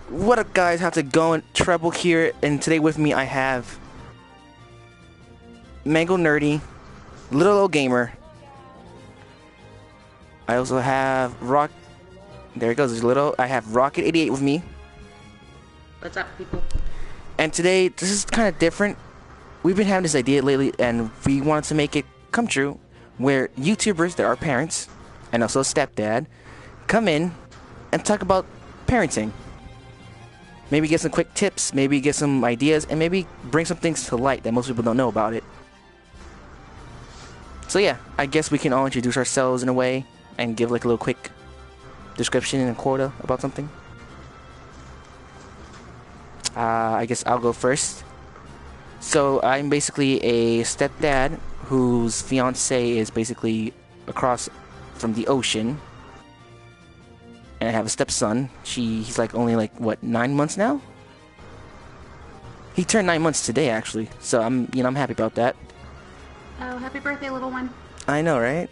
What up, guys? How's it going? Treble here, and today with me I have Mangled Nerdy, Little Old Gamer. I also have There he goes, there's Little. I have rokkit88 with me. What's up, people? And today, this is kind of different. We've been having this idea lately, and we wanted to make it come true, where YouTubers that are parents, and also a stepdad, come in and talk about parenting. Maybe get some quick tips, maybe get some ideas, and maybe bring some things to light that most people don't know about it. So yeah, I guess we can all introduce ourselves in a way and give like a little quick description and quota about something. I guess I'll go first. So I'm basically a stepdad whose fiance is basically across from the ocean. And I have a stepson. He's like only like what, 9 months now? He turned 9 months today actually. So I'm happy about that. Oh, happy birthday, little one. I know, right?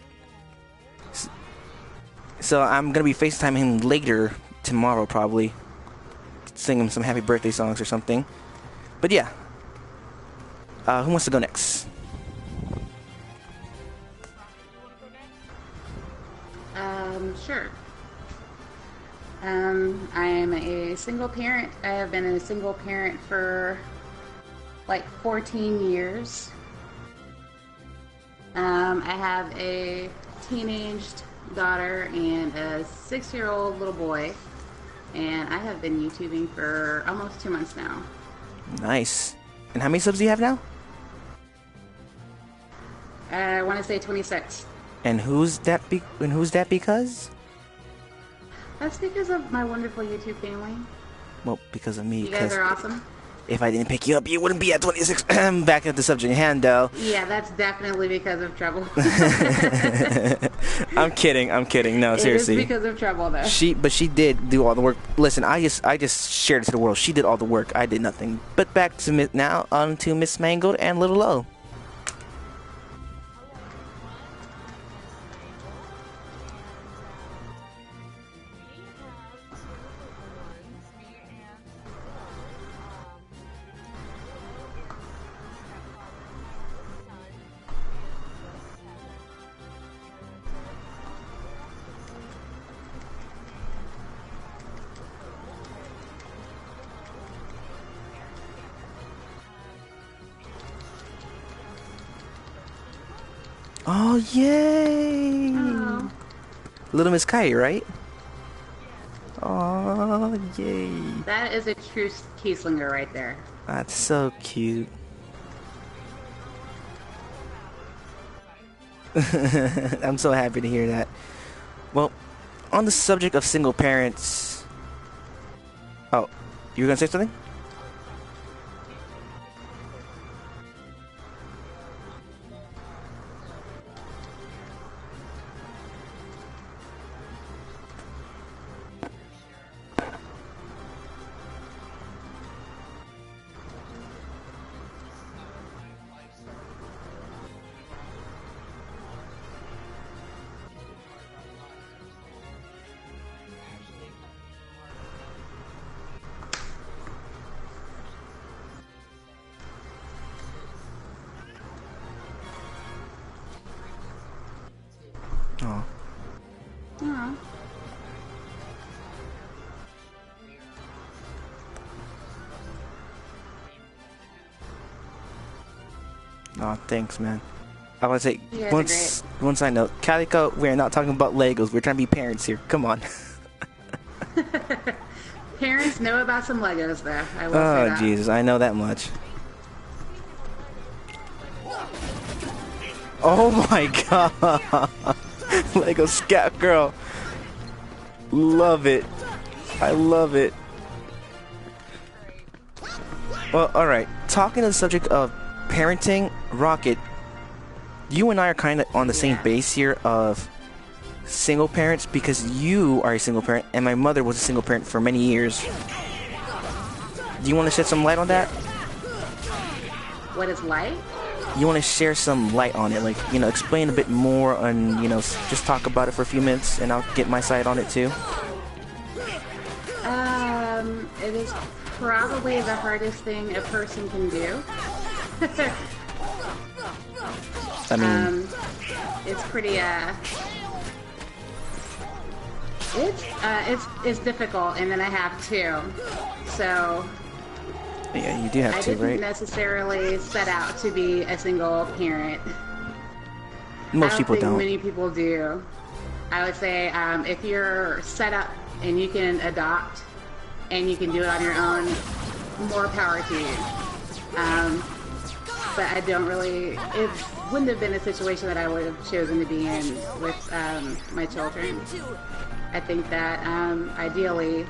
So I'm gonna be FaceTiming him later tomorrow probably. Sing him some happy birthday songs or something. But yeah. Who wants to go next? Sure. I am a single parent. I have been a single parent for like 14 years. I have a teenaged daughter and a 6-year-old little boy. And I have been YouTubing for almost 2 months now. Nice. And how many subs do you have now? I want to say 26. And who's that because? That's because of my wonderful YouTube family. Well, because of me. You guys are awesome. If I didn't pick you up, you wouldn't be at 26. Back at the subject hand, though. Yeah, that's definitely because of trouble. I'm kidding. No, seriously. It is because of trouble, though. She did do all the work. Listen, I just shared it to the world. She did all the work. I did nothing. But back to now on to Miss Mangled and Little O. Oh, yay! Oh. Little Miss Kai, right? Oh, yay. That is a true keyslinger right there. That's so cute. I'm so happy to hear that. Well, on the subject of single parents... Oh, you were gonna say something? Oh. Oh. Oh, thanks, man. I want to say, You guys one side note. Calico, we're not talking about Legos. We're trying to be parents here. Come on. Parents know about some Legos, though. I will say Oh, that. Jesus. I know that much. Oh, my God. Lego Scout Girl. Love it. I love it. Well, alright. Talking to the subject of parenting, Rocket, you and I are kind of on the same base here of single parents because you are a single parent and my mother was a single parent for many years. Do you want to shed some light on that? What is light? You want to share some light on it, like, you know, explain a bit more and, you know, just talk about it for a few minutes and I'll get my side on it too. It is probably the hardest thing a person can do. I mean, It's pretty it's difficult, and then I have two, so yeah, you do have I to, didn't right? necessarily set out to be a single parent. Most I don't people think don't. many people do. I would say if you're set up and you can adopt and you can do it on your own, more power to you. But I don't really, it wouldn't have been a situation that I would have chosen to be in with my children. I think that ideally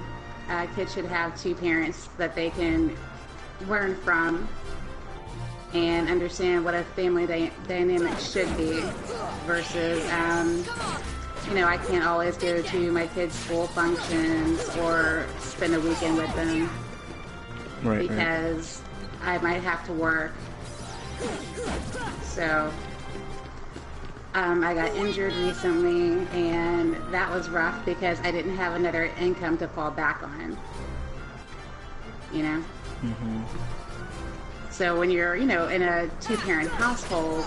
kids should have two parents that they can learn from and understand what a family dynamic should be versus, I can't always go to my kids' school functions or spend a weekend with them Right. because I might have to work. So I got injured recently, and that was rough because I didn't have another income to fall back on. Mm-hmm. So when you're, in a two-parent household,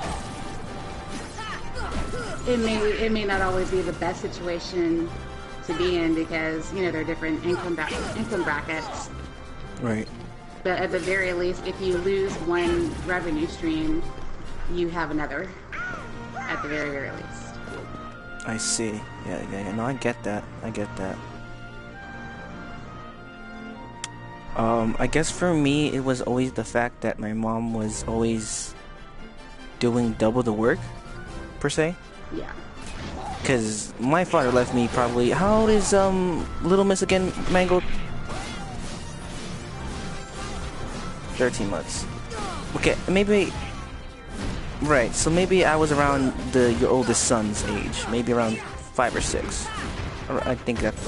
it may not always be the best situation to be in because there are different income brackets. Right. But at the very least, if you lose one revenue stream, you have another. At the very, very least. I see. Yeah. No, I get that. I guess for me, it was always the fact that my mom was always doing double the work, per se. Yeah. Because my father left me probably... How old is Little Miss again, Mangled? 13 months. Okay, maybe... Right, so maybe I was around your oldest son's age. Maybe around 5 or 6. I think that's...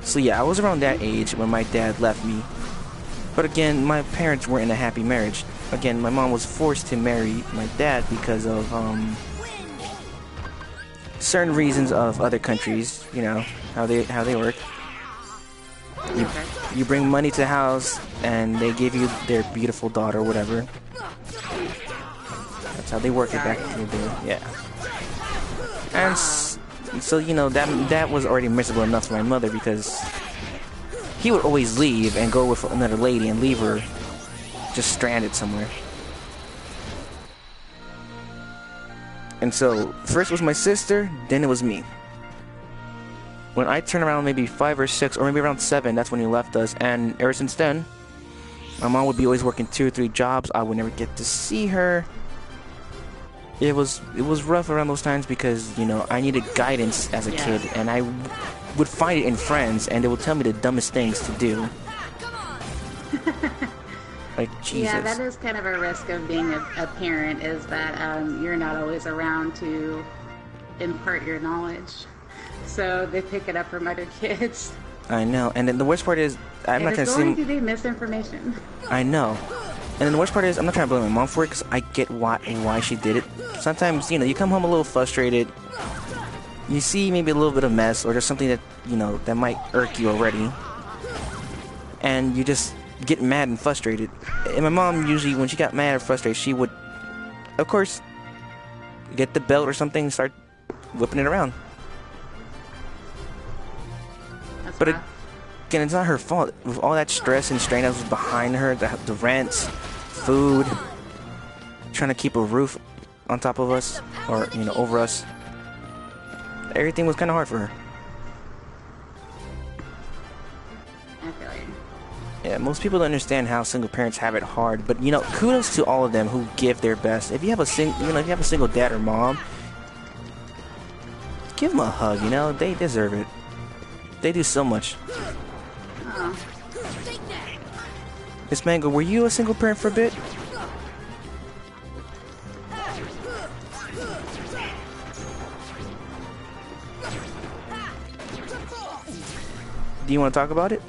So yeah, I was around that age when my dad left me. But again, my parents weren't in a happy marriage. Again, my mom was forced to marry my dad because of certain reasons of other countries, how they work. You bring money to the house and they give you their beautiful daughter or whatever. That's how they work it back in the day. Yeah. And so that was already miserable enough for my mother because he would always leave and go with another lady and leave her just stranded somewhere. And so first was my sister, then it was me. When I turned around maybe 5 or 6 or maybe around 7, that's when he left us, and ever since then my mom would be always working 2 or 3 jobs. I would never get to see her. It was rough around those times because I needed guidance as a kid, and I would find it in friends, and they would tell me the dumbest things to do. Like, Jesus. Yeah, that is kind of a risk of being a parent, is that you're not always around to impart your knowledge. So they pick it up from other kids. I know, and then the worst part is I'm not trying to going to be misinformation. I know, and then the worst part is I'm not trying to blame my mom for it because I get why she did it. Sometimes you come home a little frustrated. You see maybe a little bit of mess or just something that that might irk you already, and you just get mad and frustrated. And my mom usually, when she got mad or frustrated, she would, of course, get the belt or something and start whipping it around. But again, it's not her fault. With all that stress and strain that was behind her, the rents, food, trying to keep a roof on top of us, or over us, everything was kind of hard for her. I feel you. Yeah, most people don't understand how single parents have it hard, but kudos to all of them who give their best. If you have a single dad or mom, give them a hug. They deserve it. They do so much. Oh. Miss Mango, were you a single parent for a bit? Do you want to talk about it?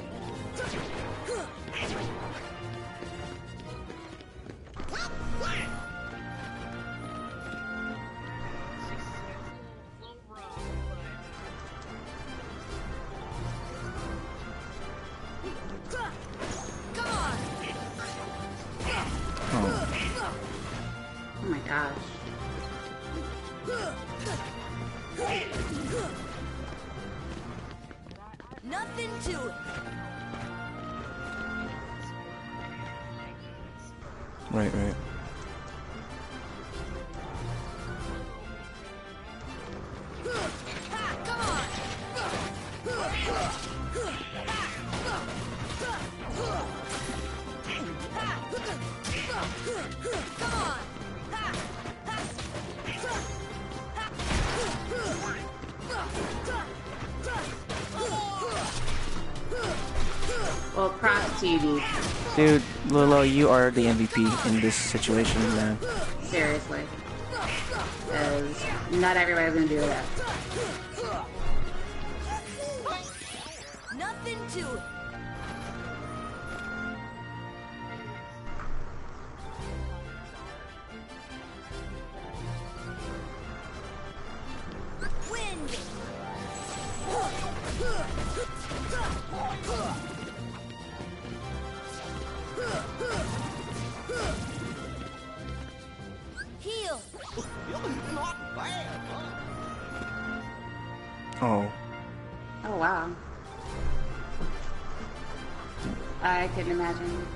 Nothing to it. Right, right. Well, props to you, dude. Dude, Lilo, you are the MVP in this situation, man. Seriously. Because not everybody's gonna do that. Nothing to it. Wind. Heal. Oh. Oh, wow. I couldn't imagine.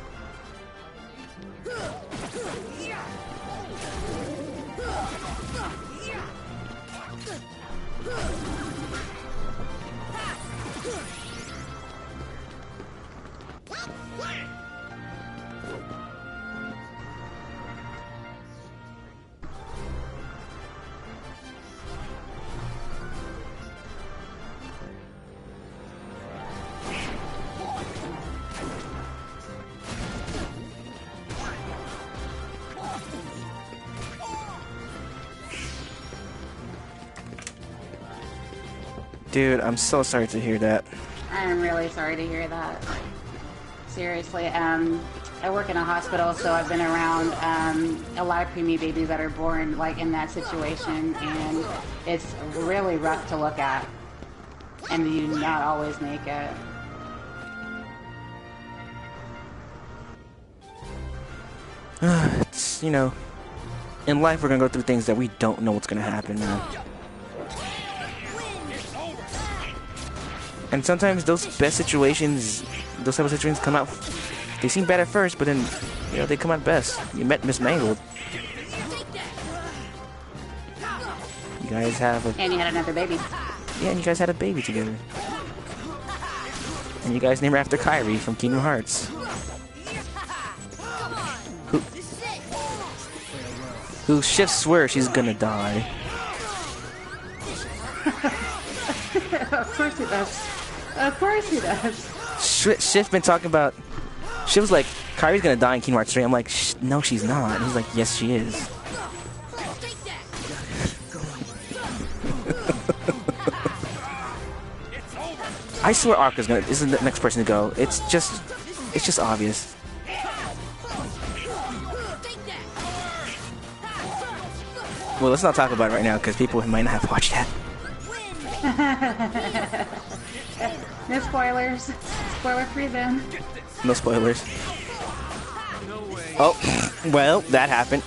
Dude, I'm so sorry to hear that. I'm really sorry to hear that. Seriously, I work in a hospital, so I've been around a lot of preemie babies that are born like in that situation, and it's really rough to look at, and you do not always make it. It's, you know, in life we're gonna go through things that we don't know what's gonna happen, man. And sometimes those best situations, those type of situations come out, they seem bad at first, but then, you know, they come out best. You met Miss Mangled. You guys have a... And you had another baby. Yeah, and you guys had a baby together. And you guys named her after Kyrie from Kingdom Hearts. Who Shift swears she's gonna die. Of course he does. Of course he does. Shift been talking about... Shift was like, Kyrie's gonna die in Kingdom Hearts 3. I'm like, no, she's not. And he's like, yes, she is. I swear Arca's gonna... This is the next person to go. It's just obvious. Well, let's not talk about it right now, because people might not have watched that. No spoilers. Spoiler free then. No spoilers. Oh, well, that happened.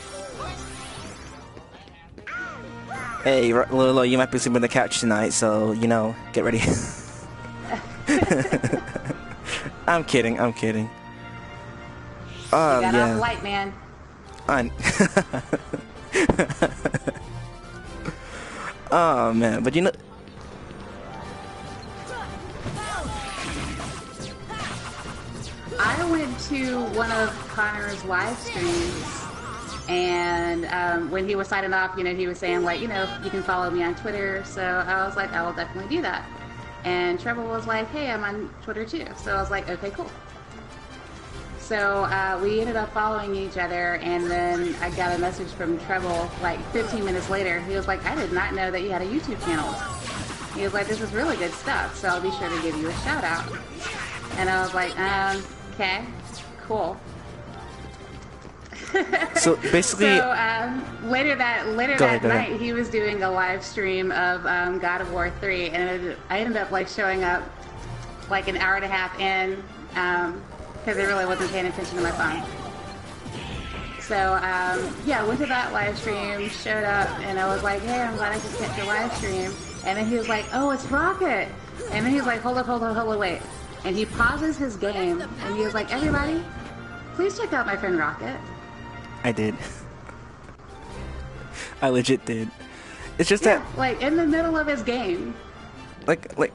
Hey, Lolo, you might be sleeping on the couch tonight, so, you know, get ready. I'm kidding, I'm kidding. Oh, You got yeah. off light, man. Oh, man, but you know... I went to one of Connor's live streams, and when he was signing off, you know, he was saying, like, you know, you can follow me on Twitter. So I was like, I will definitely do that. And Trevor was like, hey, I'm on Twitter too. So I was like, okay, cool. So we ended up following each other, and then I got a message from Trevor like 15 minutes later. He was like, I did not know that you had a YouTube channel. He was like, this is really good stuff, so I'll be sure to give you a shout out. And I was like, okay, cool. So basically... So later that night, he was doing a live stream of God of War 3, and I ended up like showing up like an hour and a half in, because I really wasn't paying attention to my phone. So yeah, went to that live stream, showed up, and I was like, hey, I'm glad I could catch your live stream. And then he was like, oh, it's Rocket. And then he's like, hold up, wait. And he pauses his game, and he was like, everybody, please check out my friend Rocket. I did. I legit did. It's just Yeah, that, like, in the middle of his game. like, Heal.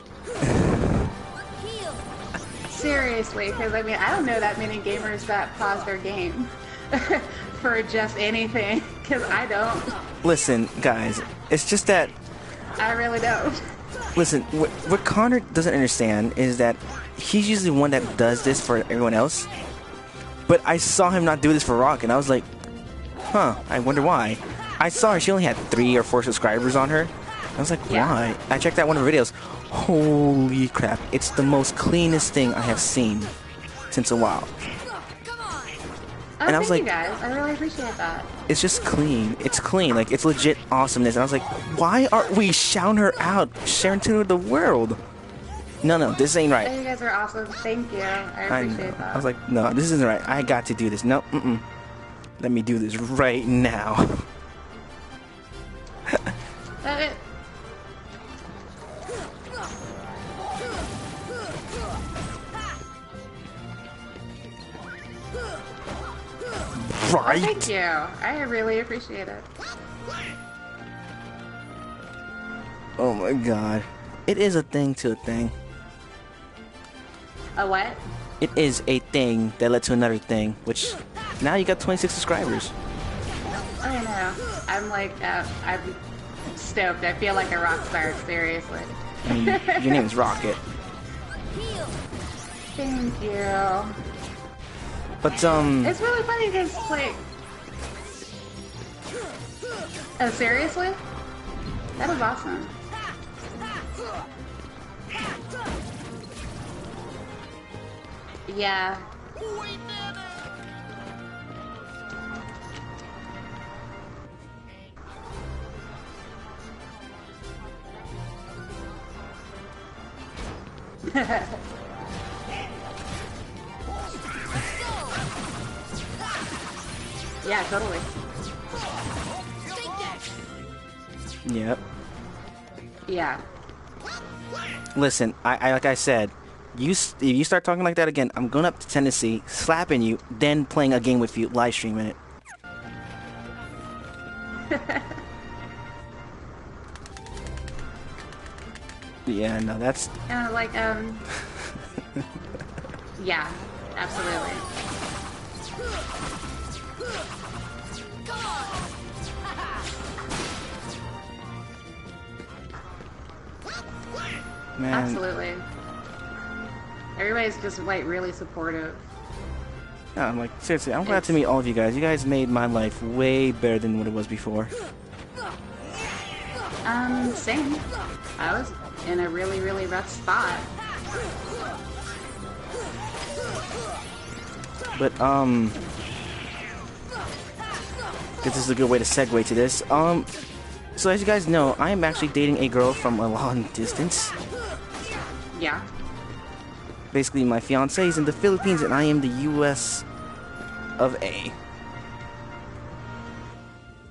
Seriously, because, I mean, I don't know that many gamers that pause their game for just anything, because I don't. listen, guys, it's just that, I really don't. listen, what Connor doesn't understand is that he's usually the one that does this for everyone else. But I saw him not do this for Rock, and I was like, huh, I wonder why. I saw her, she only had 3 or 4 subscribers on her. I was like, Yeah. why? I checked out one of her videos. Holy crap, it's the most cleanest thing I have seen since a while. Come on. Oh, And I was thank you like- guys. I really appreciate that. It's just clean. It's clean. Like, it's legit awesomeness. And I was like, why aren't we shouting her out? Sharing to the world. No, this ain't Oh, right. you guys are awesome. Thank you. I I appreciate know. that. I was like, no, this isn't right. I got to do this. No, let me do this right now. That it. Right? Thank you. I really appreciate it. Oh my god. It is a thing to a thing. A what? It is a thing that led to another thing, which now you got 26 subscribers. I don't know. I'm like, I'm stoked. I feel like a rock star, seriously. I mean, your name is Rocket. Heal. Thank you. But, It's really funny because, like... Oh, seriously? That is awesome. Yeah. Yeah, totally. Take that. yep. Yeah. Listen, I like I said, if you start talking like that again, I'm going up to Tennessee, slapping you, then playing a game with you, live streaming it. Yeah, no, that's... And like, yeah, absolutely. Come on. Man, Absolutely. Everybody's just like really supportive. no, I'm like, seriously, I'm glad to meet all of you guys. You guys made my life way better than what it was before. Same. I was in a really, really rough spot. But, this is a good way to segue to this. So as you guys know, I am actually dating a girl from a long distance. Yeah. Basically, my fiance is in the Philippines and I am the US of A.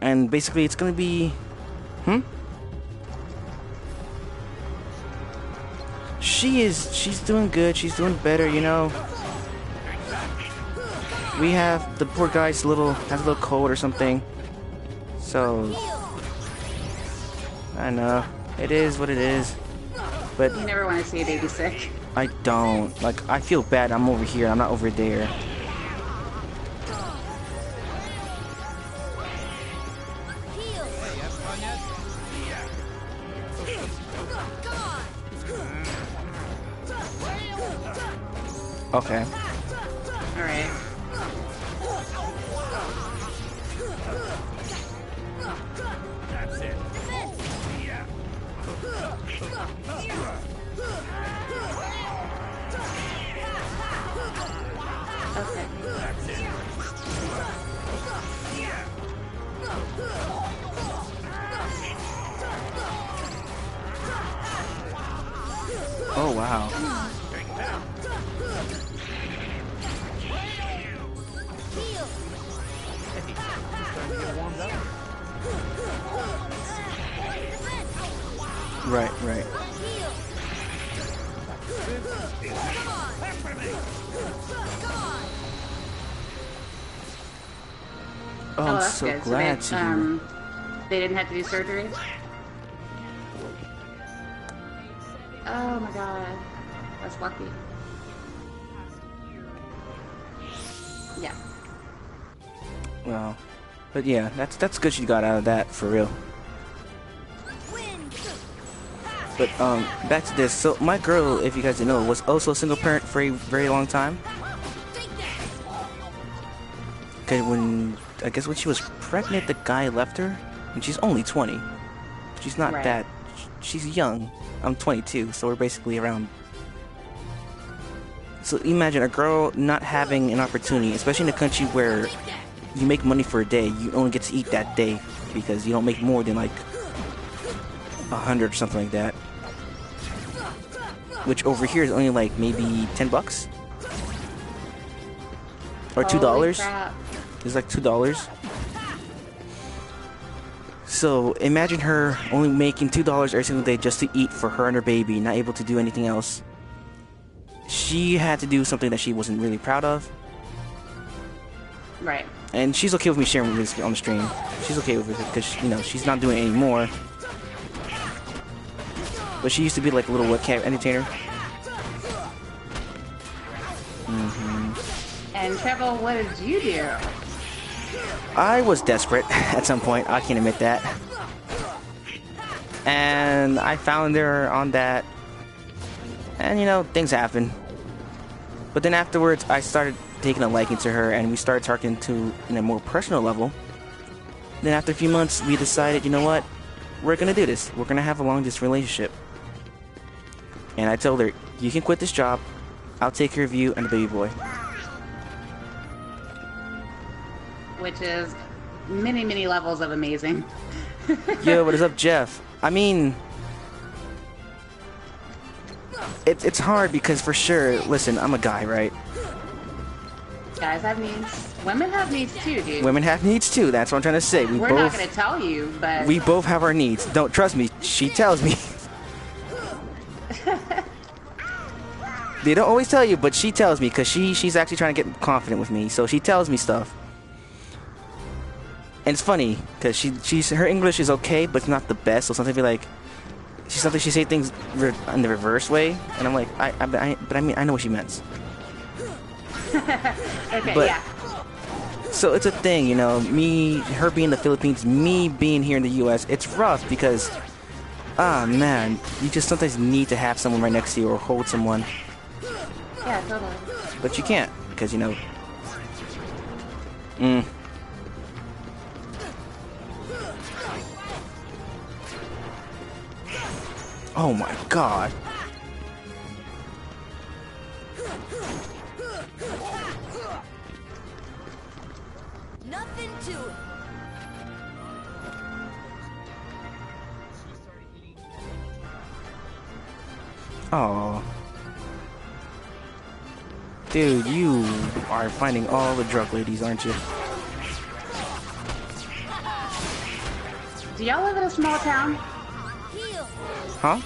And basically, it's gonna be... She's doing good, she's doing better, you know. We have, the poor guy's has a little cold or something. So, I know, it is what it is. But You never want to see a baby sick. I don't. Like, I feel bad I'm over here, I'm not over there. Heal. Come on. Okay. Alright. Okay. Oh, wow. Heal. Right, right. Heal. Come on. Come on. Oh, Oh, I'm that's so good. glad So to hear. they didn't have to do surgery? Oh my god. That's lucky. Yeah. Well, but yeah, that's good she got out of that for real. Win. But back to this. So my girl, if you guys didn't know, was also a single parent for a very long time. Take that. Okay, I guess when she was pregnant, the guy left her, and she's only 20. She's not Right. that. She's young. I'm 22, so we're basically around. So imagine a girl not having an opportunity, especially in a country where you make money for a day, you only get to eat that day because you don't make more than like 100 or something like that. Which over here is only like maybe $10 or $2. Holy crap. It's like $2. So imagine her only making $2 every single day just to eat for her and her baby, not able to do anything else. She had to do something that she wasn't really proud of. Right. And she's okay with me sharing this on the stream. She's okay with it because, you know, she's not doing it anymore. But she used to be like a little webcam entertainer. And Trevor, what did you do? I was desperate at some point, I can admit that. And I found her on that. And, you know, things happen. But then afterwards, I started taking a liking to her, and we started talking to in a more personal level. Then after a few months, we decided, you know what? We're gonna do this. We're gonna have a long-distance relationship. And I told her, you can quit this job. I'll take care of you and the baby boy. Which is many, many levels of amazing. Yo, what is up, Jeff? I mean, it's hard because for sure, listen, I'm a guy, right? Guys have needs. Women have needs too, dude. Women have needs too. That's what I'm trying to say. We're not going to tell you, but we both have our needs. Don't trust me. She tells me. They don't always tell you, but she tells me because she's actually trying to get confident with me. So she tells me stuff. And it's funny because her English is okay, but it's not the best. So sometimes I feel like she say things in the reverse way, and I'm like, but I mean I know what she meant. okay, But, yeah. So it's a thing, you know, her being in the Philippines, me being here in the U.S., it's rough because, man, you just sometimes need to have someone right next to you or hold someone. Yeah, totally. But you can't because, you know, Oh my god. Nothing to it. Oh. Dude, you are finding all the drug ladies, aren't you? Do y'all live in a small town? Heal. Huh?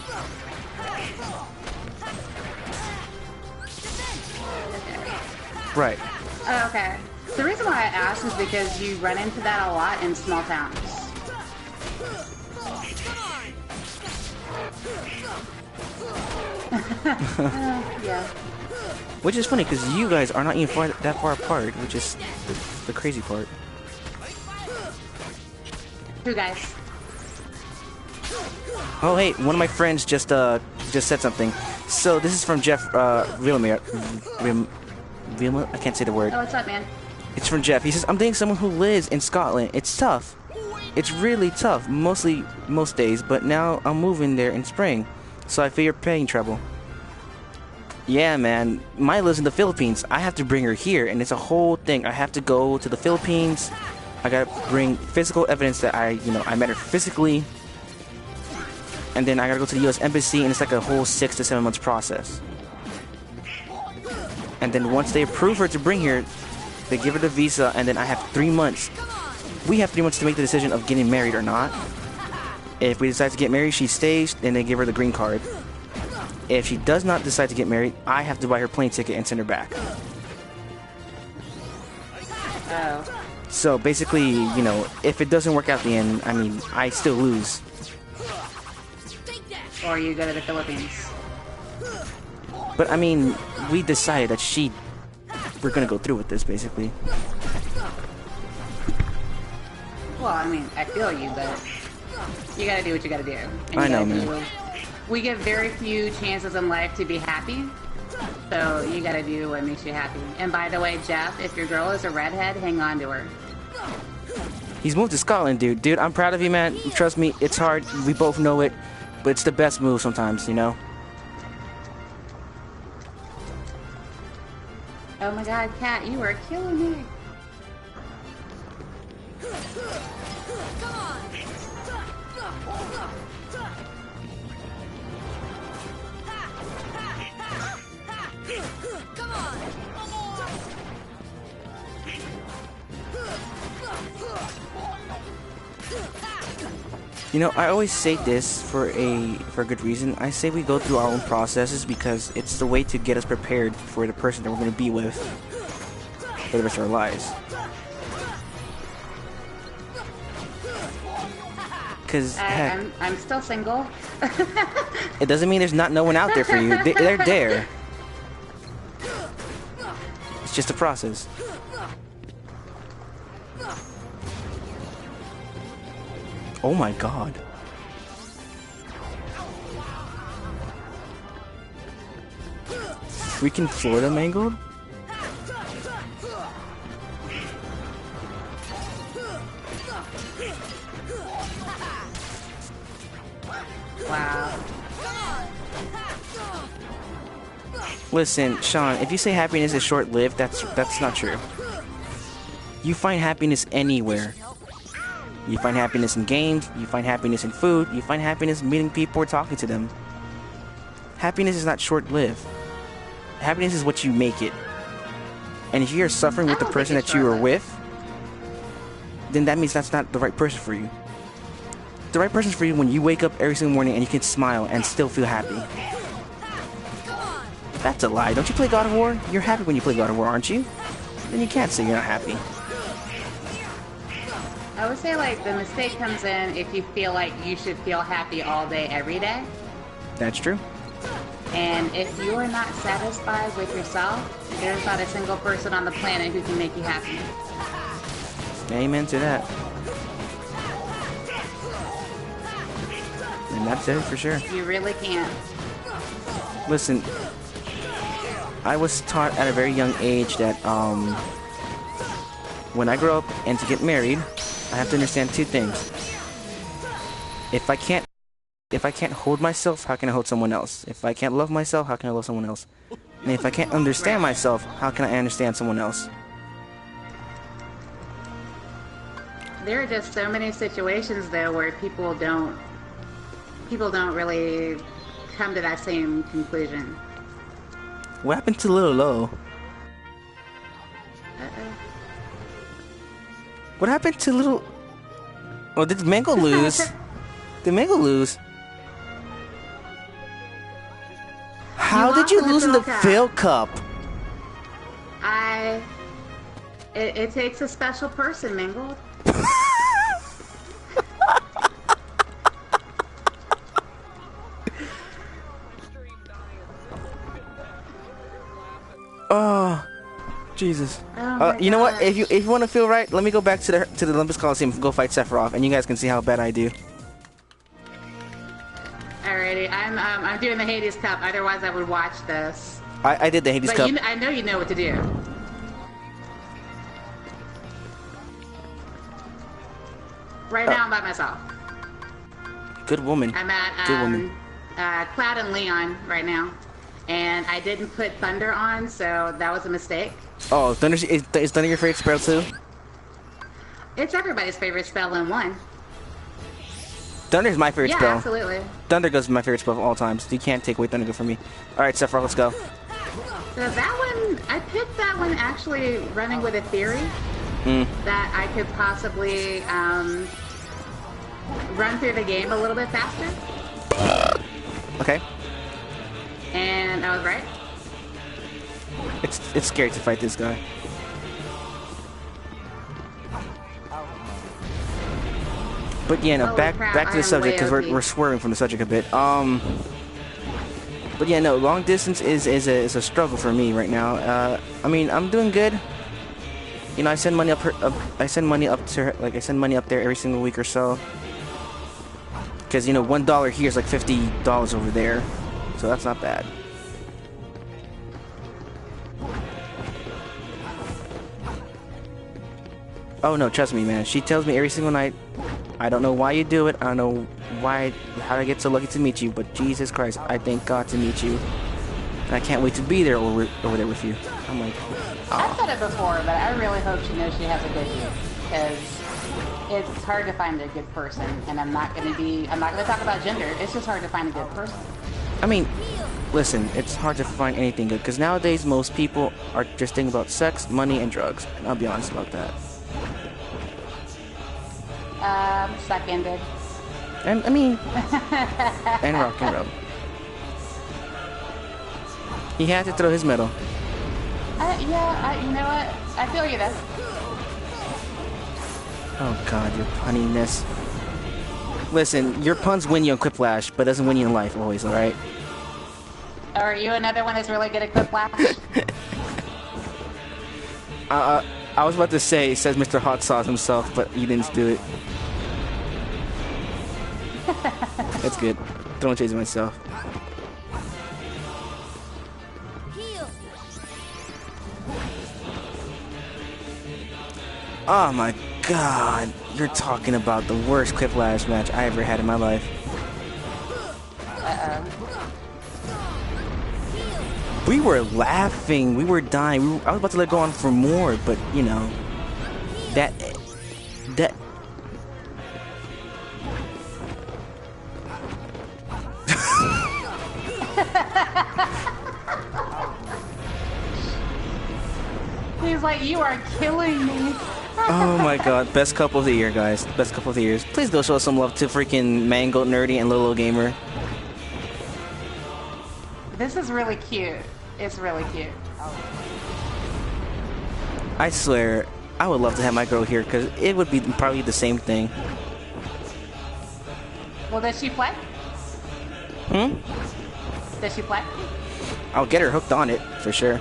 Right. Oh, okay. The reason why I asked is because you run into that a lot in small towns. Yeah. Which is funny because you guys are not even that far apart, which is the crazy part. Who, guys? Oh hey, one of my friends just said something. So this is from Jeff Villamere. I can't say the word. Oh, what's up, man? It's from Jeff. He says, I'm dating someone who lives in Scotland. It's tough. It's really tough, most days, but now I'm moving there in spring. So I figure paying trouble. Yeah, man. Maya lives in the Philippines. I have to bring her here, and it's a whole thing. I have to go to the Philippines. I gotta bring physical evidence that I met her physically. And then I gotta go to the U.S. Embassy, and it's like a whole 6 to 7 months process. And then once they approve her to bring here, they give her the visa, and then I have 3 months. We have 3 months to make the decision of getting married or not. If we decide to get married, she stays, and they give her the green card. If she does not decide to get married, I have to buy her plane ticket and send her back. Oh. So basically, you know, if it doesn't work out at the end, I mean, I still lose. Or you go to the Philippines. But I mean, we decided that we're gonna go through with this, basically. Well, I mean, I feel you, but you gotta do what you gotta do. And I know, man. We get very few chances in life to be happy, so you gotta do what makes you happy. And by the way, Jeff, if your girl is a redhead, hang on to her. He's moved to Scotland, dude. Dude, I'm proud of you, man. Trust me, it's hard. We both know it, but it's the best move sometimes, you know? Oh my god, Kat, you are killing me. Come on. Come on. You know, I always say this for a good reason. I say we go through our own processes because it's the way to get us prepared for the person that we're going to be with for the rest of our lives. Because I'm still single. it doesn't mean there's no one out there for you. They're there. It's just a process. Oh my god. Freaking Florida mangled? Wow. Listen, Sean, if you say happiness is short-lived, that's not true. You find happiness anywhere. You find happiness in games, you find happiness in food, you find happiness meeting people or talking to them. Happiness is not short-lived. Happiness is what you make it. And if you're suffering with the person that you are with, then that means that's not the right person for you. The right person is for you when you wake up every single morning and you can smile and still feel happy. That's a lie. Don't you play God of War? You're happy when you play God of War, aren't you? Then you can't say you're not happy. I would say, like, the mistake comes in if you feel like you should feel happy all day, every day. That's true. And if you are not satisfied with yourself, there's not a single person on the planet who can make you happy. Amen to that. And that's it for sure. You really can't. Listen, I was taught at a very young age that when I grow up and to get married, I have to understand two things. If I can't hold myself, how can I hold someone else? If I can't love myself, how can I love someone else? And if I can't understand myself, how can I understand someone else? There are just so many situations though where people don't really come to that same conclusion. What happened to Little Low? Uh-oh. What happened to Little... Oh, did Mango lose? Did Mango lose? How did you lose in the Phil Cup? It takes a special person, Mangled. Oh, Jesus. Oh You know what? gosh. If you want to feel right, let me go back to the Olympus Coliseum and go fight Sephiroth, and you guys can see how bad I do. Alrighty, I'm doing the Hades Cup. Otherwise, I would watch this. I did the Hades But Cup. I know you know what to do. Right now, I'm by myself. Good woman. I'm at Good woman. Cloud and Leon right now, and I didn't put Thunder on, so that was a mistake. Oh, Thunder is Thunder your favorite spell too? It's everybody's favorite spell in one. Thunder's my favorite Yeah, spell. absolutely. Thunder goes my favorite spell of all time. So you can't take away Thunder from me. All right, Sephiroth, let's go. So that one, I picked that one actually running with a theory that I could possibly run through the game a little bit faster. Okay. And I was right. It's scary to fight this guy. But yeah, no, Holy back crap, to the I am subject because way OP. we're swerving from the subject a bit. But yeah, no, long distance is a struggle for me right now. I mean, I'm doing good. You know, I send money up I send money up to her, like I send money up there every single week or so. Because you know, $1 here is like $50 over there, so that's not bad. Oh no, trust me, man. She tells me every single night, I don't know why you do it. I don't know how I get so lucky to meet you, but Jesus Christ, I thank God to meet you. And I can't wait to be there over there with you. I'm like, I've said it before, but I really hope she knows she has a good you, because it's hard to find a good person, and I'm not gonna talk about gender. It's just hard to find a good person. I mean, listen, it's hard to find anything good, because nowadays most people are just thinking about sex, money, and drugs. And I'll be honest about that. Seconded. And I mean, and rock and roll. He had to throw his medal. You know what? I feel you there. Oh God, your punniness. Listen, your puns win you on Quiplash, but doesn't win you in life always, alright? Are you another one that's really good at Quiplash? I was about to say, says Mr. Hot Sauce himself, but you didn't do it. That's good. Throwing shades at myself. Oh my God, you're talking about the worst Quiplash match I ever had in my life. We were laughing, we were dying. I was about to let go on for more, but you know, that. He's like, you are killing me. Oh my God, best couple of the year, guys. Best couple of the years. Please go show some love to freaking Mangled, Nerdy, and Lilo Gamer. This is really cute. It's really cute. I swear, I would love to have my girl here because it would be probably the same thing. Well, does she play? Does she play? I'll get her hooked on it for sure.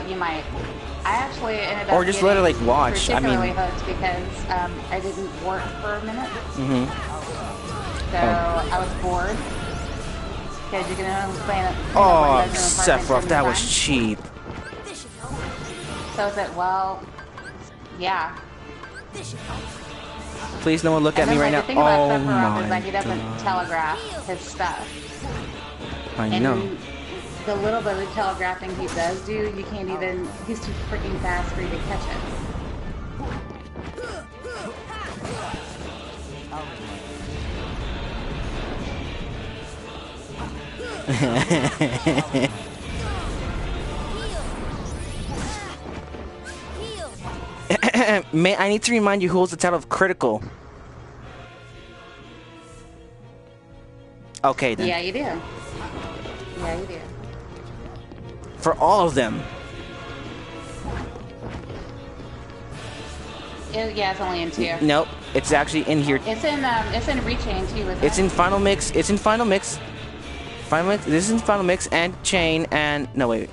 You might. I actually ended up or just let her like watch. I mean, particularly hooked because I didn't work for a minute. So I was bored because you can only play it. Oh, Sephiroth, that was cheap. So I said, well, yeah. Please, no one look at me right now. The thing about Oh Sephiroth is my that he doesn't God. telegraph his stuff. I And know. the little bit of telegraphing he does do, you can't even, he's too freaking fast for you to catch it. May I need to remind you who holds the title of critical. Okay then. Yeah, you do. Yeah, you do. For all of them. Yeah, it's only in 2. Nope, it's actually in here. It's in Rechain too, isn't It's it? in Final Mix. It's in Final Mix. Final Mix. This is in Final Mix and Chain and no wait.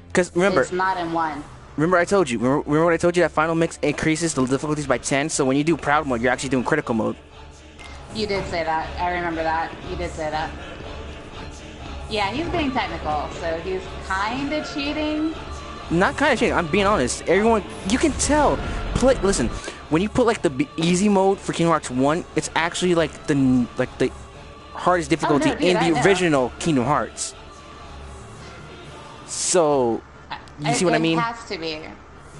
Because remember, It's not in 1. remember I told you. Remember what I told you that Final Mix increases the difficulties by 10. So when you do Proud Mode, you're actually doing critical mode. You did say that. I remember that. You did say that. Yeah, he's being technical, so he's kind of cheating. Not kind of cheating. I'm being honest. Everyone, you can tell. Listen, when you put like the easy mode for Kingdom Hearts 1, it's actually like the hardest difficulty dude, in I the know. original Kingdom Hearts. So, you see what I mean? It has to be.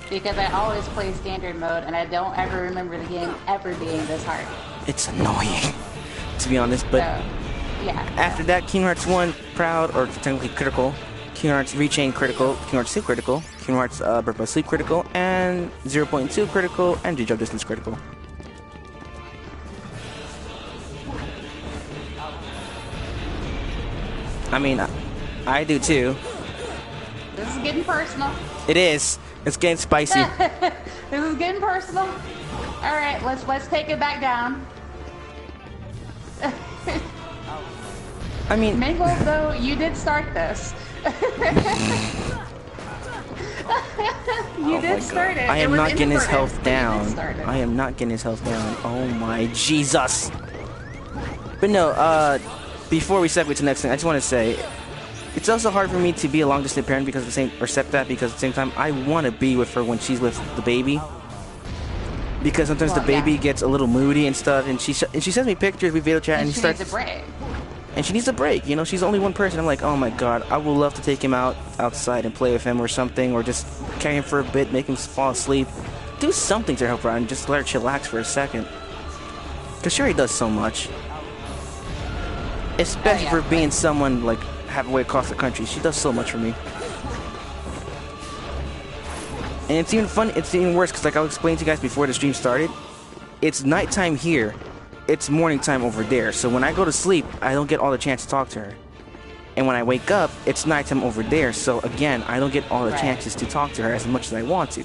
Because I always play standard mode, and I don't ever remember the game ever being this hard. It's annoying, to be honest. But So, yeah. after that, Kingdom Hearts 1 Proud, or technically critical, Kingdom Hearts Rechain critical, Kingdom Hearts 2 critical, Kingdom Hearts Birth by Sleep critical, and 0.2 critical, and Judge Distance critical. I mean, I do too. This is getting personal. It is. It's getting spicy. This is getting personal. All right, let's take it back down. I mean, Mangled, though, you did start this. You did start it. I am not getting his health inadvertent, down. but you did start it. I am not getting his health down. Oh my Jesus. But no, before we segue to the next thing, I just want to say, it's also hard for me to be a long distance parent because of the same, or stepdad, because at the same time, I want to be with her when she's with the baby. Because sometimes the baby gets a little moody and stuff, and she sends me pictures, we video chat, and she needs a break. And she needs a break, you know, she's only one person. I'm like, oh my god, I would love to take him outside and play with him or something, or just carry him for a bit, make him fall asleep. Do something to help her out and just let her chillax for a second. Because she already does so much. Especially for being someone, like, halfway across the country. She does so much for me. And it's even fun, it's even worse, because like I was explaining to you guys before the stream started, it's nighttime here. It's morning time over there, so when I go to sleep, I don't get all the chance to talk to her. And when I wake up, it's nighttime over there, so again, I don't get all the chances to talk to her as much as I want to.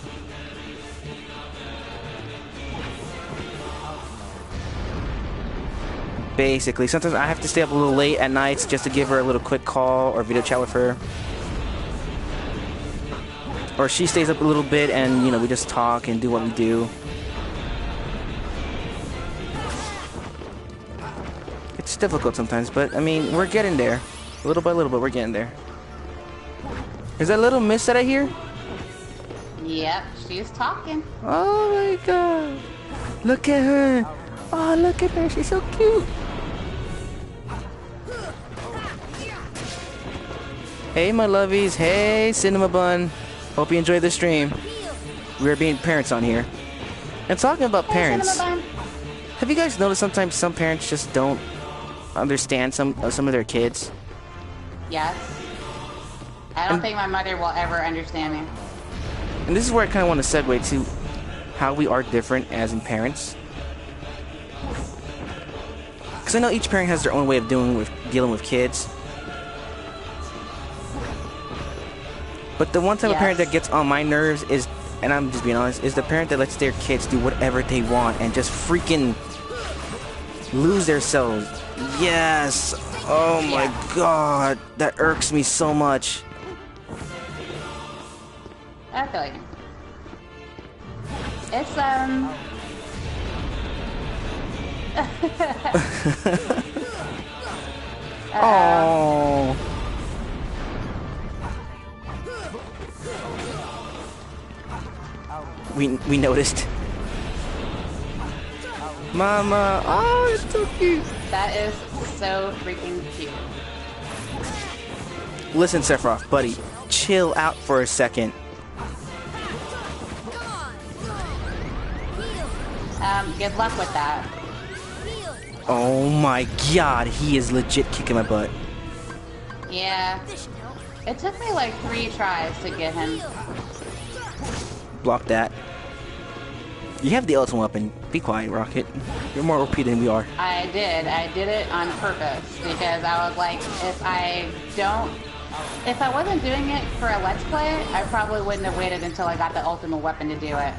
Basically, sometimes I have to stay up a little late at nights just to give her a little quick call or video chat with her. Or she stays up a little bit and, you know, we just talk and do what we do. It's difficult sometimes, but I mean, we're getting there. Little by little, but we're getting there. Is that little miss that I hear? Yep, she's talking. Oh my god. Look at her. Oh, look at her. She's so cute. Hey, my lovies. Hey, Cinema Bun. Hope you enjoyed the stream. We're being parents on here. And talking about parents, have you guys noticed sometimes some parents just don't understand some of their kids? Yes. I don't think my mother will ever understand me. And this is where I kind of want to segue to how we are different as in parents. Because I know each parent has their own way of dealing with kids. But the one type of parent that gets on my nerves is, and I'm just being honest, is the parent that lets their kids do whatever they want and just freaking lose themselves. Yes! Oh my god, that irks me so much. I feel you. It's Oh. We noticed. Mama, oh, it's so cute. That is so freaking cute. Listen, Sephiroth, buddy, chill out for a second. Good luck with that. Oh my god, he is legit kicking my butt. Yeah. It took me like 3 tries to get him. Block that. You have the ultimate weapon. Be quiet, Rocket. You're more OP than we are. I did it on purpose because I was like, if I wasn't doing it for a Let's Play, I probably wouldn't have waited until I got the ultimate weapon to do it.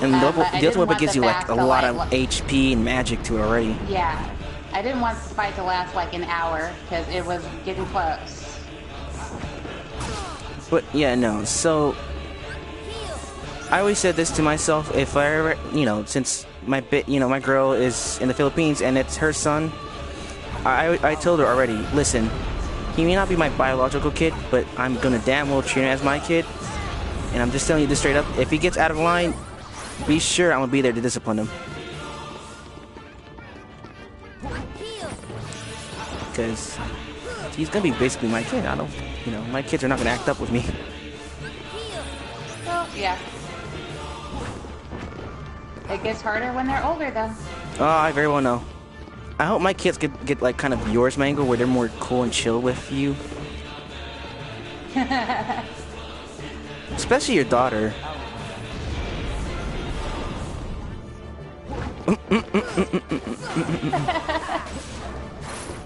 And the ultimate weapon gives you like a lot of like, HP and magic to it already. Yeah. I didn't want the fight to last like an hour because it was getting close. But yeah, no, so I always said this to myself, if I ever, you know, since my girl is in the Philippines and it's her son, I told her already, listen, he may not be my biological kid, but I'm gonna damn well treat him as my kid. And I'm just telling you this straight up, if he gets out of line, be sure I'm gonna be there to discipline him. Because he's gonna be basically my kid. I don't, you know, my kids are not gonna act up with me. Well, yeah. It gets harder when they're older, though. Oh, I very well know. I hope my kids get like kind of yours, Mango, where they're more cool and chill with you. Especially your daughter.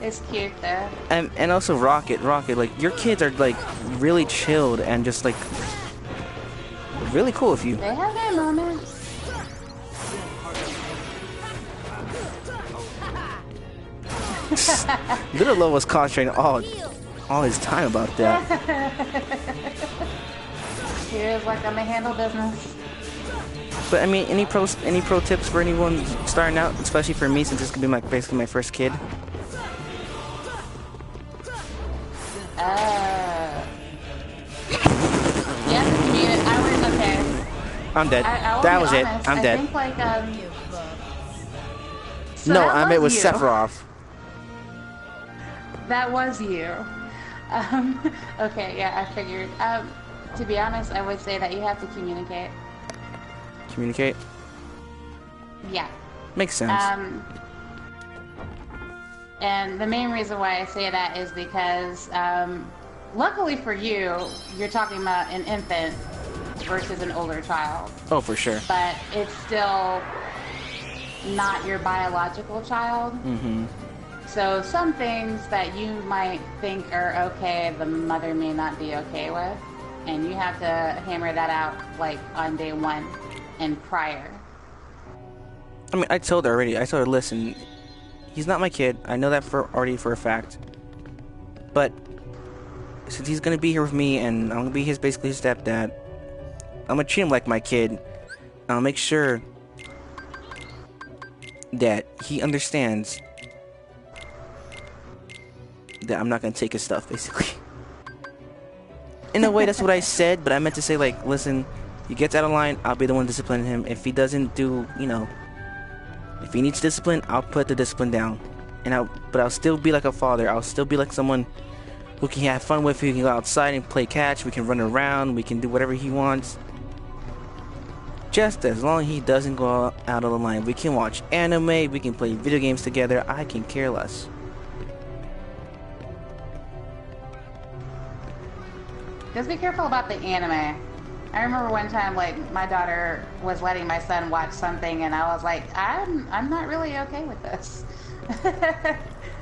It's cute though. And also Rocket, like your kids are like really chilled and just like really cool with you. They have their moments. Little Lo was concentrating all his time about that. He was like, I'm gonna handle business. But I mean, any pro tips for anyone starting out, especially for me, since this could be basically my first kid? Yeah, I was okay. I'm dead. I will That be was honest, it. I'm dead. I think like so no, that I mean it was you. Sephiroth. That was you. Okay, yeah, I figured. To be honest, I would say that you have to communicate. Communicate? Yeah. Makes sense. And the main reason why I say that is because, luckily for you, you're talking about an infant versus an older child. Oh, for sure. But it's still not your biological child. Mm-hmm. So some things that you might think are okay, the mother may not be okay with. And you have to hammer that out, like, on day one and prior. I mean, I told her already. I told her, listen, he's not my kid. I know that already for a fact. But since he's gonna be here with me, and I'm gonna be basically his stepdad, I'm gonna treat him like my kid. I'll make sure that he understands that I'm not gonna take his stuff, basically. In a way, that's what I said, but I meant to say, like, listen, he gets out of line, I'll be the one disciplining him. If he doesn't do, if he needs discipline, I'll put the discipline down. But I'll still be like a father. I'll still be like someone who can have fun with. Who can go outside and play catch. We can run around. We can do whatever he wants. Just as long as he doesn't go out of the line. We can watch anime. We can play video games together. I can care less. Just be careful about the anime. I remember one time, like, my daughter was letting my son watch something, and I was like, I'm not really okay with this.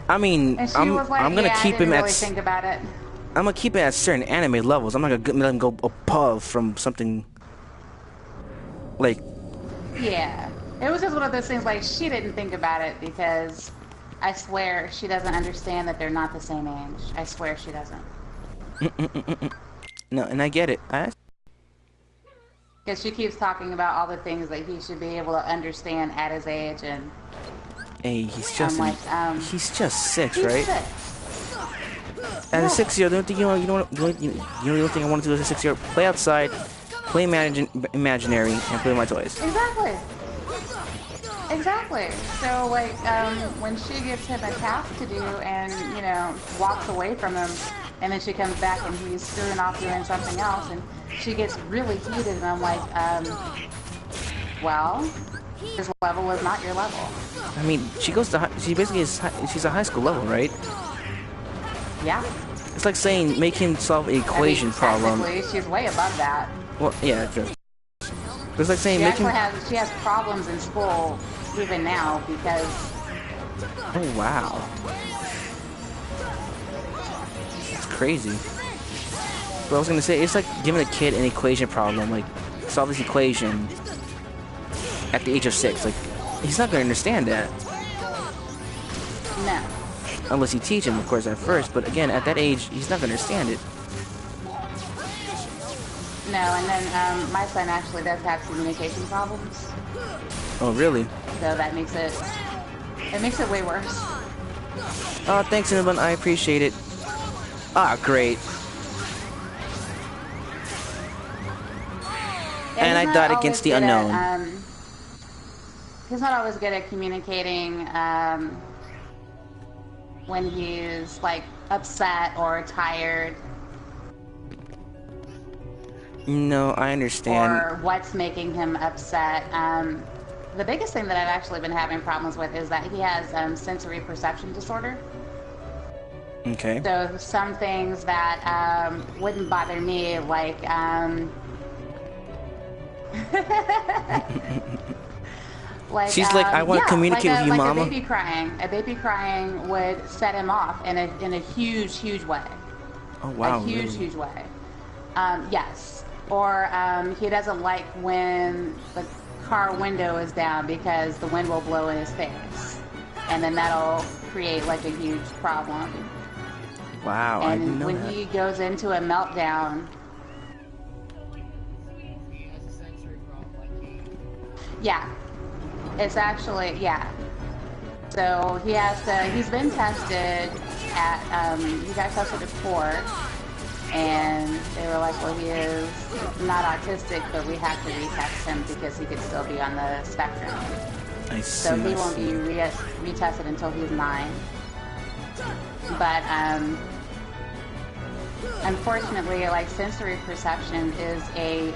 I mean, and she I'm was like, gonna keep him really at. Think about it. I'm gonna keep it at certain anime levels. I'm not gonna let him go above from something like. Yeah, it was just one of those things. Like, she didn't think about it because I swear she doesn't understand that they're not the same age. I swear she doesn't. No, and I get it. Because she keeps talking about all the things that he should be able to understand at his age, and hey, he's just he's just 6, he's right? 6. As a 6-year-old, the only thing the only thing I want to do as a 6-year-old, play outside, play imaginary, and play with my toys. Exactly. So, like, when she gives him a task to do and, walks away from him, and then she comes back and he's screwing off doing something else, and she gets really heated, and I'm like, well, his level is not your level. I mean, she basically she's a high school level, right? Yeah. It's like saying make him solve an equation problem. She's way above that. Well, yeah, true. It's like saying She has problems in school even now because. Oh wow. It's crazy. But I was gonna say, it's like giving a kid an equation problem, like solve this equation at the age of 6. Like, he's not gonna understand that. No. Unless you teach him, of course, at first. But again, at that age, he's not gonna understand it. No, and then my son actually does have communication problems. Oh, really? So that makes it way worse. Oh, thanks, Cinnabon. I appreciate it. Ah, great. Yeah, and I died against the unknown. He's not always good at communicating when he's, like, upset or tired. No, I understand. Or what's making him upset. The biggest thing that I've actually been having problems with is that he has sensory perception disorder. Okay. So some things that wouldn't bother me, like Like, She's like, I want to communicate with you, like Mama. A baby crying would set him off in a huge, huge way. Oh wow, A huge, really? huge way. Yes. Or he doesn't like when the car window is down because the wind will blow in his face, and then that'll create like a huge problem. Wow, I didn't And know when that. he goes into a meltdown, yeah, it's actually, yeah. So he has to. He's been tested at. He got tested at court, and they were like, "Well, he is not autistic, but we have to retest him because he could still be on the spectrum. I see. So he I won't see. be retested until he's 9." But unfortunately, like, sensory perception is a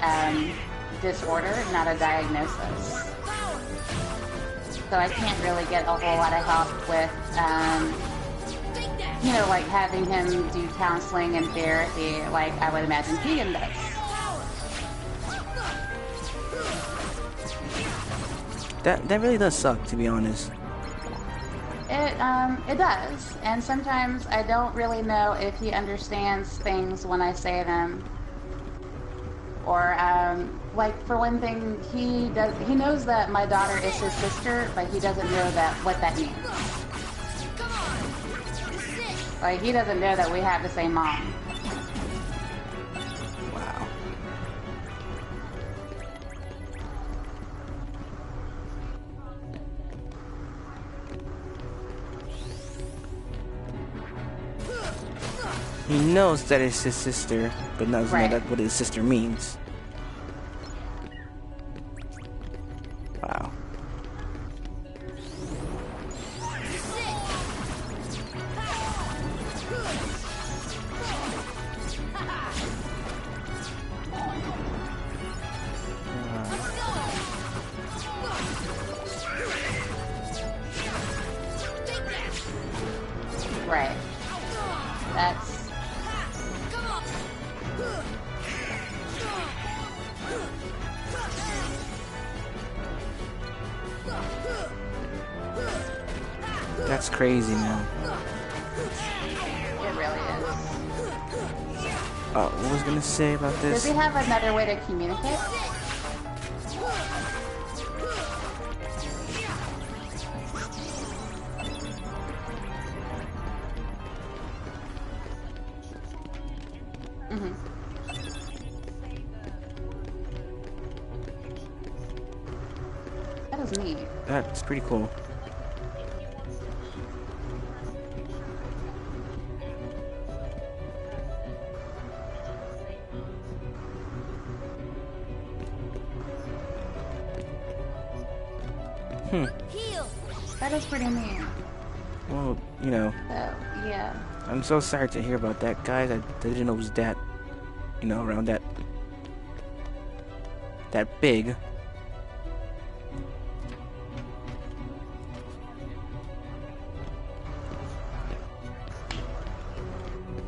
disorder, not a diagnosis. So I can't really get a whole lot of help with, you know, like having him do counseling and therapy like I would imagine Keegan does. That really does suck, to be honest. It does, and sometimes I don't really know if he understands things when I say them. Or like, for one thing, he knows that my daughter is his sister, but he doesn't know what that means. Like, he doesn't know that we have the same mom. Wow. He knows that it's his sister, but doesn't know that what his sister means. Wow. Right. That's... That's crazy, man. It really is. What was I gonna say about this? Does he have another way to communicate? Mm-hmm. That is neat. That's pretty cool. That is pretty neat. Well, you know, So, yeah. I'm so sorry to hear about that, guys. I didn't know it was that, you know, around that big.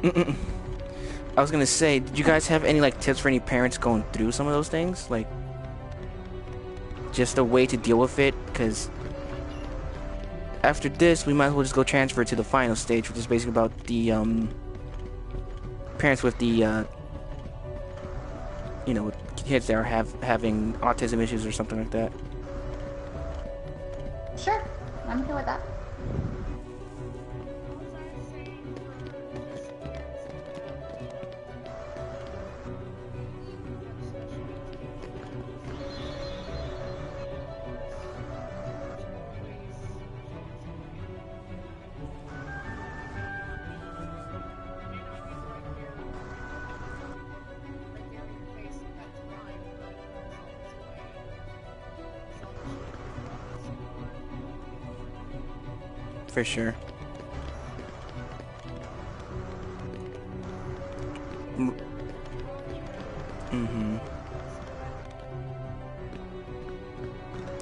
I was gonna say, did you guys have any like tips for any parents going through some of those things, like just a way to deal with it? Because after this, we might as well just go transfer to the final stage, which is basically about the parents with the you know, with kids that are having autism issues or something like that. Sure. I'm okay with that. For sure. Mm-hmm.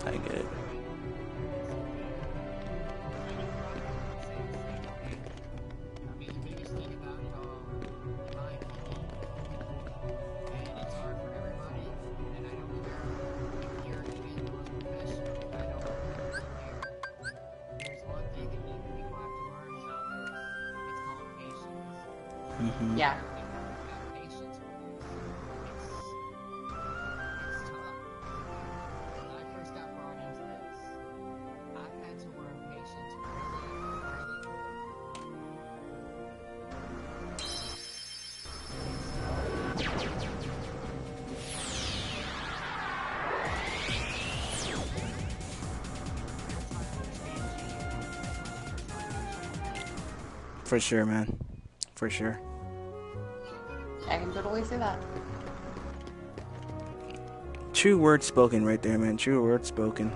I get it. Yeah. For sure, man. For sure. I can totally see that. True words spoken right there, man. True words spoken.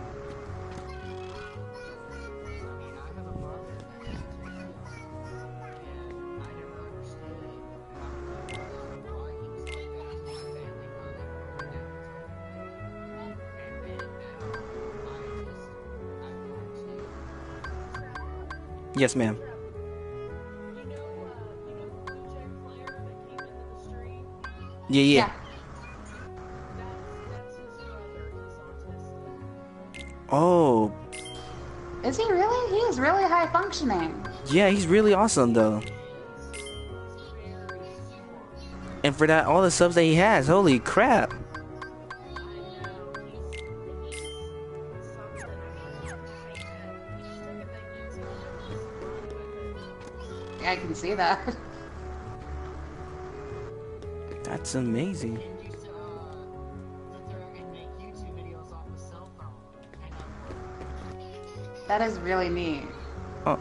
Yes, ma'am. Yeah. Oh. Is he really? He is really high functioning. Yeah, he's really awesome, though. And for that, all the subs that he has, holy crap. I can see that. That's amazing. That is really neat. Oh.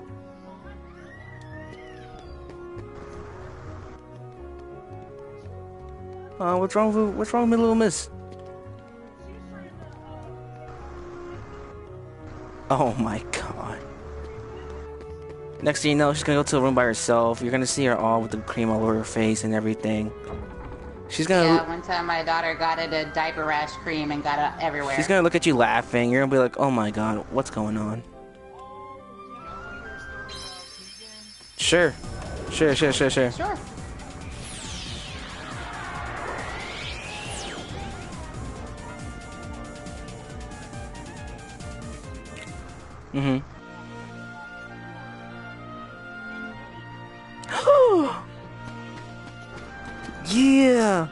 What's wrong with me, little miss? Oh my god. Next thing you know, she's gonna go to a room by herself. You're gonna see her all with the cream all over her face and everything. She's gonna. Yeah, one time my daughter got it a diaper rash cream and got it everywhere. She's gonna look at you laughing. You're gonna be like, "Oh my god, what's going on?" Sure. Sure. Sure. Mm-hmm. Yeah.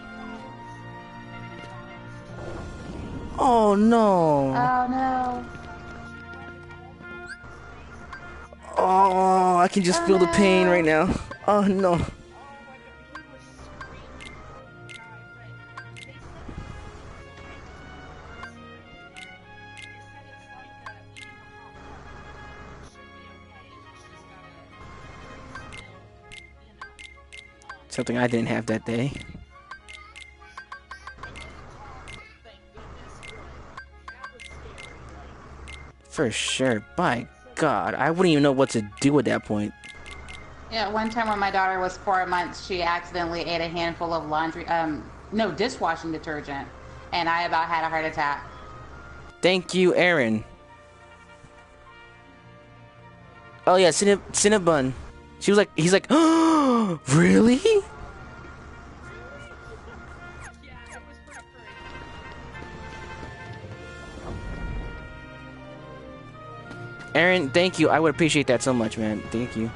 Oh no. Oh no. Oh, I can just feel the pain right now. Oh no. Something I didn't have that day. For sure. By God, I wouldn't even know what to do at that point. Yeah, one time when my daughter was 4 months, she accidentally ate a handful of dishwashing detergent, and I about had a heart attack. Thank you, Aaron. Oh yeah, Cinnabon. He's like, oh, really? Aaron, thank you. I would appreciate that so much, man. Thank you.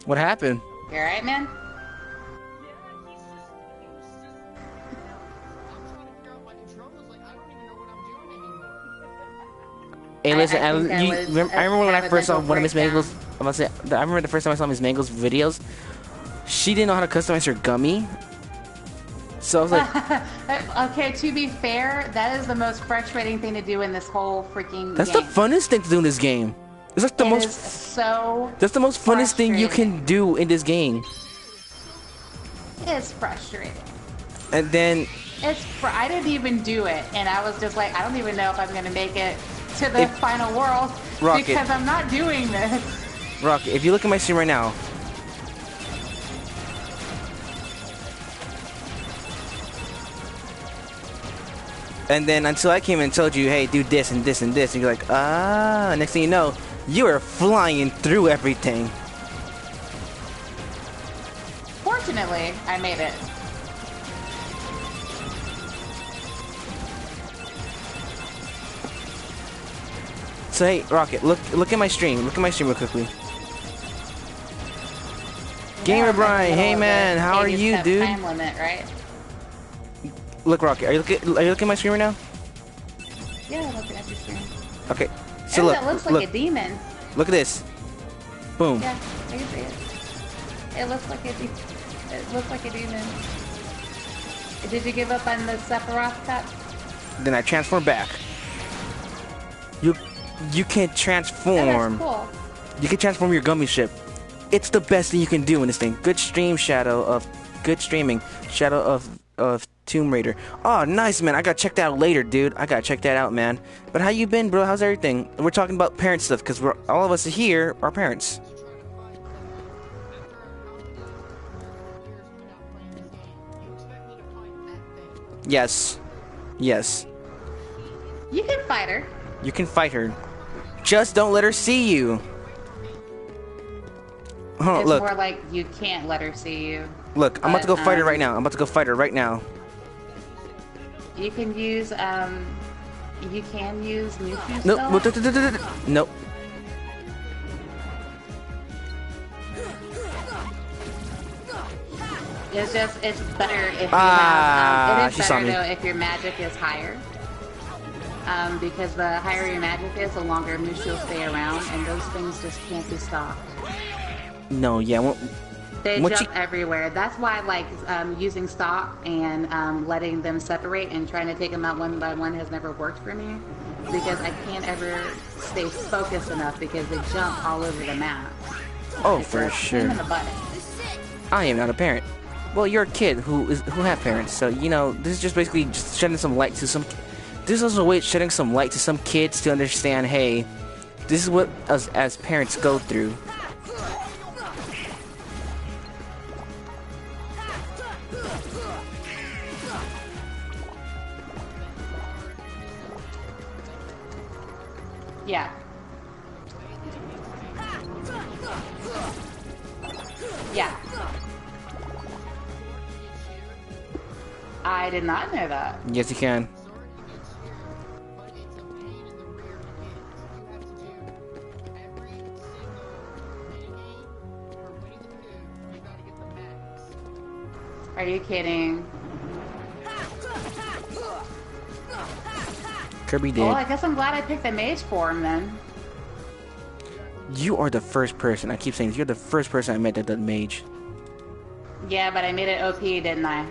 What happened? You alright, man? Hey, listen, I I remember when I first saw one of Miss Mangle's. I remember the first time I saw Miss Mangle's videos. She didn't know how to customize her gummy. So I was like, okay, to be fair, that is the most frustrating thing to do in this whole freaking that's game. the funnest thing to do in this game. It's like the most. Is so. That's the most funnest thing you can do in this game. It's frustrating. And then. I didn't even do it, and I was just like, I don't even know if I'm gonna make it to the final world Rokkit, because I'm not doing this. Rokkit, if you look at my stream right now. And then until I came and told you, hey, do this and this and this, and you're like, ah. Next thing you know, you are flying through everything. Fortunately, I made it. So hey, Rocket, look at my stream. Look at my stream real quickly. Gamer Brian, hey man, how are you, dude? Time limit, right? Look, Rocket, are you looking at my screen right now? Yeah, I'm looking at your screen. Okay, so Ooh, look, that looks like a demon. Look at this. Boom. Yeah, I can see it. It looks like a demon. Did you give up on the Sephiroth cut? Then I transform back. You can transform. Oh, that's cool. You can transform your gummy ship. It's the best thing you can do in this thing. Good stream, good streaming, Shadow of Tomb Raider. Oh, nice, man. I gotta check that out later, dude. I gotta check that out, man. But how you been, bro? How's everything? We're talking about parent stuff because all of us here are parents. Yes. Yes. You can fight her. You can fight her. Just don't let her see you. Oh, it's look. more like you can't let her see you. Look, I'm about to go fight her right now. I'm about to go fight her right now. You can use Mewtwo Nope. still? Nope. It's better if you have, it is she saw better me. though if your magic is higher. Because the higher your magic is, the longer Mewtwo will stay around, and those things just can't be stopped. No, yeah. They jump everywhere. That's why, like, using stock and letting them separate and trying to take them out one by one has never worked for me. Because I can't ever stay focused enough because they jump all over the map. Oh, It's for a sure. pain in the butt. I am not a parent. Well, you're a kid who have parents, so you know this is just basically just shedding some light to some. This is also a way of shedding some light to some kids to understand. Hey, this is what us as parents go through. Yeah. Yeah. I did not know that. Yes, you can. Are you kidding? Kirby did. Well, I guess I'm glad I picked the mage form then. You are the first person. I keep saying this, you're the first person I met that did mage. Yeah, but I made it OP, didn't I?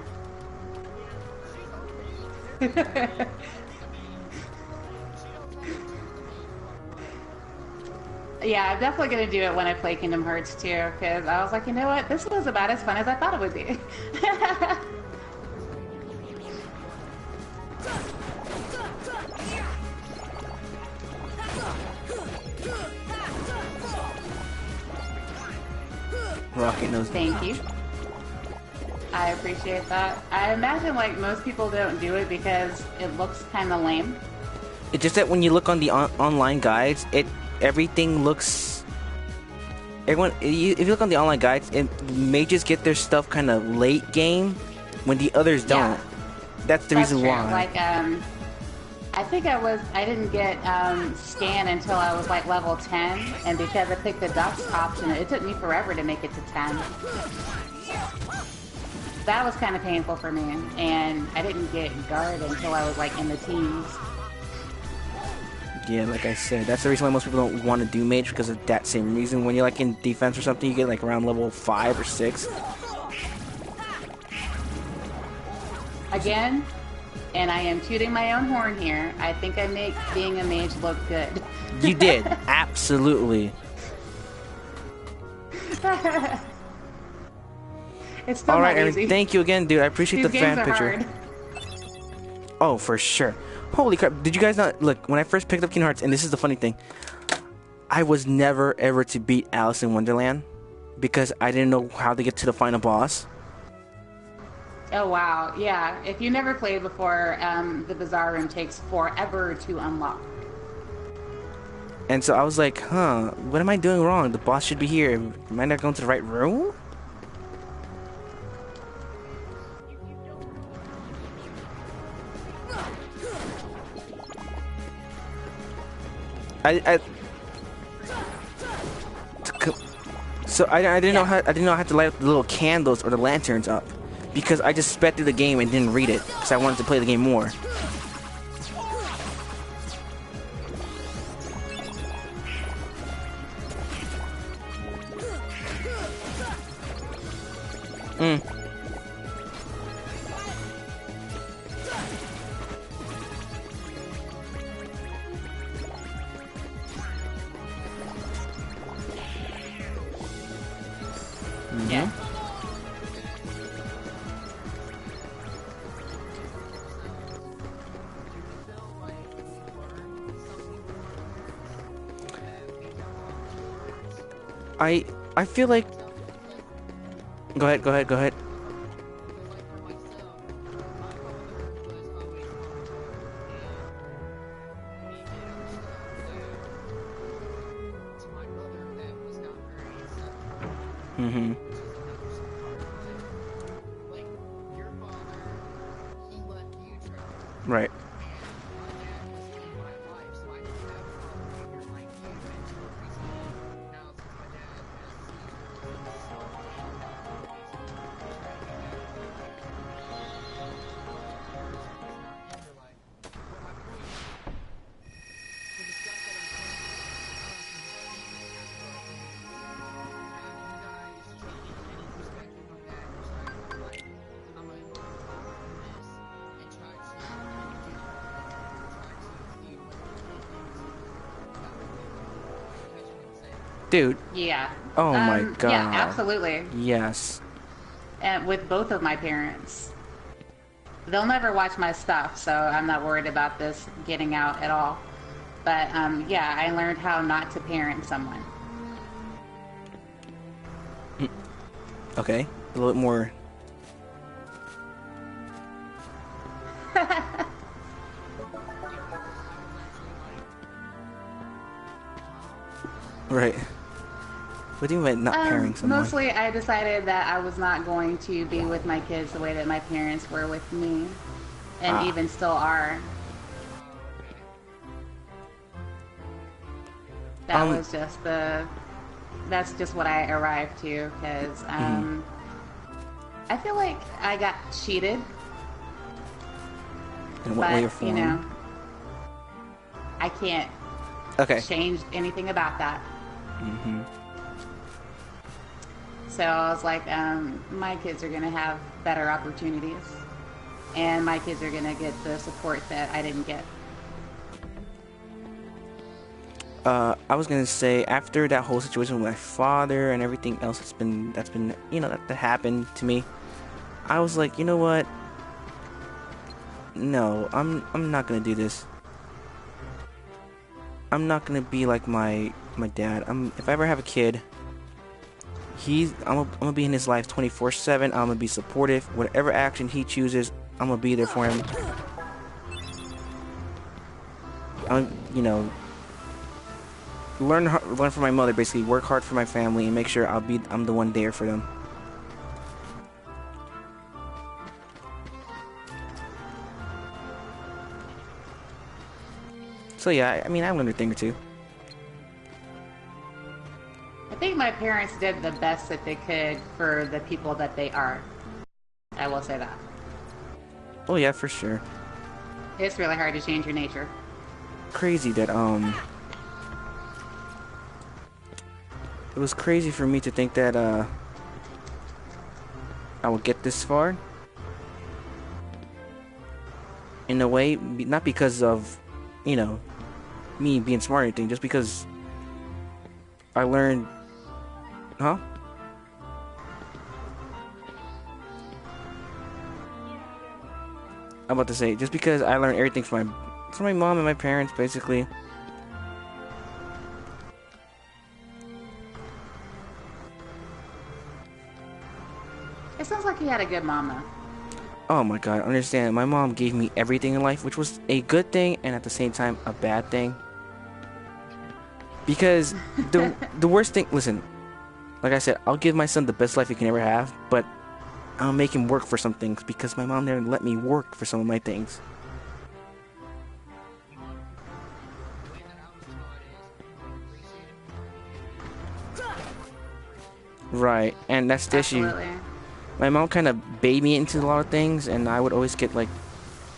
Yeah, I'm definitely gonna do it when I play Kingdom Hearts 2, because I was like, you know what? This was about as fun as I thought it would be. Rocket knows. Thank you. I appreciate that. I imagine like most people don't do it because it looks kind of lame. It's just that when you look on the online guides, everything looks. If you look on the online guides, mages get their stuff kind of late game, when the others don't. Yeah. That's the reason true. why. Like I think I didn't get scan until I was like level 10, and because I picked the ducks option, it took me forever to make it to 10. That was kind of painful for me, and I didn't get guard until I was like in the teens. Yeah, like I said, that's the reason why most people don't want to do mage, because of that same reason. When you're like in defense or something, you get like around level 5 or 6. Again, and I am tooting my own horn here, I think I make being a mage look good. You did, absolutely. It's still All right, not Aaron, easy. thank you again, dude. I appreciate These the games fan are picture. hard. Oh, for sure. Holy crap! Did you guys not look when I first picked up Kingdom Hearts? And this is the funny thing. I was never ever to beat Alice in Wonderland because I didn't know how to get to the final boss. Oh wow, yeah. If you never played before, the Bazaar Room takes forever to unlock. And so I was like, huh, what am I doing wrong? The boss should be here. Am I not going to the right room? I so I didn't know how to light up the little candles or the lanterns up because I just sped through the game and didn't read it because I wanted to play the game more. Yeah. I feel like. Go ahead. Mm-hmm. Right. Dude. Yeah. Oh my god. Yeah, absolutely. Yes. And with both of my parents. They'll never watch my stuff, so I'm not worried about this getting out at all. But yeah, I learned how not to parent someone. Okay. A little bit more. Right. What do you mean by not parenting someone? Mostly I decided that I was not going to be with my kids the way that my parents were with me. And even still are. That was just that's just what I arrived to, because I feel like I got cheated. In what way or form? You know, I can't change anything about that. Mm-hmm. So I was like, my kids are going to have better opportunities, and my kids are going to get the support that I didn't get. I was gonna say, after that whole situation with my father and everything else that's been that happened to me, I was like, you know what? No, I'm not gonna do this. I'm not gonna be like my dad. If I ever have a kid, I'm gonna be in his life 24/7. I'm gonna be supportive. Whatever action he chooses, I'm gonna be there for him. Learn from my mother, basically work hard for my family and make sure I'm the one there for them. So yeah, I mean, I learned a thing or two. I think my parents did the best that they could for the people that they are. I will say that. Oh yeah, for sure. It's really hard to change your nature. Crazy that it was crazy for me to think that I would get this far. In a way, not because of, me being smart or anything, just because I learned, I'm about to say, just because I learned everything from my mom and my parents, basically. It sounds like you had a good mom, though. Oh my god, understand. My mom gave me everything in life, which was a good thing and at the same time a bad thing. Because the worst thing, listen, like I said, I'll give my son the best life he can ever have, but I'll make him work for some things because my mom never let me work for some of my things. Right, and that's the issue. Absolutely. My mom kind of baited me into a lot of things, and I would always get like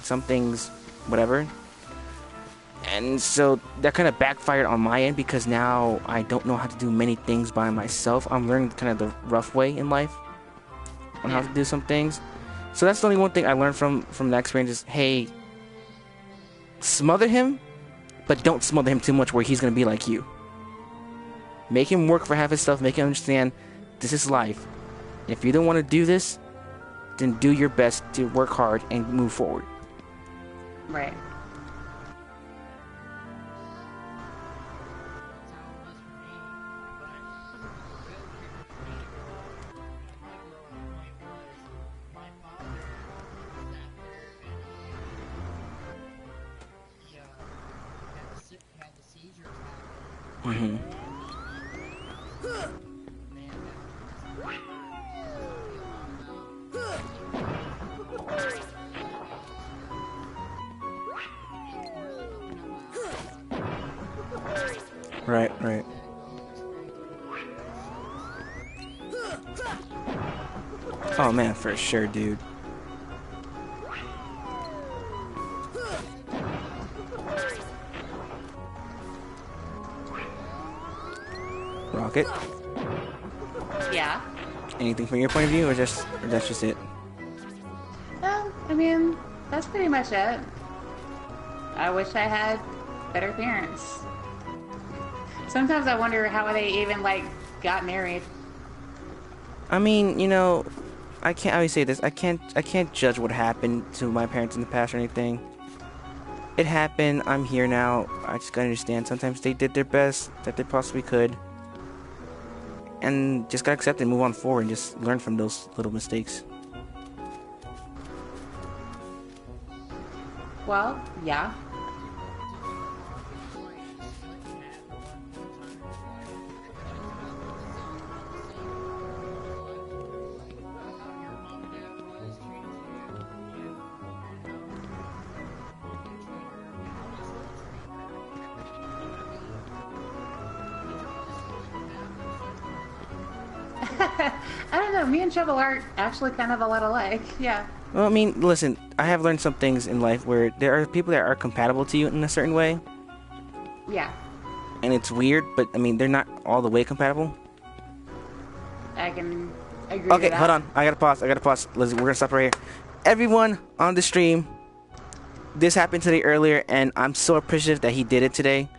some things, whatever. And so that kind of backfired on my end because now I don't know how to do many things by myself. I'm learning kind of the rough way in life on how to do some things. So that's the only one thing I learned from that experience is, hey, smother him, but don't smother him too much where he's going to be like you. Make him work for half his stuff. Make him understand this is life. If you don't want to do this, then do your best to work hard and move forward. Right. Mm-hmm. Right. Oh man, for sure, dude. Rocket? Yeah. Anything from your point of view, or that's just it? Well, I mean, that's pretty much it. I wish I had better parents. Sometimes I wonder how they even, like, got married. I mean, you know, I always say this. I can't judge what happened to my parents in the past or anything. It happened. I'm here now. I just gotta understand. Sometimes they did their best that they possibly could, and just gotta accept it and move on forward and just learn from those little mistakes. Well, yeah. I don't know. Me and Trouble are actually kind of a lot alike. Yeah. Well, I mean, listen. I have learned some things in life where there are people that are compatible to you in a certain way, Yeah. and it's weird, but I mean, they're not all the way compatible. I can agree Okay, with that. hold on. I gotta pause. Listen, we're gonna stop right here. Everyone on the stream, this happened today earlier, and I'm so appreciative that he did it today.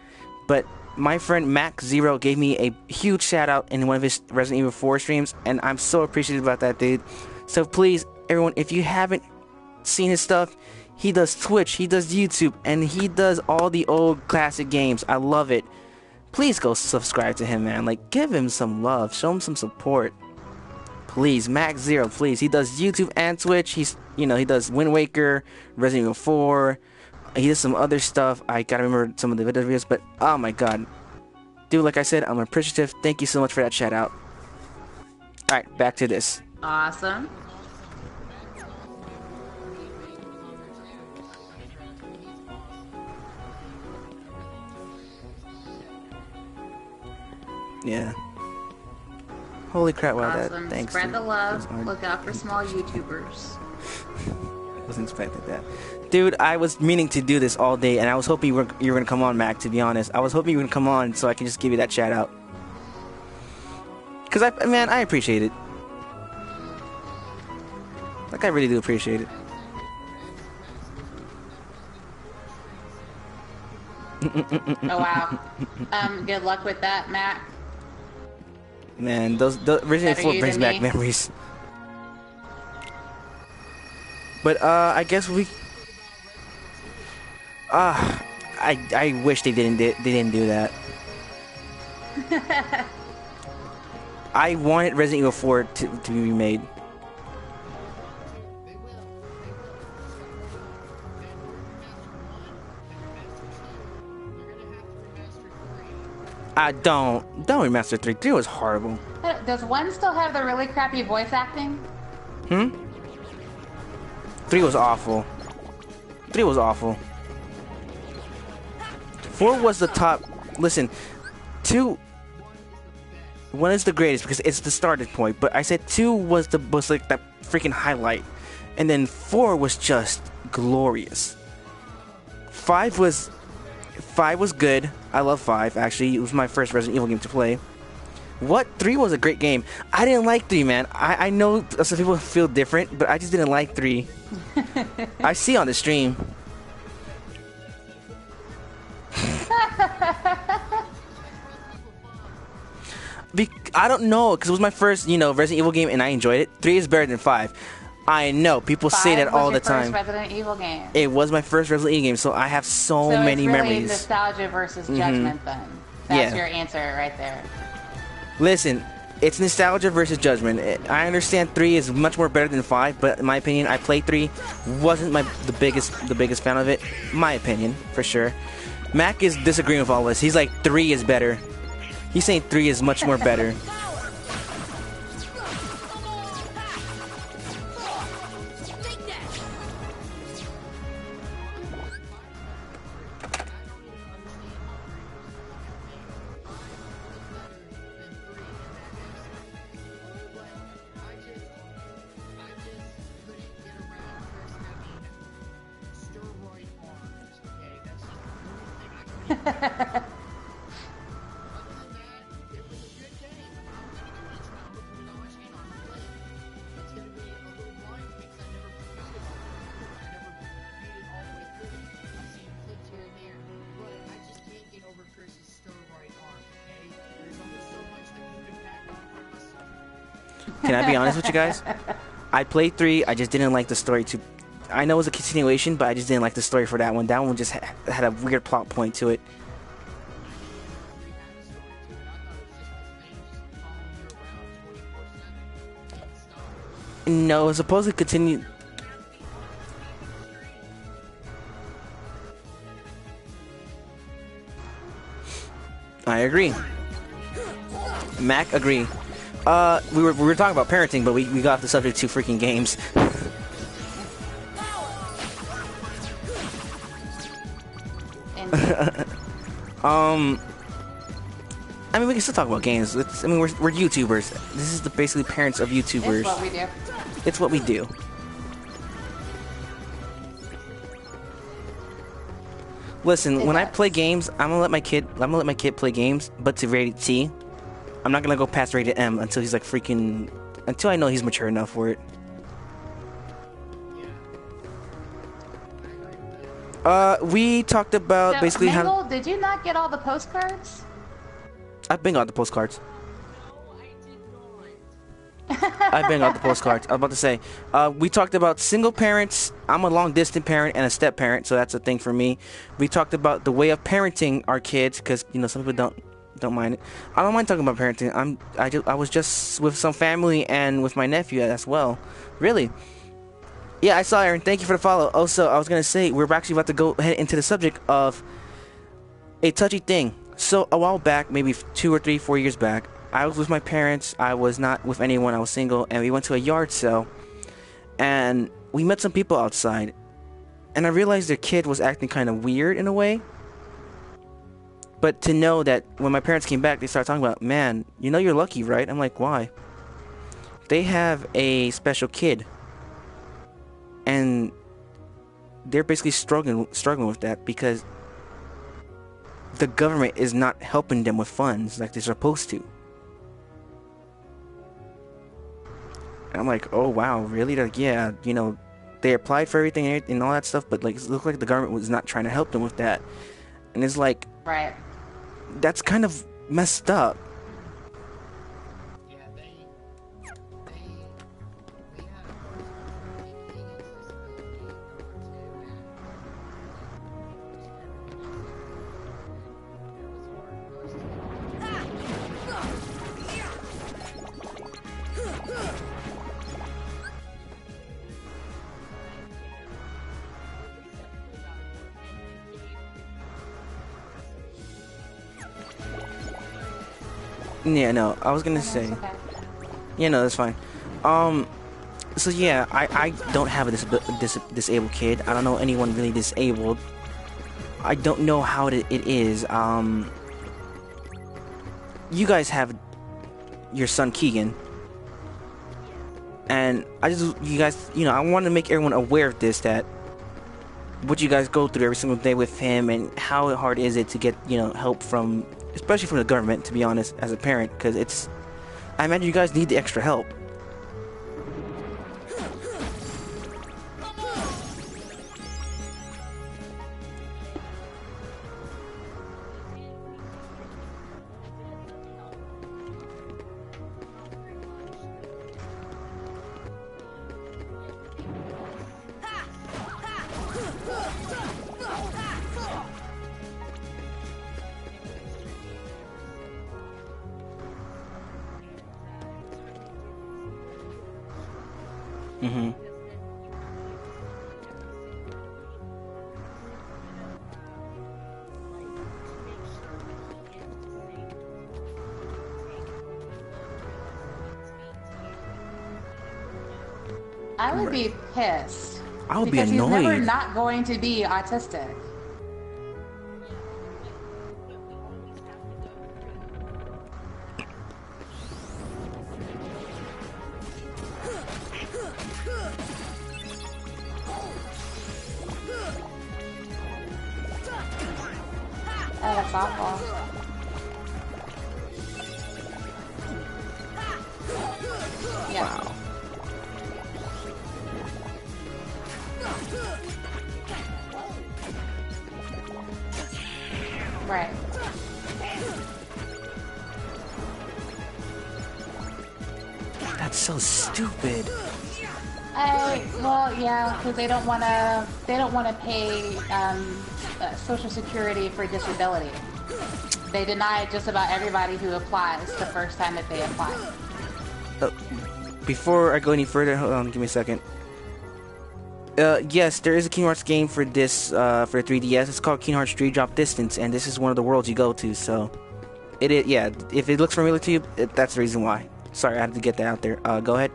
But my friend Mac0 gave me a huge shout out in one of his Resident Evil 4 streams, and I'm so appreciative about that, dude. So please, everyone, if you haven't seen his stuff, he does Twitch, he does YouTube, and he does all the old classic games. I love it. Please go subscribe to him, man. Like, give him some love, show him some support. Please, Mac0, please. He does YouTube and Twitch. He does Wind Waker, Resident Evil 4. He does some other stuff. I gotta remember some of the videos, but oh my god. Dude, like I said, I'm appreciative. Thank you so much for that shout out. Alright, back to this. Awesome. Yeah. Holy crap, wow, Awesome. that, thanks. Spread dude. the love. That was Look out for small YouTubers. I wasn't expecting that. Dude, I was meaning to do this all day, and I was hoping you were gonna come on, Mac, to be honest. I was hoping you were gonna come on so I can just give you that shout out. Cause I appreciate it. Like, I really do appreciate it. Oh wow. Good luck with that, Matt. Man, those Resident Evil 4 brings back memories. But I guess we. I wish they didn't do that. I wanted Resident Evil 4 to be remade. Don't remaster 3. 3 was horrible. Does 1 still have the really crappy voice acting? 3 was awful. 3 was awful. 4 was the top. Listen, 2. 1 is the greatest because it's the starting point, but I said 2 was like that freaking highlight, and then 4 was just glorious. 5 was good. I love 5 actually. It was my first Resident Evil game to play. 3 was a great game. I didn't like 3, man. I know some people feel different, but I just didn't like 3. I see on the stream. I don't know, because it was my first, Resident Evil game, and I enjoyed it. 3 is better than 5. I know, people say that all the time. 5 was your first Resident Evil game. It was my first Resident Evil game, so I have so many memories. So it's really nostalgia versus judgment, then. That's your answer right there. Listen, it's nostalgia versus judgment. I understand 3 is much more better than 5, but in my opinion, I played 3. Wasn't the biggest fan of it. My opinion, for sure. Mac is disagreeing with all of us. He's like 3 is better. He's saying 3 is much more better. Can I be honest with you guys? I played 3. I just didn't like the story too. I know it was a continuation, but I just didn't like the story for that one. That one just had a weird plot point to it. No, it's supposed to continue. I agree. Mac, agree. We were talking about parenting, but we got off the subject to freaking games. I mean, we can still talk about games. We're YouTubers. This is basically parents of YouTubers. It's what we do. It's what we do. Listen, when I play games, I'm gonna let my kid play games, but to rated T. I'm not gonna go past rated M until he's like until I know he's mature enough for it. We talked about basically Mangled, did you not get all the postcards? I've been got the postcards. I've been got the postcards. I was about to say, we talked about single parents. I'm a long distance parent and a step parent, so that's a thing for me. We talked about the way of parenting our kids, because some people don't mind it. I don't mind talking about parenting. I was just with some family and with my nephew as well. Really. Yeah, I saw Aaron. Thank you for the follow. Also, I was gonna say we're actually about to go ahead into the subject of a touchy thing. So a while back, maybe 2 or 3, 4 years back, I was with my parents. I was not with anyone. I was single, and we went to a yard sale, and we met some people outside, and I realized their kid was acting kind of weird in a way. But to know that when my parents came back, they started talking about, man, you're lucky, right? I'm like, why? They have a special kid, and they're basically struggling with that because the government is not helping them with funds like they're supposed to. And I'm like, oh wow, really? Like, yeah, they applied for everything and all that stuff, but like it looked like the government was not trying to help them with that. And it's like, right, that's kind of messed up. Yeah, no, I was gonna say. Okay. Yeah, no, that's fine. So yeah, I don't have a disabled kid. I don't know anyone really disabled. I don't know how it is. You guys have your son Keegan. And you guys, I want to make everyone aware of this, that what you guys go through every single day with him, and how hard is it to get, help from, especially from the government, to be honest, as a parent, because I imagine you guys need the extra help. Mm-hmm. I would be pissed. I would be because annoyed. he's never not going to be autistic. Oh, that's awful. Yeah. Wow. Right. That's so stupid. Well, yeah, because they don't want to pay Social Security for disability. They deny just about everybody who applies the first time that they apply. Before I go any further, hold on, give me a second. Yes, there is a Kingdom Hearts game for this, for 3DS. It's called Kingdom Hearts Street Drop Distance, and this is one of the worlds you go to, so... yeah, if it looks familiar to you, that's the reason why. Sorry, I had to get that out there. Go ahead.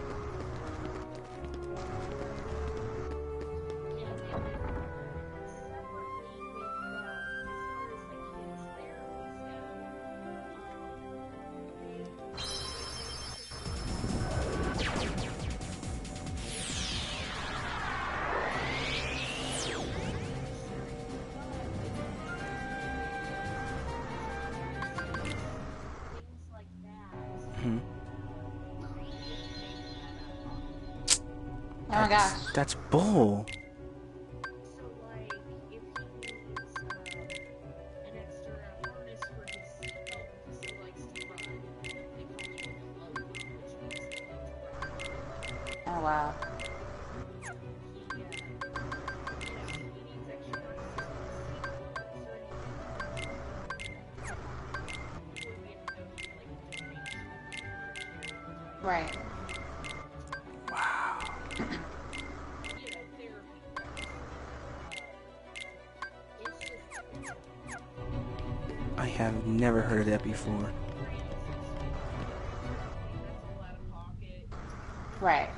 Oh my gosh. That's bull. Oh wow. Right. Wow. I have never heard of that before. Right.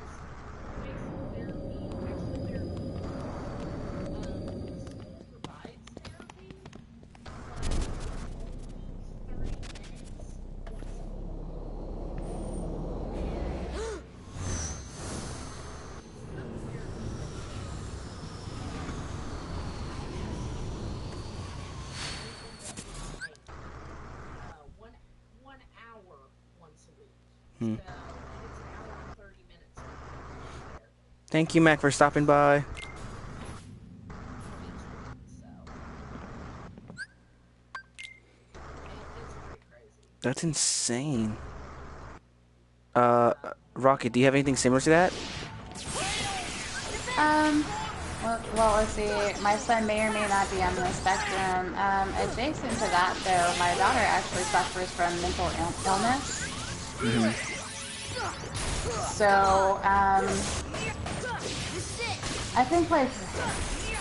Thank you, Mac, for stopping by. That's insane. Rocket, do you have anything similar to that? Well, let's see. My son may or may not be on the spectrum. Adjacent to that, though, my daughter actually suffers from mental illness. Mm-hmm. So, I think, like,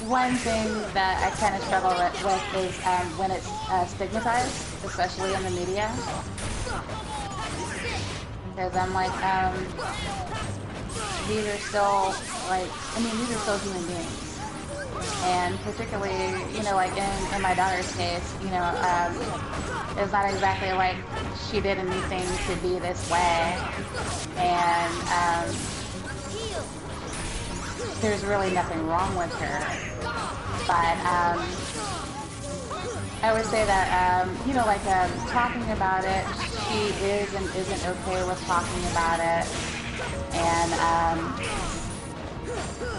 one thing that I kind of struggle with is when it's stigmatized, especially in the media. Because I'm like, these are still, like, I mean, these are still human beings. And particularly, you know, like in my daughter's case, you know, it's not exactly like she did anything to be this way. And there's really nothing wrong with her. But I would say that, you know, like talking about it, she is and isn't okay with talking about it. And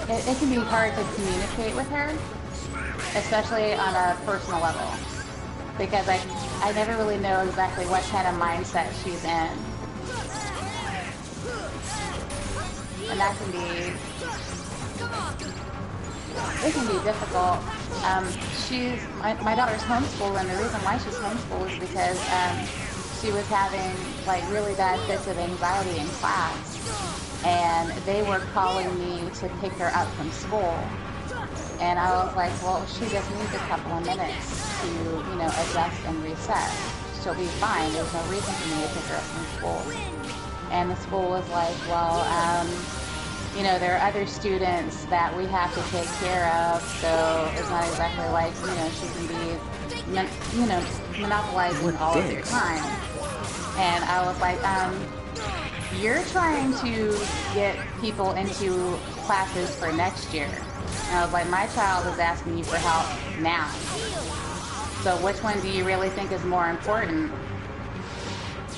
it can be hard to communicate with her, especially on a personal level, because I never really know exactly what kind of mindset she's in. And that can be, it can be difficult. My daughter's homeschooled, and the reason why she's homeschooled is because she was having like really bad fits of anxiety in class, and they were calling me to pick her up from school. And I was like, well, she just needs a couple of minutes to, you know, adjust and reset. She'll be fine. There's no reason for me to pick her up from school. And the school was like, well, you know, there are other students that we have to take care of, so it's not exactly like, you know, she can be, you know, monopolizing all of your time. And I was like, you're trying to get people into classes for next year. And I was like, my child is asking you for help now. So which one do you really think is more important?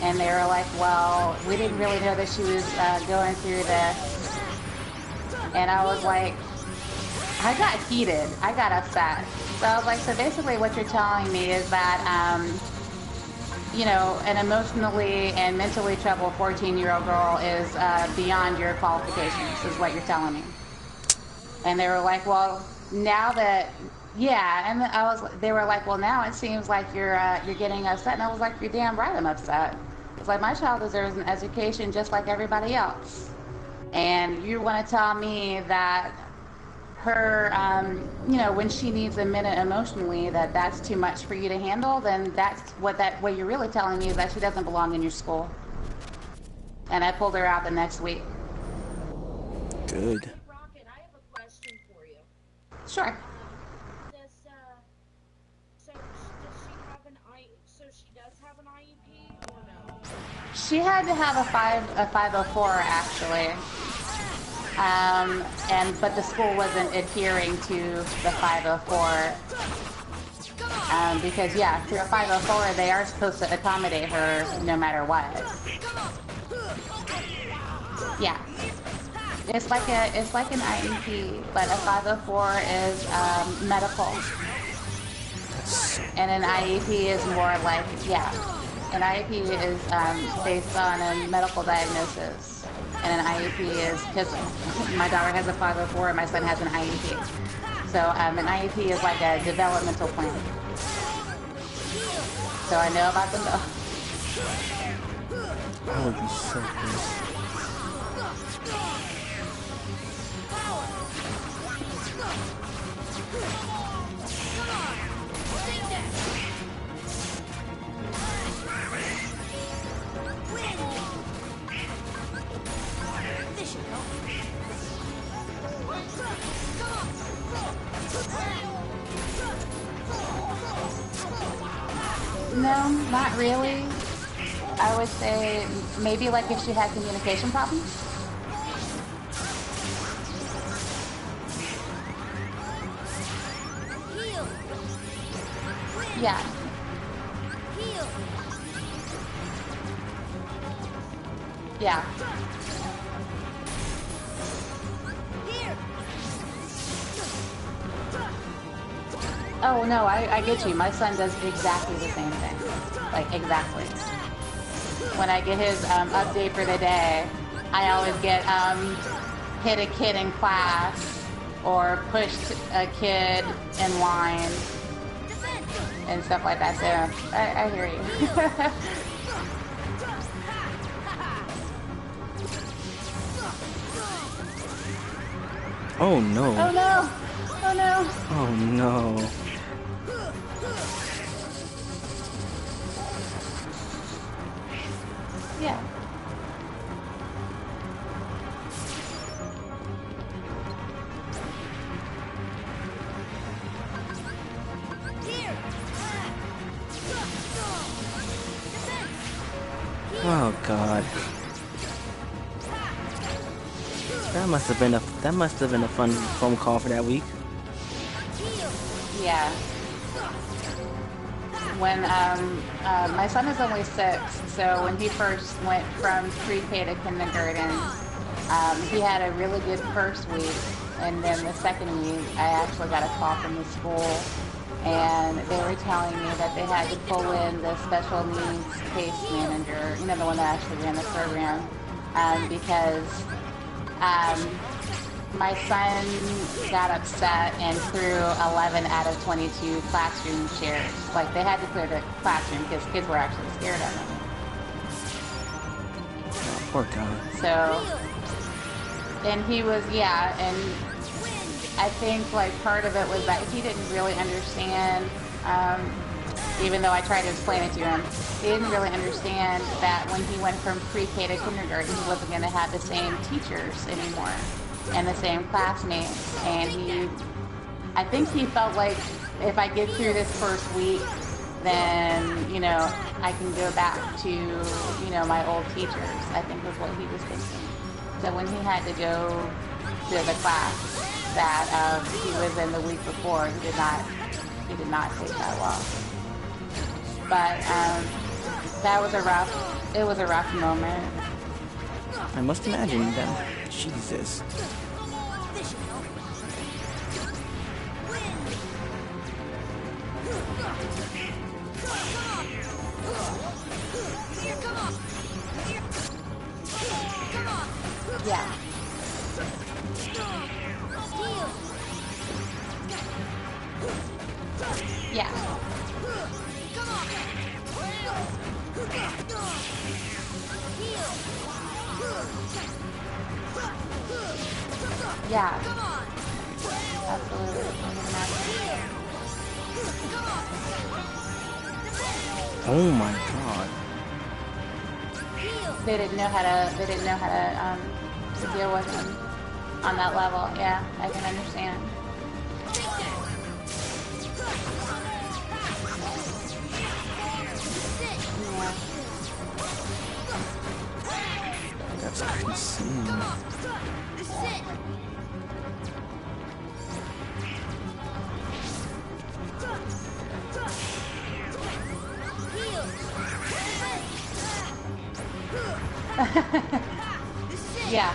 And they were like, well, we didn't really know that she was going through this. And I was like, I got heated. I got upset. So I was like, so basically what you're telling me is that, you know, an emotionally and mentally troubled 14-year-old girl is beyond your qualifications, is what you're telling me. And they were like, well, now that, yeah. And they were like, well, now it seems like you're getting upset. And I was like, you're damn right I'm upset. It's like, my child deserves an education just like everybody else. And you want to tell me that her, you know, when she needs a minute emotionally, that's too much for you to handle, then that's what you're really telling me is that she doesn't belong in your school. And I pulled her out the next week. Good. Rocket, I have a question for you. Sure. So she does have an IEP or no? She had to have a 504 actually. But the school wasn't adhering to the 504 because, yeah, through a 504 they are supposed to accommodate her no matter what. Yeah, it's like an IEP, but a 504 is medical, and an IEP is more like, yeah, an IEP is based on a medical diagnosis. And an IEP is, because my daughter has a 504 and my son has an IEP. So an IEP is like a developmental plan. So I know about them though. That would be so good. No, not really. I would say maybe like if she had communication problems. Yeah. Yeah. Oh no, I get you. My son does exactly the same thing. Like exactly. When I get his update for the day, I always get hit a kid in class or pushed a kid in line and stuff like that. So I hear you. Oh no. Oh no. Oh no. Oh no. Yeah. Oh God. That must have been a fun phone call for that week. Yeah. When my son is only 6, so when he first went from pre-K to kindergarten, he had a really good first week, and then the second week, I actually got a call from the school, and they were telling me that they had to pull in the special needs case manager, you know, the one that actually ran the program, because my son got upset and threw 11 out of 22 classroom chairs. Like, they had to clear the classroom because kids were actually scared of him. Oh, poor guy. So, and he was, yeah, and I think, like, part of it was that he didn't really understand, even though I tried to explain it to him, he didn't really understand that when he went from pre-K to kindergarten, he wasn't going to have the same teachers anymore and the same classmates. And I think he felt like, if I get through this first week, then, you know, I can go back to, you know, my old teachers, I think was what he was thinking. So when he had to go to the class that he was in the week before, he did not take that well. But that was it was a rough moment. I must imagine that. Jesus. Yeah. Yeah. Yeah. Absolutely. Oh my God. They didn't know how to deal with him on that level. Yeah, I can understand. That's insane. Yeah.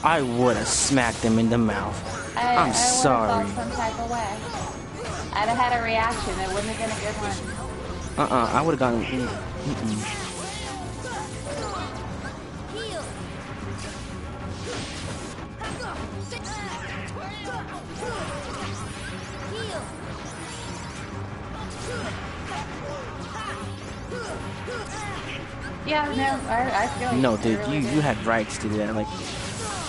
I would have smacked him in the mouth. I'm sorry. I would have felt some type of way. I'd have had a reaction. It wouldn't have been a good one. I would have gone. Yeah, no, I feel you. No, dude, really you had rights to do that. Like,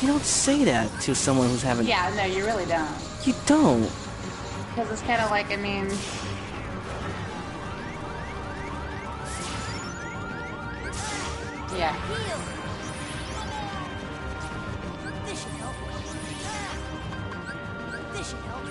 you don't say that to someone who's having. Yeah, no, you really don't. You don't. Because it's kind of like, I mean, yeah. This should help. This should help.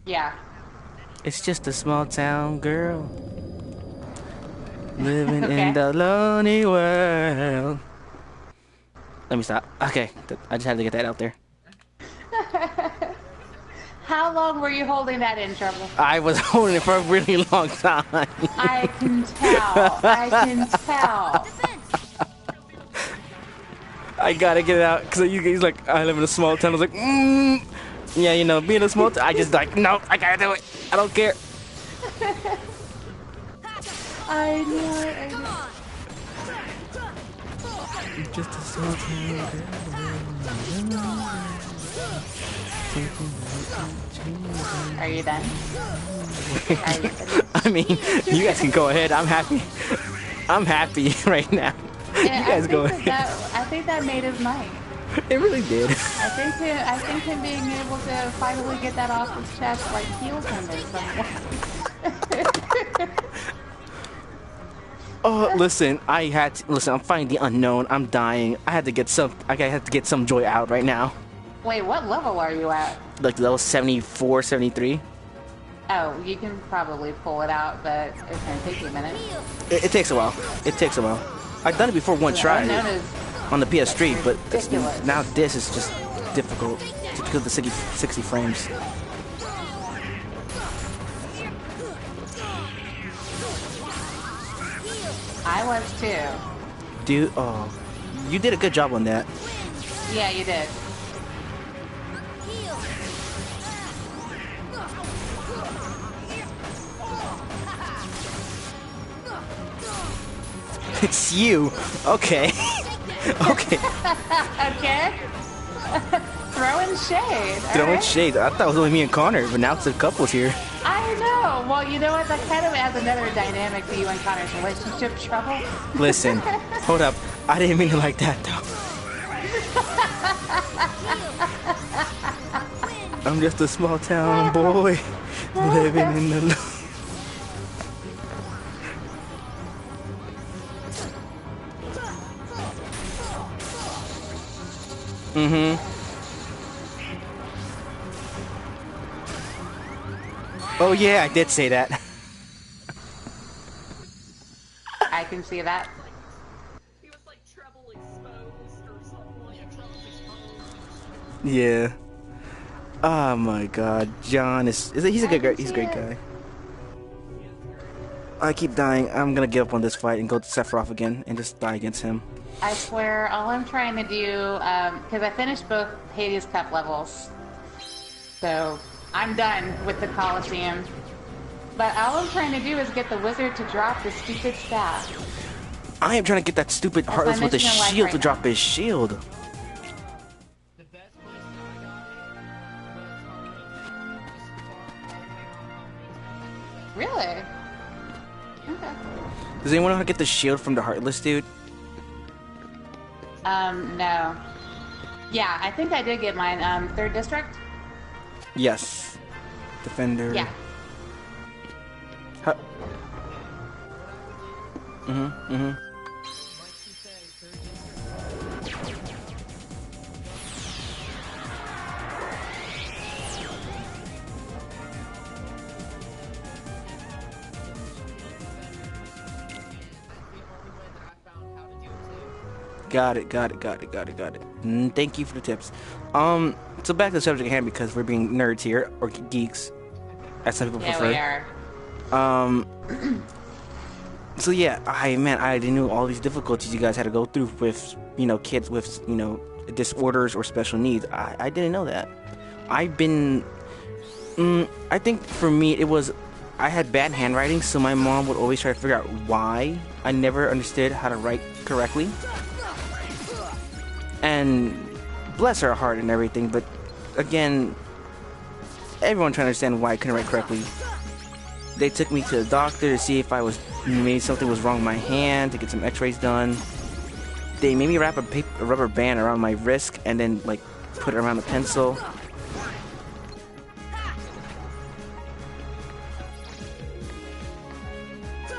Yeah. It's just a small town girl living in the lonely world. Let me stop. Okay, I just had to get that out there. How long were you holding that in, Trouble? I was holding it for a really long time. I can tell. I can tell. I gotta get it out because he's like, I live in a small town. I was like, yeah, you know, being a small town. I just like, no, I gotta do it. I don't care. I know. Just a small town. Are you done? Are you finished? I mean, you guys can go ahead. I'm happy. I'm happy right now. You Yeah, guys go ahead. I think that made his night. It really did. I think him being able to finally get that off his chest like healed him in some way. Oh, listen, I'm fighting the unknown. I'm dying. I had to get some joy out right now. Wait, what level are you at? Like level 74, 73. Oh, you can probably pull it out, but it's gonna take you a minute. It takes a while. It takes a while. I've done it before one try on the PS3, but now this is just difficult because of the 60 frames. I was too. Dude, oh, you did a good job on that. Yeah, you did. It's you. Okay. Okay. Okay. Throwing shade. Throwing alright? shade. I thought it was only me and Connor, but now it's the couples here. I know. Well, you know what? That kind of adds another dynamic to you and Connor's relationship trouble. Listen, hold up. I didn't mean it like that, though. I'm just a small town boy living in the. Oh yeah, I did say that. I can see that. He was like treble exposed or something like treble exposed. Yeah. Oh my God, John he's a good guy. He's a great guy. I keep dying. I'm gonna give up on this fight and go to Sephiroth again and just die against him. I swear, all I'm trying to do, because I finished both Hades Cup levels, so I'm done with the Colosseum. But all I'm trying to do is get the wizard to drop the stupid staff. I am trying to get that stupid That's Heartless my with the mission in life shield right to now. drop his shield. The best place that I got it was Really? Okay. Does anyone know how to get the shield from the Heartless dude? No. Yeah, I think I did get mine. 3rd District? Yes. Defender. Yeah. like she said, they're just Got it. Thank you for the tips. So back to the subject at hand because we're being nerds here, or geeks, as some people prefer. Yeah, we are. So yeah, I didn't know all these difficulties you guys had to go through with, kids with, disorders or special needs. I didn't know that. I think for me it was, I had bad handwriting, so my mom would always try to figure out why. I never understood how to write correctly. And bless her heart and everything, but again, everyone trying to understand why I couldn't write correctly. They took me to the doctor to see if maybe something was wrong with my hand, to get some x-rays done. They made me wrap a rubber band around my wrist and then put it around the pencil.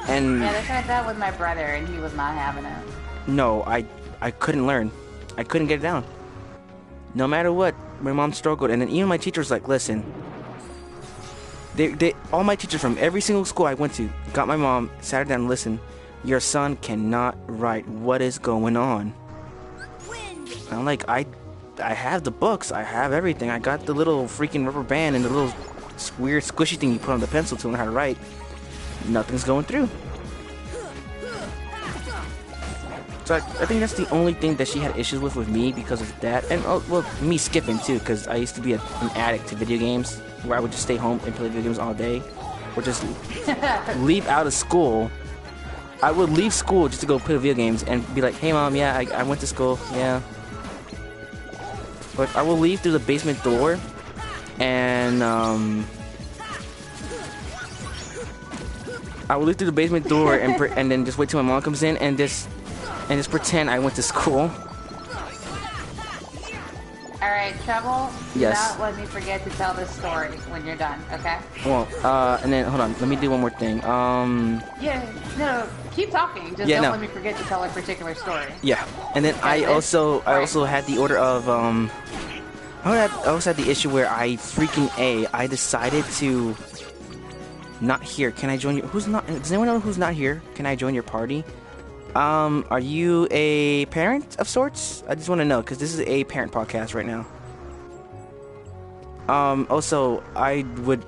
And Yeah, they tried that with my brother, and he was not having it. no, I couldn't learn. I couldn't get it down. No matter what, my mom struggled, and then even my teacher was like, listen. All my teachers from every single school I went to got my mom, sat her down and listened. Your son cannot write. What is going on? And I'm like, I have the books. I have everything. I got the little freaking rubber band and the little weird squishy thing you put on the pencil to learn how to write. Nothing's going through. So I think that's the only thing that she had issues with me because of that. And, me skipping too, because I used to be an addict to video games, where I would just stay home and play video games all day. Or just leave out of school. I would leave school just to go play video games and be like, hey mom, yeah, I went to school, yeah. Like I will leave through the basement door, and I will leave through the basement door and then just wait till my mom comes in and just pretend I went to school. Alright, Trouble, do Yes. not let me forget to tell this story when you're done, okay? Well, and then hold on, let me do one more thing. Yeah, no, keep talking. Just Yeah, don't no. let me forget to tell a particular story. Yeah, and then I also had the order of I also had the issue where I decided to not here. Can I join you? Who's not? Does anyone know who's not here? Can I join your party? Are you a parent of sorts? I just want to know because this is a parent podcast right now. Also,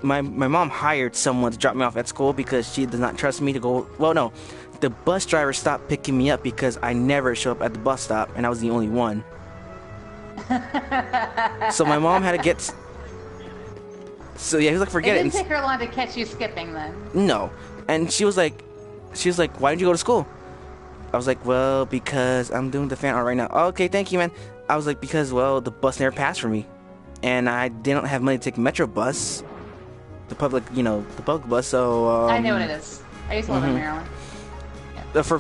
my mom hired someone to drop me off at school because she does not trust me to go. Well, no, the bus driver stopped picking me up because I never show up at the bus stop, and I was the only one. So my mom had to get. So yeah, he was like, forget it. It didn't take her long to catch you skipping then. No, and she was like, why didn't you go to school? I was like, well, because I'm doing the fan art right now. Oh, okay, thank you, man. I was like, because well, the bus never passed for me, and I didn't have money to take Metro bus, the public bus. So I know what it is. I used to live in Maryland. For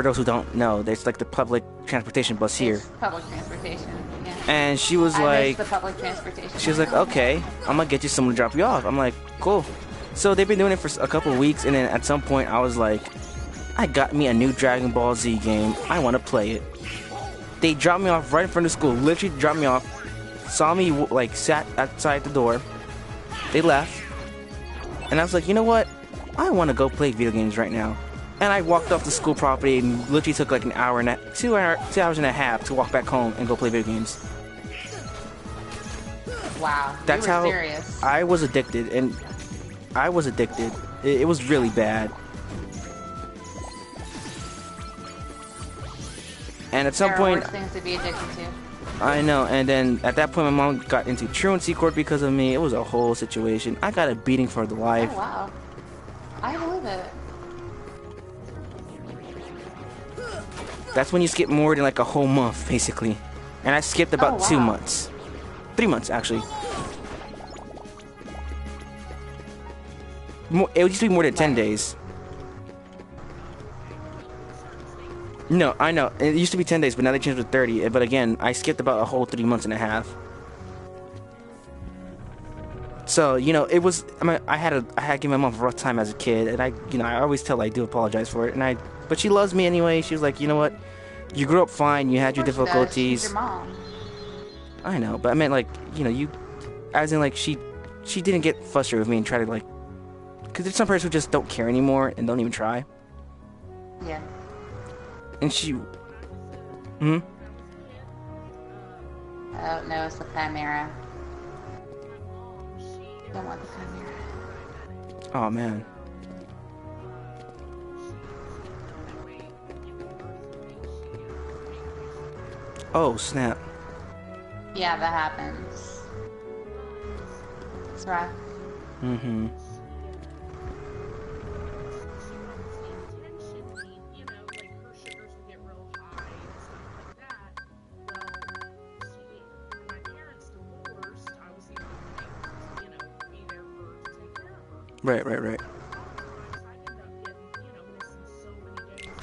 those who don't know, there's like the public transportation bus here. It's public transportation. Yeah. And she was I like, miss the public transportation. she was like, okay, I'm gonna get you someone to drop you off. I'm like, cool. So they've been doing it for a couple of weeks, and then at some point I was like, I got me a new Dragon Ball Z game. I want to play it. They dropped me off right in front of school. Literally dropped me off. Saw me like sat outside the door. They left, and I was like, you know what? I want to go play video games right now. And I walked off the school property and literally took like an hour and 2 hours and a half to walk back home and go play video games. Wow. That's you were how serious. I was addicted, and I was addicted. It was really bad. And at some There are point, worse things to be addicted to. I know, and then at that point my mom got into truancy court because of me. It was a whole situation. I got a beating for the life. Oh wow. I believe it. That's when you skip more than like a whole month, basically. And I skipped about Oh, 2 wow. months. 3 months, actually. It used to be more than 10 days. No, I know. It used to be 10 days, but now they changed it to 30. But again, I skipped about a whole 3 months and a half. So, you know, it was. I mean, I had given my mom a rough time as a kid, and I always tell her I do apologize for it, but she loves me anyway. She was like, you know what, you grew up fine. You had your Of course she does. difficulties. She's your mom. I know, but I meant like, you know, as in like she didn't get frustrated with me and try to like, because there's some parents who just don't care anymore and don't even try. Yeah. And she, Oh no, it's the Chimera. Don't want the Chimera. oh man. Oh snap. Yeah, that happens. It's rough. Mm-hmm. Intentionally, you know, like her sugars would get real high and stuff like that. Well, my parents divorced. I was the only one able to, be there for her to take care of her. Right. So I ended up getting, missing so many days.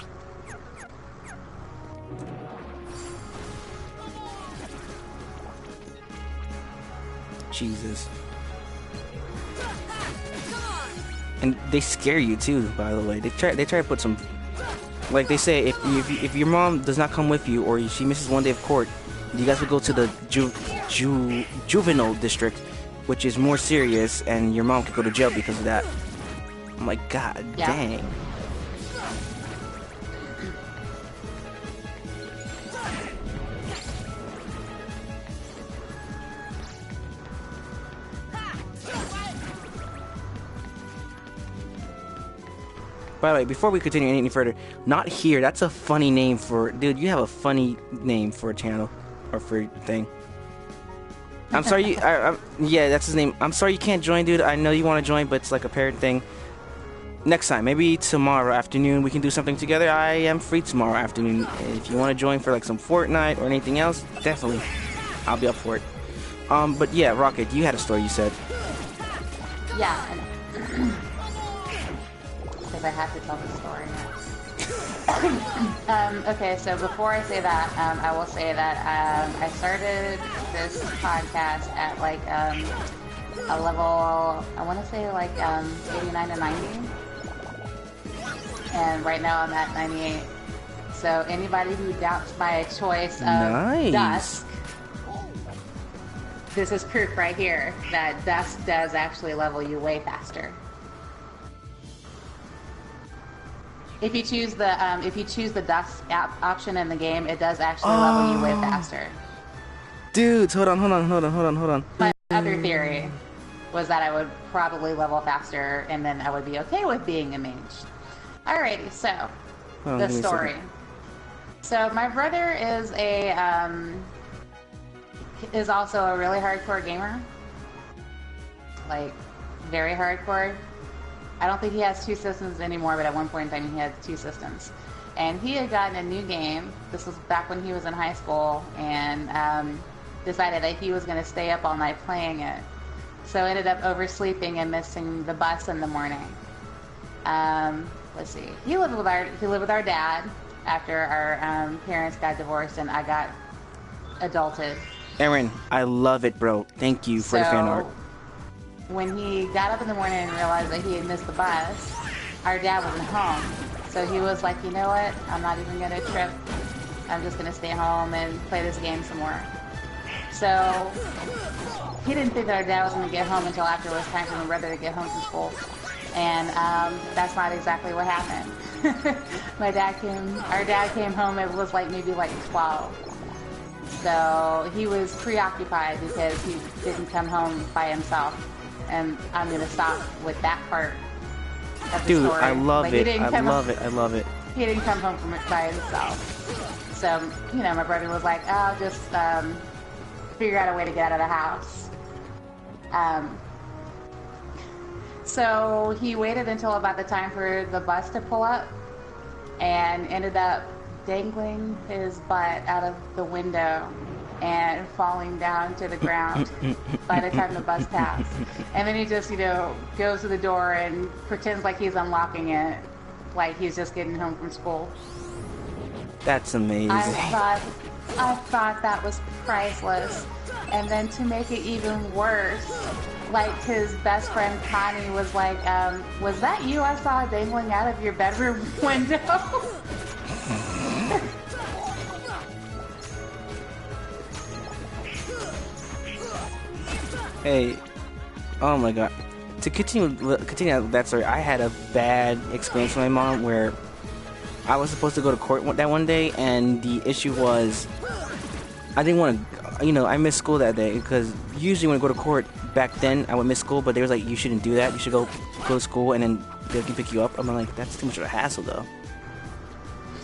Jesus. And they scare you too, by the way. They try to put some, like they say, if your mom does not come with you or she misses one day of court, you guys will go to the juvenile district, which is more serious, and your mom could go to jail because of that. I'm like, God Yeah. dang. By the way, before we continue any further, not here. That's a funny name for, dude. You have a funny name for a channel or for a thing. I'm sorry. Yeah, that's his name. I'm sorry you can't join, dude. I know you want to join, but it's like a parent thing. next time, maybe tomorrow afternoon, we can do something together. I am free tomorrow afternoon. If you want to join for like some Fortnite or anything else, definitely, I'll be up for it. But yeah, Rocket, you had a story you said. Yeah, I know. Because I have to tell the story now. Okay, so before I say that, I will say that I started this podcast at like a level, I want to say like 89 to 90. And right now I'm at 98. So anybody who doubts my choice of Nice. Dusk, this is proof right here that Dusk does actually level you way faster. If you choose the Dusk option in the game, it does actually level you way faster. Dudes, hold on. My other theory was that I would probably level faster, and then I would be okay with being a mage. Alrighty, so Hold on, the give me a story. second. So my brother is also a really hardcore gamer, like very hardcore. I don't think he has 2 systems anymore, but at one point in time he had 2 systems. And he had gotten a new game. This was back when he was in high school, and decided that he was going to stay up all night playing it. So ended up oversleeping and missing the bus in the morning. Let's see. He lived with our dad after our parents got divorced and I got adulted. Aaron, I love it, bro. Thank you for the fan art. When he got up in the morning and realized that he had missed the bus, our dad wasn't home. So he was like, you know what? I'm not even going to trip. I'm just going to stay home and play this game some more. So he didn't think that our dad was going to get home until after it was time for my brother to get home from school. And that's not exactly what happened. Our dad came home, it was like maybe like 12. So he was preoccupied because he didn't come home by himself. And I'm going to stop with that part of the Dude, story. I love Like, it. I love it. He didn't come home from it by himself. So, you know, my brother was like, oh, I'll just figure out a way to get out of the house. So he waited until about the time for the bus to pull up and ended up dangling his butt out of the window and falling down to the ground by the time the bus passed. And then he just, you know, goes to the door and pretends like he's unlocking it, like he's just getting home from school. That's amazing. I thought that was priceless. And then to make it even worse, like his best friend Connie was like, was that you I saw dangling out of your bedroom window? Hey, oh my god. To continue that story, I had a bad experience with my mom where I was supposed to go to court that one day, and the issue was I didn't want to, you know, I missed school that day because usually when I go to court back then I would miss school, but they was like, you shouldn't do that. You should go to school and then they can pick you up. I'm like, that's too much of a hassle though.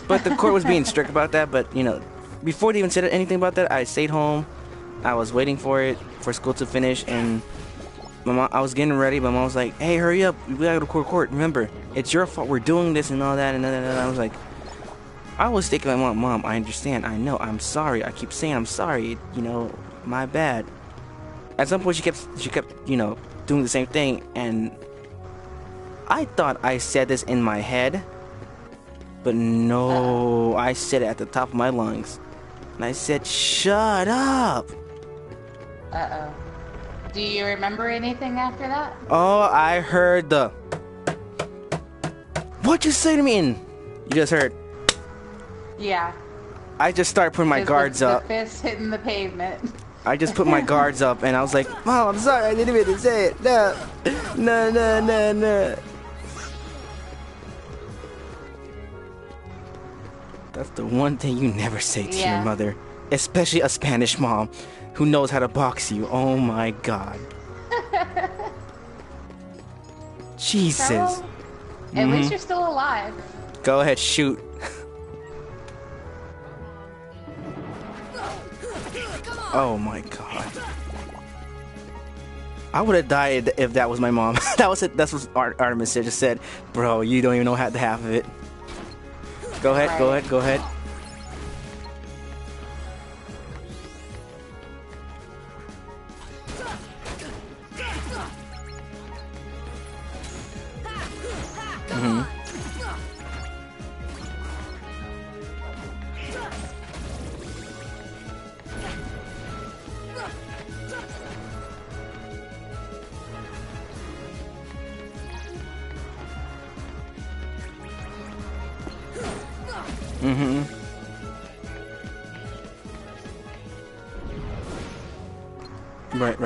But the court was being strict about that. But you know, before they even said anything about that, I stayed home. I was waiting for school to finish, and my mom, I was getting ready. My mom was like, "Hey, hurry up! We gotta go to court. Remember, it's your fault. We're doing this and all that." And I was like, I was thinking, Mom, I understand. I know. I'm sorry. I keep saying I'm sorry. You know, my bad. At some point, she kept, you know, doing the same thing, and I thought I said this in my head, but no, I said it at the top of my lungs, and I said, "Shut up." Uh-oh. Do you remember anything after that? Oh, I heard the, "What'd you say to me?" And you just heard. Yeah. I just started putting my guards up. The fist hitting the pavement. I just put my guards up, and I was like, "Mom, I'm sorry. I didn't mean to say it. No. That's the one thing you never say to your mother, especially a Spanish mom who knows how to box you. Oh my God. Jesus. So, at least you're still alive. Go ahead, shoot. Oh my God. I would have died if that was my mom. That was it. That's what Artemis said. Just said, bro, you don't even know the half of it. Go ahead, go ahead, go ahead. Right.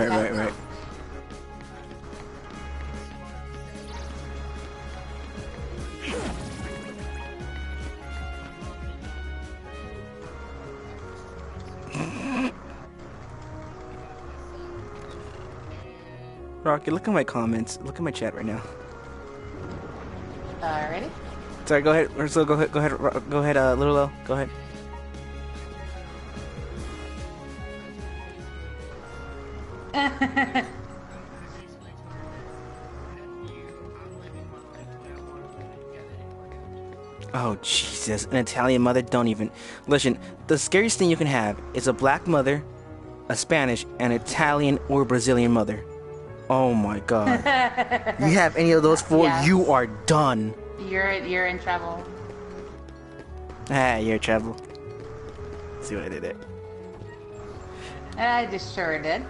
Rocket, look at my comments. Look at my chat right now. Ready? Sorry, go ahead. Ursula, go ahead, Lulu, go ahead. Oh, Jesus. An Italian mother? Don't even... Listen, the scariest thing you can have is a black mother, a Spanish, an Italian, or Brazilian mother. Oh, my God. You have any of those four, yes. You are done. You're in trouble. Ah, you're in trouble. See what I did there? I just sure did.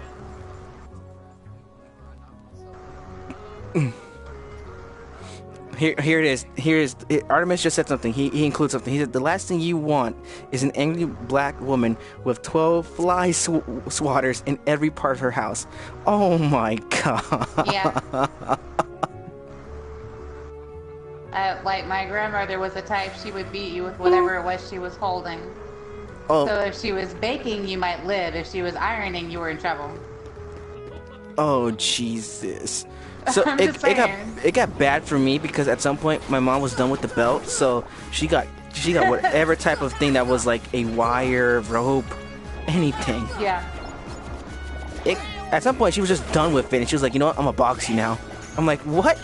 Here it is. Artemis just said something. He includes something. He said the last thing you want is an angry black woman with 12 fly swatters in every part of her house. Oh my God. Yeah. Like my grandmother was the type, she would beat you with whatever it was she was holding. Oh. So if she was baking, you might live. If she was ironing, you were in trouble. Oh Jesus. So it got bad for me because at some point my mom was done with the belt, so she got whatever type of thing that was like a wire, rope, anything. Yeah. At some point she was just done with it and she was like, you know what, I'm gonna box you now. I'm like, what?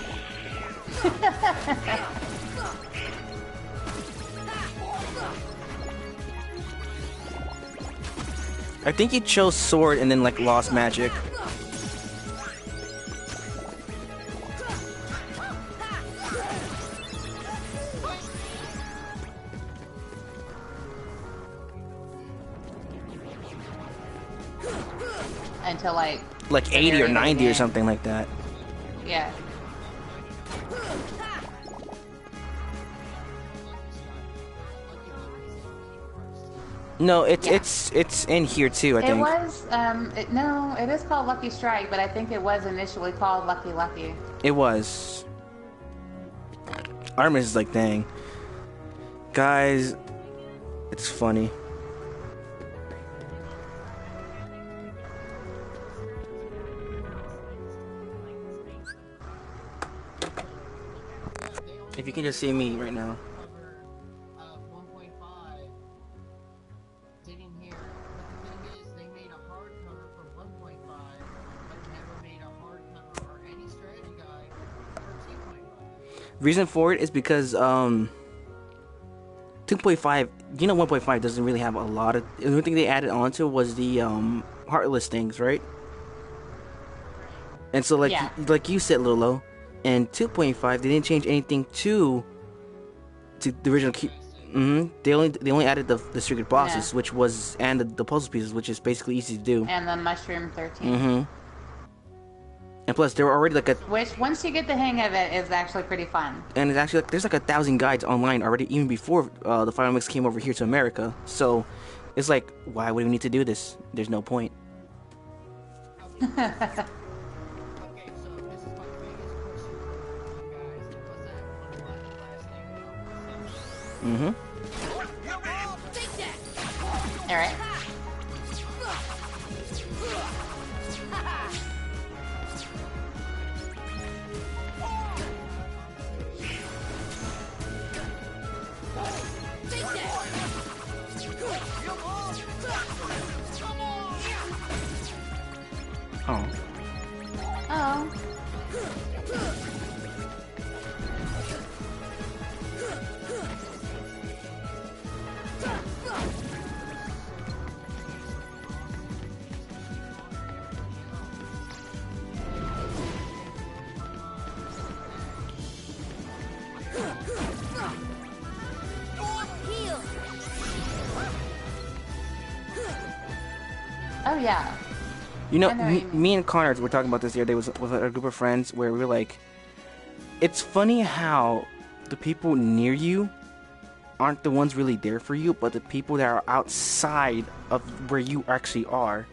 I think he chose sword and then like lost magic. Until like 80 or 90 or something like that. Yeah. No, it's in here too, I think. It was no, it is called Lucky Strike, but I think it was initially called Lucky Lucky. It was. Artemis is like, dang. Guys, it's funny. If you can just see me right now. 1.5 sitting here, but the thing is, they made a hardcover for 1.5, but never made a hardcover or any strategy guide for 2.5. Reason for it is because 2.5, you know, 1.5 doesn't really have a lot of. The only thing they added onto was the heartless things, right? And so like you said, Lolo. And 2.5, they didn't change anything to the original key. They only added the secret bosses, which was and the puzzle pieces, which is basically easy to do. And the mushroom 13. And plus, there were already like which once you get the hang of it, is actually pretty fun. And it's actually there's like 1,000 guides online already, even before the Final Mix came over here to America. So it's like, why would we need to do this? There's no point. Alright. Oh. Oh yeah. You know, I know what you mean. me and Connor were talking about this the other day with a group of friends where we were like, it's funny how the people near you aren't the ones really there for you, but the people that are outside of where you actually are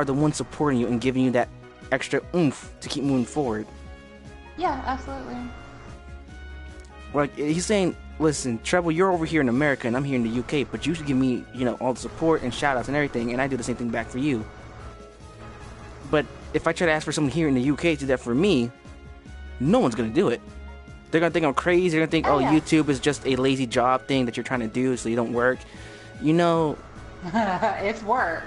the ones supporting you and giving you that extra oomph to keep moving forward. Yeah, absolutely. Like, he's saying, listen, Treble, you're over here in America and I'm here in the UK, but you should give me, you know, all the support and shout outs and everything, and I do the same thing back for you. But if I try to ask for someone here in the UK to do that for me, no one's gonna do it. They're gonna think I'm crazy. They're gonna think, oh, yeah. YouTube is just a lazy job thing that you're trying to do so you don't work. You know, It's work.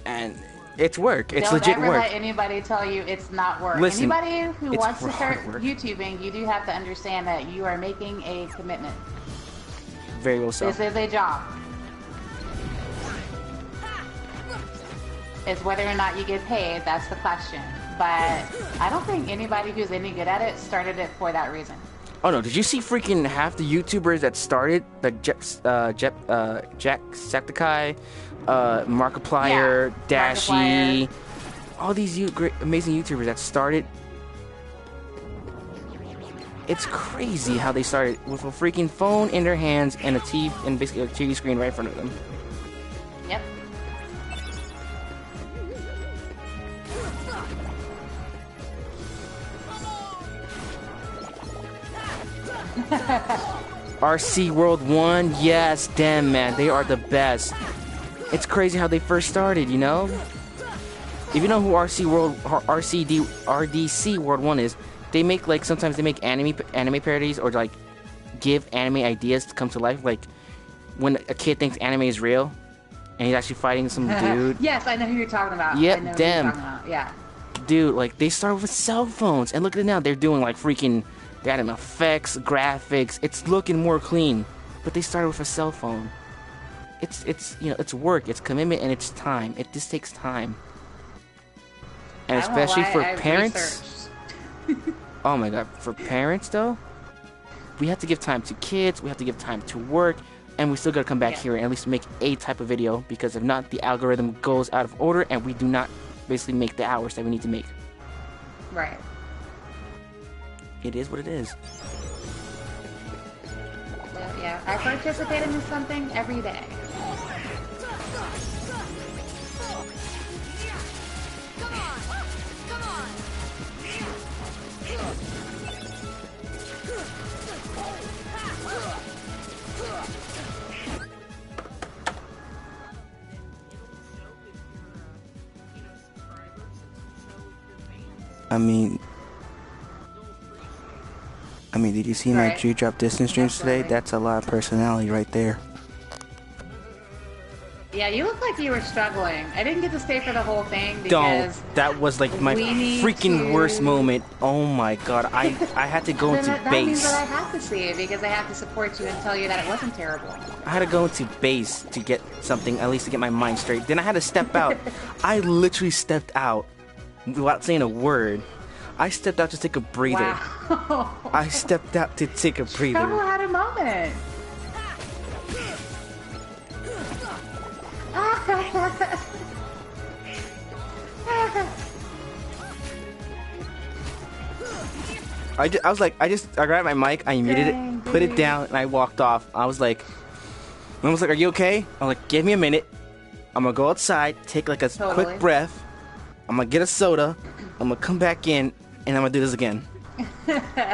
and it's work. It's Don't legit ever work. let anybody tell you it's not work. Listen, Anybody who it's wants to hard start work. YouTubing, you do have to understand that you are making a commitment. Very well so. This is a job. It's whether or not you get paid, that's the question. But I don't think anybody who's any good at it started it for that reason. Oh no! Did you see freaking half the YouTubers that started, like Jacksepticeye, Markiplier, Yeah, Dashy, all these great, amazing YouTubers that started? It's crazy how they started with a freaking phone in their hands and a TV and basically a TV screen right in front of them. Yep. RC World 1, yes, damn man, they are the best. It's crazy how they first started, you know? If you know who RDC World 1 is, they make, like, sometimes they make anime parodies or, like, give anime ideas to come to life. Like, when a kid thinks anime is real and he's actually fighting some dude. Yes, I know who you're talking about. Yep, I know them. Who you're talking about. Yeah. Dude, like, they started with cell phones, and look at it now. They're doing, like, freaking, they adding effects, graphics. It's looking more clean, but they started with a cell phone. It's you know, it's work, it's commitment, and it's time. It just takes time. And I won't especially lie, for I've parents. Oh my god, for parents though, we have to give time to kids, we have to give time to work, and we still gotta come back Yeah. here and at least make a type of video, because if not, the algorithm goes out of order and we do not basically make the hours that we need to make. Right. It is what it is. So, yeah, I participate in something every day. I mean, did you see my Right. G-Drop distance streams today? Definitely. That's a lot of personality right there. Yeah, you look like you were struggling. I didn't get to stay for the whole thing because That was like my we need freaking to- worst moment. Oh my god, I had to go then into that means base. that I have to see it because I have to support you and tell you that it wasn't terrible. I had to go into base to get something, at least to get my mind straight. Then I had to step out. I literally stepped out without saying a word. I stepped out to take a breather. Wow. I stepped out to take a Trouble breather. had a moment. I grabbed my mic, I muted Dang, it, put it dude. down, and I walked off. I was like, are you okay? I'm like, give me a minute. I'm gonna go outside, take like a Totally. quick breath. I'm gonna get a soda. I'm gonna come back in, and I'm gonna do this again.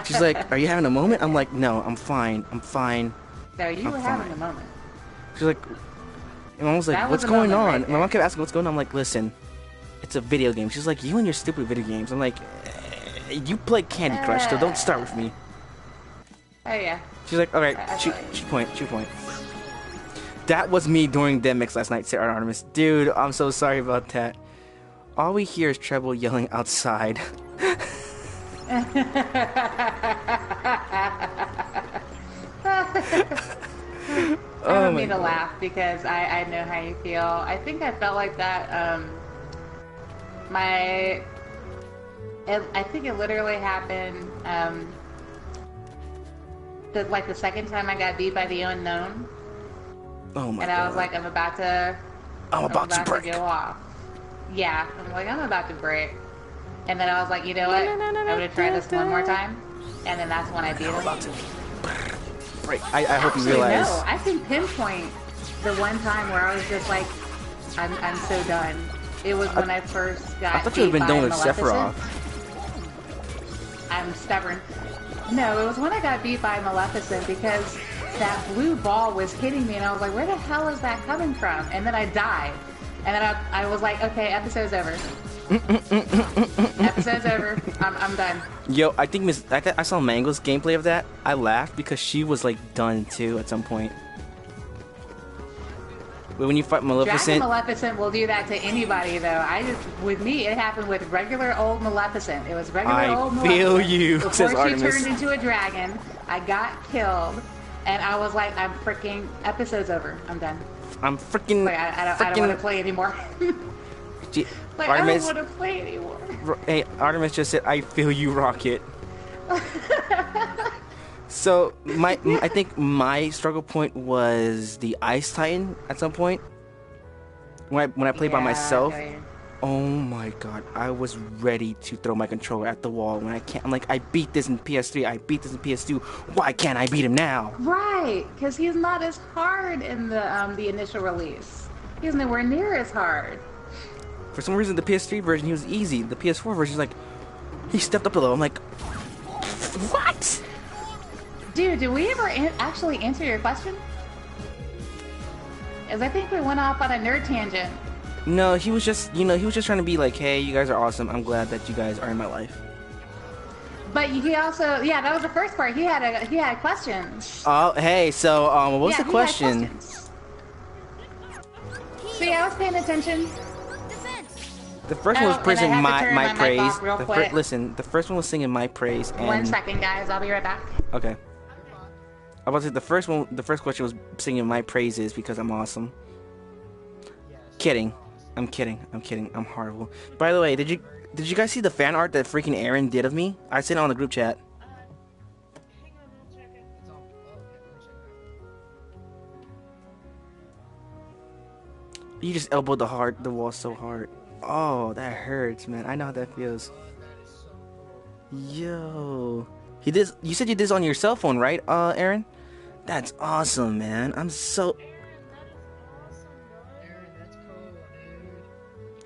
She's like, are you having a moment? I'm like, no, I'm fine. I'm fine. No, you I'm were having fine. a moment. She's like, and I was like, That what's was a going moment on? right My there. mom kept asking what's going on. I'm like, listen, it's a video game. She's like, you and your stupid video games. I'm like, you play Candy Crush, so don't start with me. Oh yeah. She's like, all right, I shoot feel you. point. That was me during DMX last night, Sarah Artemis. Dude, I'm so sorry about that. All we hear is Treble yelling outside. I Oh don't my mean to God. laugh because I know how you feel. I think I felt like that. I think it literally happened. Like the second time I got beat by the unknown, Oh my and God. I was like, I'm about to I'm about to break. go off. Yeah, I'm like, I'm about to break. And then I was like, you know what? I'm gonna try this one more time. And then that's when I beat him. About to break. I hope you Actually, realize. no, I can pinpoint the one time where I was just like, I'm so done. It was when I first got I thought you would have been done with Sephiroth. I'm stubborn. No, it was when I got beat by Maleficent because that blue ball was hitting me and I was like, where the hell is that coming from? And then I died. And then I was like, okay, episode's over. Episode's over. I'm done. Yo, I think I saw Mango's gameplay of that. I laughed because she was like done too at some point. When you fight Maleficent, Dragon Maleficent will do that to anybody, though. With me, it happened with regular old Maleficent. It was regular old Maleficent. I feel you, Before says she Artemis. turned into a dragon, I got killed, and I was like, I'm freaking, episode's over. I'm done. I'm freaking. Like, I don't want to play anymore. Like, Artemis, I don't want to play anymore. Hey, Artemis just said, I feel you, Rocket. So, I think my struggle point was the Ice Titan at some point. When I played by myself. Oh my god, I was ready to throw my controller at the wall when I can't. I'm like, I beat this in PS3, I beat this in PS2. Why can't I beat him now? Right, because he's not as hard in the initial release. He's nowhere near as hard. For some reason, the PS3 version, he was easy. The PS4 version, like, he stepped up a level. I'm like, what? Dude, did we ever actually answer your question? Because I think we went off on a nerd tangent. No, he was just, he was just trying to be like, hey, you guys are awesome. I'm glad that you guys are in my life. But he also, yeah, that was the first part. He had questions. Oh, hey, so, what was the question? See, I was paying attention. The first one was praising my praise. Quick. Listen, the first one was singing my praise. And 1 second, guys. I'll be right back. Okay. I was about to say the first question was singing my praises because I'm awesome. Kidding. I'm kidding. I'm horrible. By the way, did you guys see the fan art that freaking Aaron did of me? I sent it on the group chat. Hang on, I'll check it. You just elbowed the wall so hard. Oh, that hurts, man. I know how that feels. Yo. You said you did this on your cell phone, right, Aaron? That's awesome, man. I'm so... Aaron, that's cool,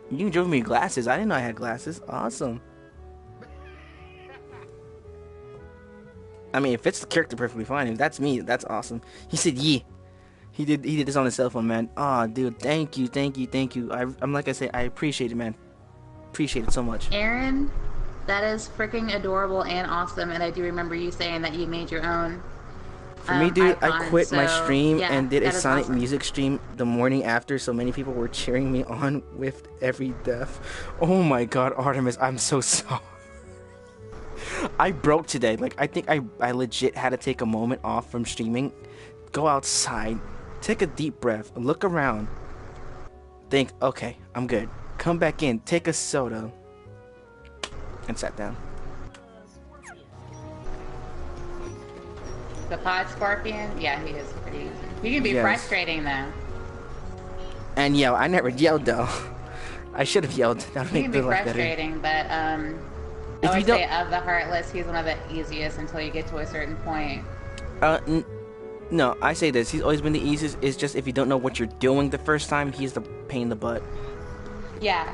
dude. You drove me glasses. I didn't know I had glasses. Awesome. I mean, it fits the character perfectly fine. If that's me, that's awesome. He said, "Yeah." He did this on his cell phone, man. Oh, dude, thank you. I'm like I say, I appreciate it, man. Appreciate it so much. Aaron, that is freaking adorable and awesome. And I do remember you saying that you made your own. For me, dude, icon, I quit my stream and did a Sonic awesome. music stream the morning after, so many people were cheering me on with every death. Oh my god, Artemis, I'm so sorry. I broke today. Like, I think I legit had to take a moment off from streaming, go outside, take a deep breath, look around, think, okay, I'm good. Come back in, take a soda, and sat down. The pod scorpion? Yeah, he is pretty easy. He can be frustrating, though. And yeah, I never yelled, though. I should have yelled. That would He make can be the life frustrating, but I always say of the Heartless, he's one of the easiest until you get to a certain point. No, I say this. He's always been the easiest. It's just if you don't know what you're doing the first time, he's the pain in the butt. Yeah.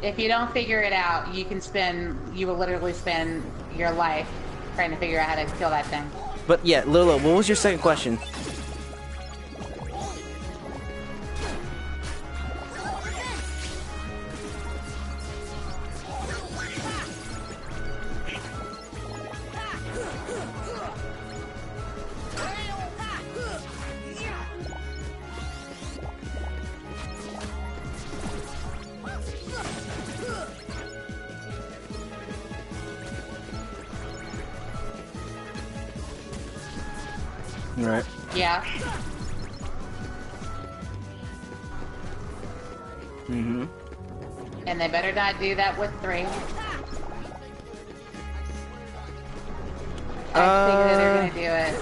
If you don't figure it out, you will literally spend your life trying to figure out how to kill that thing. But yeah, Lolo, what was your second question? Right. Yeah. Mm-hmm. And they better not do that with 3. I think that they're gonna do it.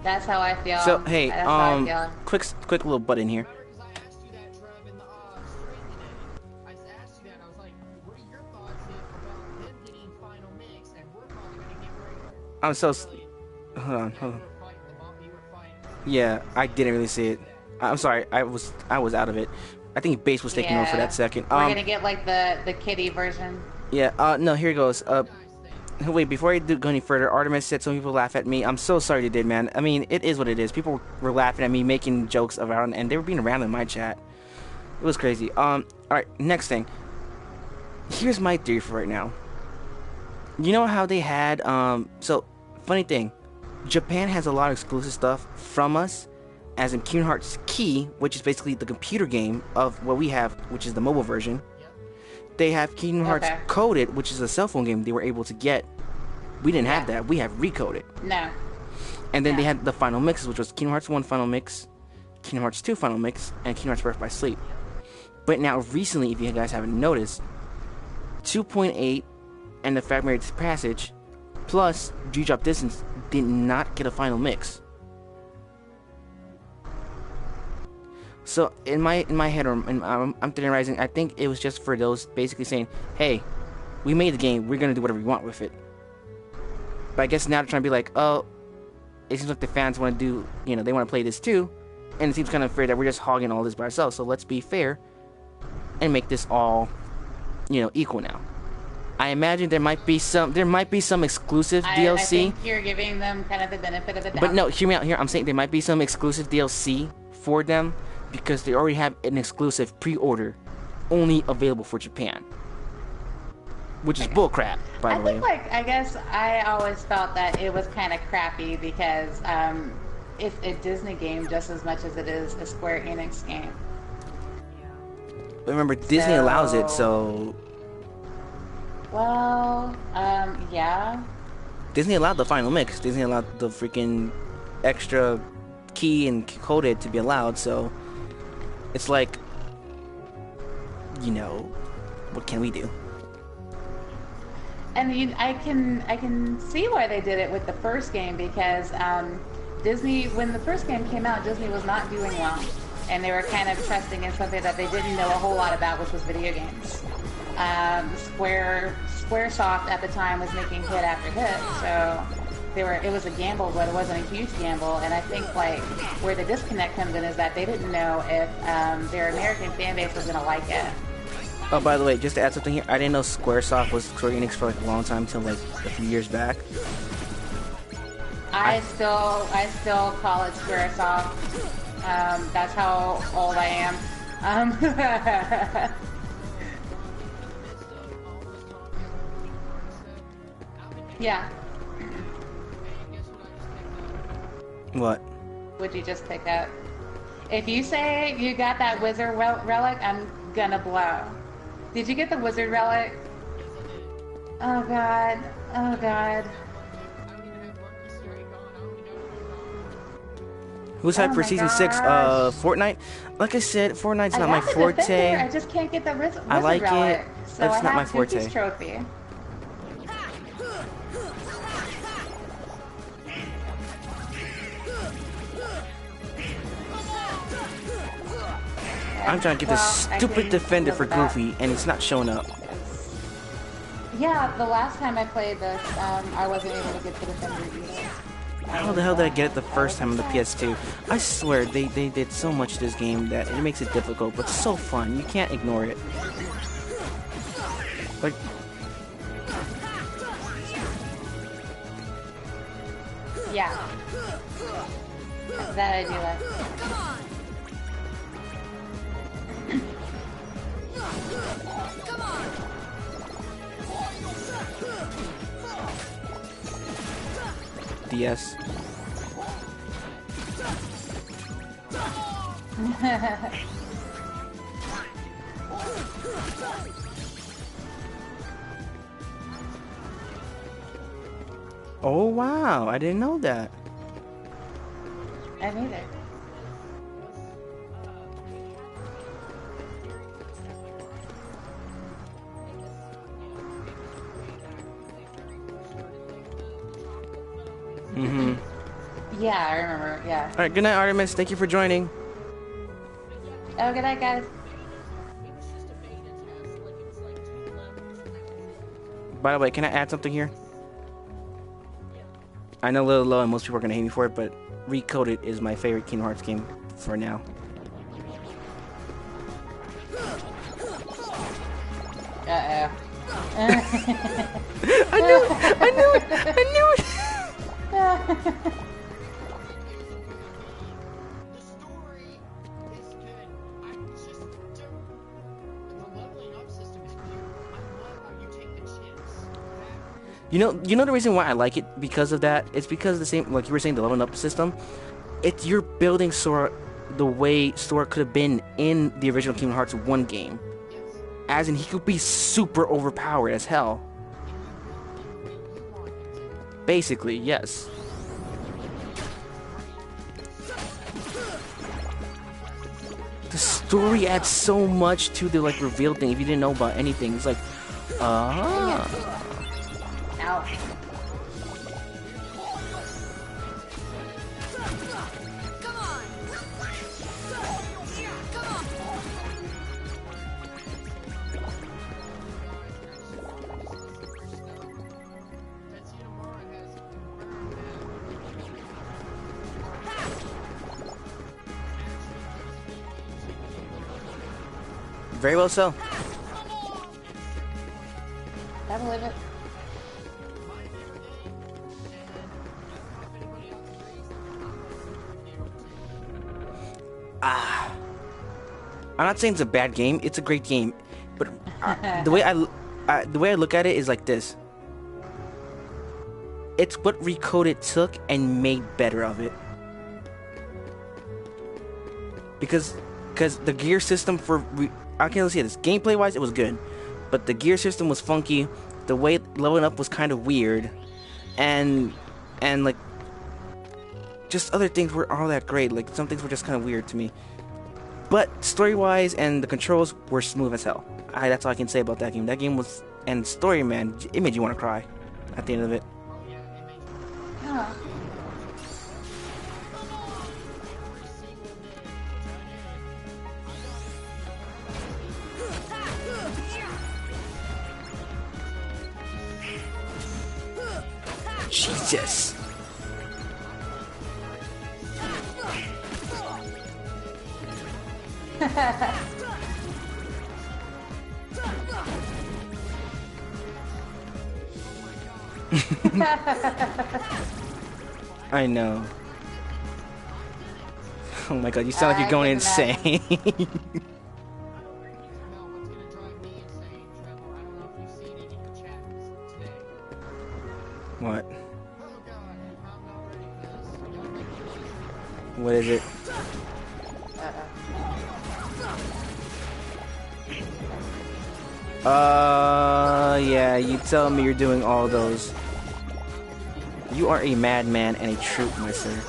That's how I feel. So hey, That's how I feel. quick little butt in here. Because I asked you that, Trev, in the stream today. I asked you that, and I was like, what are your thoughts about them getting final mix, and we're probably going to get regular? I'm so. Hold on. Yeah, I didn't really see it. I'm sorry. I was out of it. I think Base was taking over for that second. We're gonna get like the kitty version. Yeah. No. Here goes. Wait. Before I go any further, Artemis said some people laugh at me. I'm so sorry they did, man. I mean, it is what it is. People were laughing at me, making jokes around, and they were being around in my chat. It was crazy. All right. Next thing. Here's my theory for right now. You know how they had so funny thing. Japan has a lot of exclusive stuff from us, as in Kingdom Hearts Key, which is basically the computer game of what we have, which is the mobile version. They have Kingdom Hearts Coded, which is a cell phone game they were able to get. We didn't have that. We have Recoded. No. And then they had the final mixes, which was Kingdom Hearts 1 Final Mix, Kingdom Hearts 2 Final Mix, and Kingdom Hearts Birth by Sleep. But now recently, if you guys haven't noticed, 2.8 and the Fragmented Passage plus G-Drop Distance did not get a final mix. So in my head, or I'm theorizing, I think it was just for those basically saying, hey, we made the game, we're gonna do whatever we want with it. But I guess now they're trying to be like, oh, it seems like the fans want to do, you know, they want to play this too, and it seems kind of fair that we're just hogging all this by ourselves. So let's be fair and make this all, you know, equal now. I imagine there might be some exclusive DLC. I think you're giving them kind of the benefit of the doubt. But no, hear me out here. I'm saying there might be some exclusive DLC for them because they already have an exclusive pre-order only available for Japan. Which is bullcrap, by the way. I guess I always felt that it was kind of crappy because it's a Disney game just as much as it is a Square Enix game. But remember, Disney allows it, so... Well, yeah. Disney allowed the final mix. Disney allowed the freaking extra key and coded to be allowed, so... It's like... You know... What can we do? And I can see why they did it with the first game because Disney, when the first game came out, Disney was not doing well, and they were kind of trusting in something that they didn't know a whole lot about, which was video games. Squaresoft at the time was making hit after hit, so it was a gamble, but it wasn't a huge gamble. And I think like where the disconnect comes in is that they didn't know if their American fan base was gonna like it. Oh, by the way, just to add something here, I didn't know Squaresoft was Square Enix for like a long time, until like a few years back. I still call it Squaresoft. That's how old I am. Yeah. What? Would you just pick up? If you say you got that wizard relic, I'm gonna blow. Did you get the wizard relic? Oh god. Oh god. Who's hyped for season 6? Fortnite? Like I said, Fortnite's not my forte. I just can't get the wizard I like relic. it, So but it's I not my have forte. Tuki's trophy. I'm trying to get this stupid defender for Goofy, and it's not showing up. Yeah, the last time I played this, I wasn't able to get the defender either. How the hell did I get it the first time on the PS2? I swear, they did so much to this game that it makes it difficult, but so fun. You can't ignore it. Like... Yeah. That I do like. DS. Oh wow, I didn't know that. I neither. Yeah, I remember. Yeah. All right, good night, Artemis. Thank you for joining. Oh, good night, guys. It was just a beta test, like it was like 2 levels, and that was it. By the way, can I add something here? Yeah. I know a little low, and most people are gonna hate me for it, but Recoded is my favorite Kingdom Hearts game for now. Uh-oh. I knew it! I knew it! I knew it! The story is good. It's just the leveling up system is weird. I love how you take the chips. You know the reason why I like it because of that? It's because the same, like you were saying, the leveling up system. It's you're building Sora the way Sora could have been in the original Kingdom Hearts 1 game. Yes. As in, he could be super overpowered as hell. Basically, yes. The story adds so much to the like reveal thing if you didn't know about anything. It's like, Ow. Come on! Come on! very well so. I believe it. I'm not saying it's a bad game. It's a great game, but the way I look at it is like this. It's what Recoded took and made better of it. Because the gear system for I can't say this. Gameplay wise, it was good, but the gear system was funky. The way leveling up was kind of weird, and like just other things were all that great. Like some things were just kind of weird to me. But story-wise and the controls were smooth as hell. That's all I can say about that game. That game was, and story, man, it made you want to cry at the end of it. Oh. Jesus. I know. Oh my god, you sound like you're going insane. Well, what's gonna drive me insane, Trevor? I don't know if you've seen it in your chat today. What? Oh god, I'm not ready for this. Y'all make it easy. What is it? Yeah, you tell me you're doing all those. You are a madman and a troop, my sir.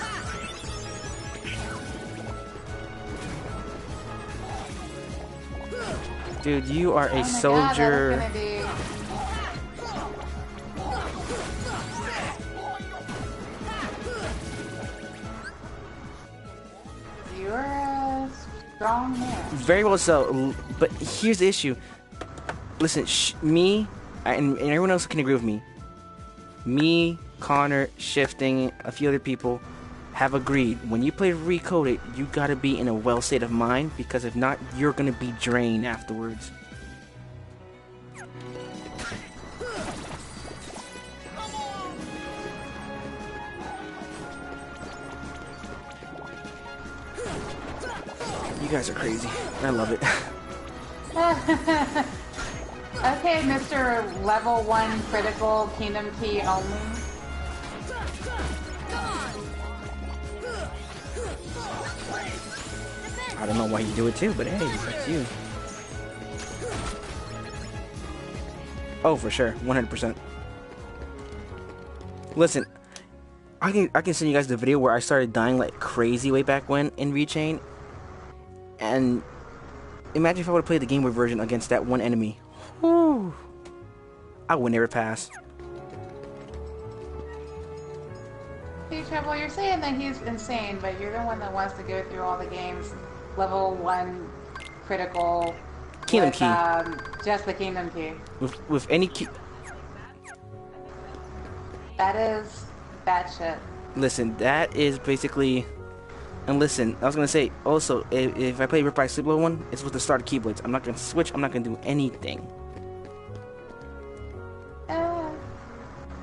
Dude, you are a soldier. God, that is gonna be... You're a strong man. Very well so, but here's the issue. Listen, me, and everyone else can agree with me. Me, Connor, Shifting, a few other people have agreed. When you play Recoded, you gotta be in a well state of mind, because if not, you're gonna be drained afterwards. You guys are crazy. I love it. Okay, Mr. Level 1 Critical Kingdom Key only. I don't know why you do it too, but hey, it's you. Oh, for sure, 100%. Listen, I can send you guys the video where I started dying like crazy way back when in Rechain, and imagine if I would have played the Game Boy version against that one enemy. Whew. I would never pass. you, Trouble. You're saying that he's insane, but you're the one that wants to go through all the games, level 1 critical. Kingdom with, key. Just the Kingdom Key. With any key. That is bad shit. Listen, that is basically. And listen, I was gonna say also, if I play Rip by Sleep level 1, it's with the starter keyblades. I'm not gonna switch. I'm not gonna do anything.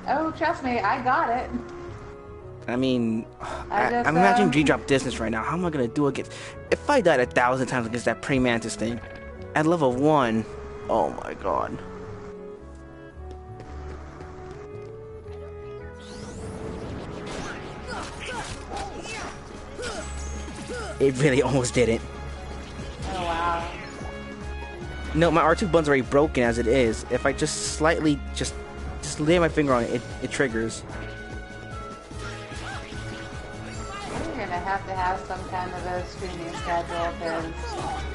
Oh, trust me, I got it. I mean, I'm imagining G-Drop distance right now. How am I gonna do against? If I died 1,000 times against that praying mantis thing, at level 1, oh my god. It really almost didn't. Oh wow. No, my R2 button's already broken as it is. If I just slightly, just lay my finger on it, it triggers. We're gonna have to have some kind of a streaming schedule because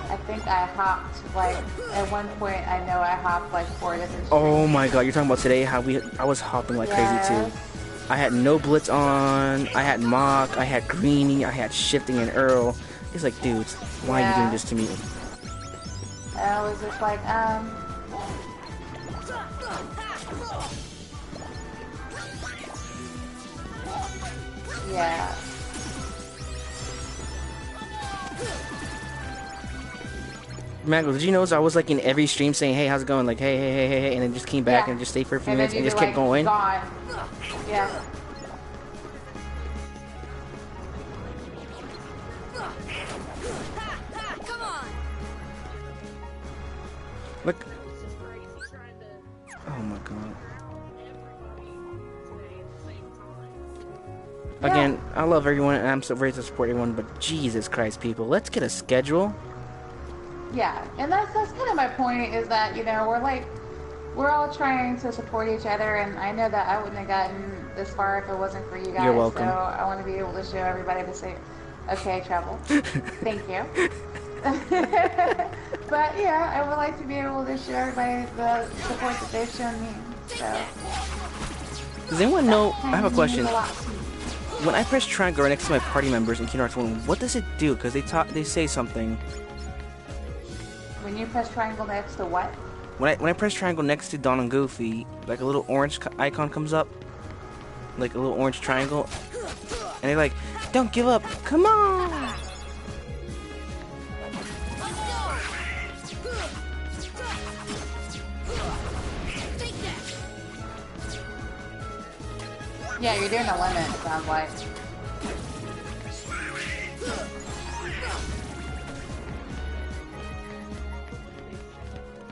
I think I hopped like at one point. I know I hopped like 4 different. Oh my god, you're talking about today? How I was hopping like crazy too. I had no blitz on. I had mock. I had greenie. I had shifting and Earl. It's like, dudes, why are you doing this to me? I was just like, yeah. Mangled, did you notice I was like in every stream saying, hey, how's it going? Like, hey, and then just came back and just stayed for a few minutes and just kept going? Gone. Yeah. Come on. Look. Oh my god. Again, I love everyone and I'm so ready to support everyone, but Jesus Christ, people, let's get a schedule. Yeah, and that's kind of my point is that, you know, we're all trying to support each other, and I know that I wouldn't have gotten this far if it wasn't for you guys. You're welcome. So I want to be able to show everybody to say, okay, Trouble, thank you. But yeah, I would like to be able to show everybody the support that they've shown me. So. Does anyone know? I have a question. When I press triangle right next to my party members in Kingdom Hearts 1, what does it do? Because they say something. When you press triangle next to what? When I press triangle next to Dawn and Goofy, like a little orange icon comes up, like a little orange triangle, and they're like, "Don't give up, come on!" Yeah, you're doing a limit, it sounds like.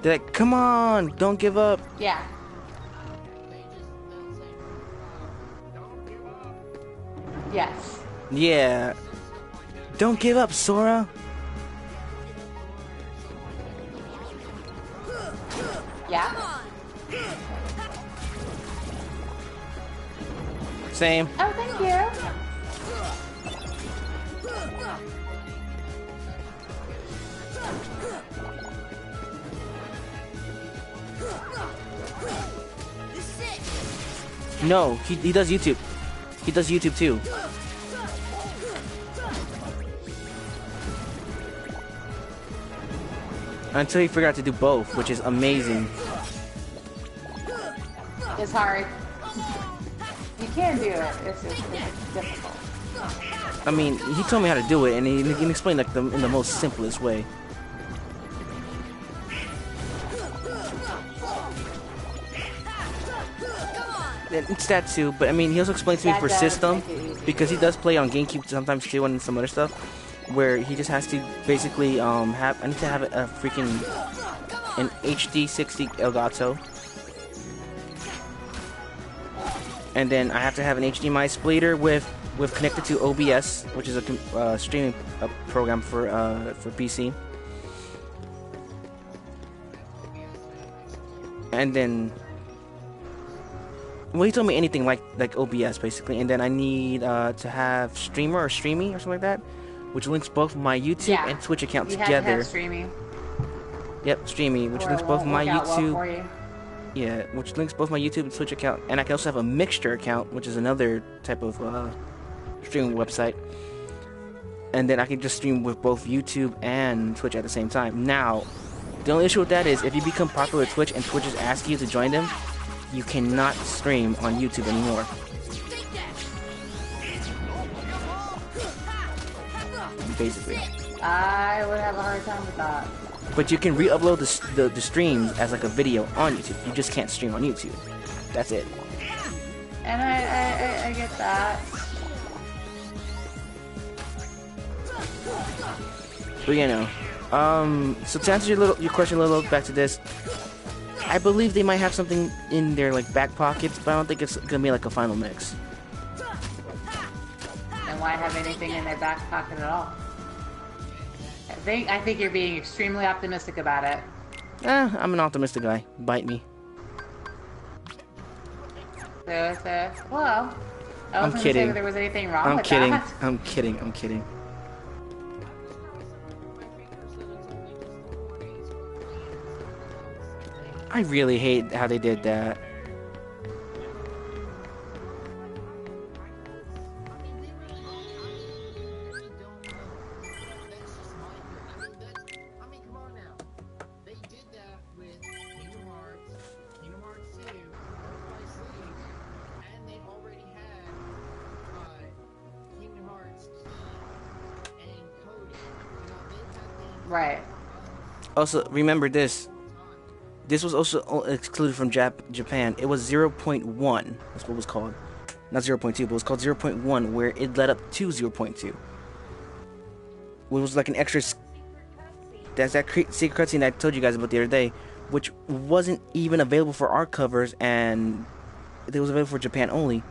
They're like, "Come on, don't give up." Yeah. Yes. Yeah. Don't give up, Sora. Yeah. Same. Oh, thank you. No, he does YouTube. He does YouTube too. Until he figured out to do both, which is amazing. It's hard. You can do it. It's difficult. I mean, he told me how to do it, and he explained like in the most simplest way. It's that too, but I mean, he also explained to me for system, because he does play on GameCube sometimes too, and some other stuff, where he just has to basically I need to have a freaking an HD 60 Elgato, and then I have to have an HDMI splitter with connected to OBS, which is a streaming program for PC, and then. Well, he told me anything like OBS basically, and then I need to have Streamer or Streamy or something like that, which links both my YouTube and Twitch account together. You have to have Streamy. Yep, Streamy, which links both my YouTube. Yeah, which links both my YouTube and Twitch account, and I can also have a Mixture account, which is another type of streaming website, and then I can just stream with both YouTube and Twitch at the same time. Now, the only issue with that is if you become popular with Twitch and Twitch is asking you to join them, you cannot stream on YouTube anymore. Basically. I would have a hard time with that. But you can re-upload the streams as like a video on YouTube. You just can't stream on YouTube. That's it. And I get that. But you know, so to answer your question a little back to this, I believe they might have something in their like back pockets, but I don't think it's gonna be like a final mix. And why have anything in their back pocket at all? I think you're being extremely optimistic about it. I'm an optimistic guy. Bite me. So, well, I I'm wasn't kidding. saying that there was anything wrong I'm with kidding. that. I'm kidding. I'm kidding. I really hate how they did that. Right. Also, remember this. This was also excluded from Japan. It was 0.1. That's what it was called. Not 0.2, but it was called 0.1, where it led up to 0.2. Which was like an extra... That's that secret cutscene that I told you guys about the other day, which wasn't even available for our covers, and it was available for Japan only.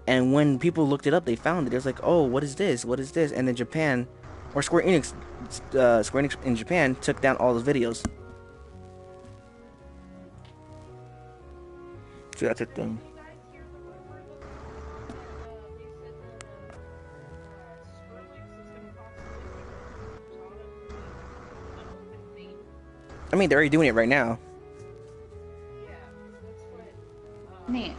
And when people looked it up, they found it. It was like, oh, what is this? What is this? And then Japan, or Square Enix in Japan took down all the videos. So that's a thing. I mean, they're already doing it right now. Neat.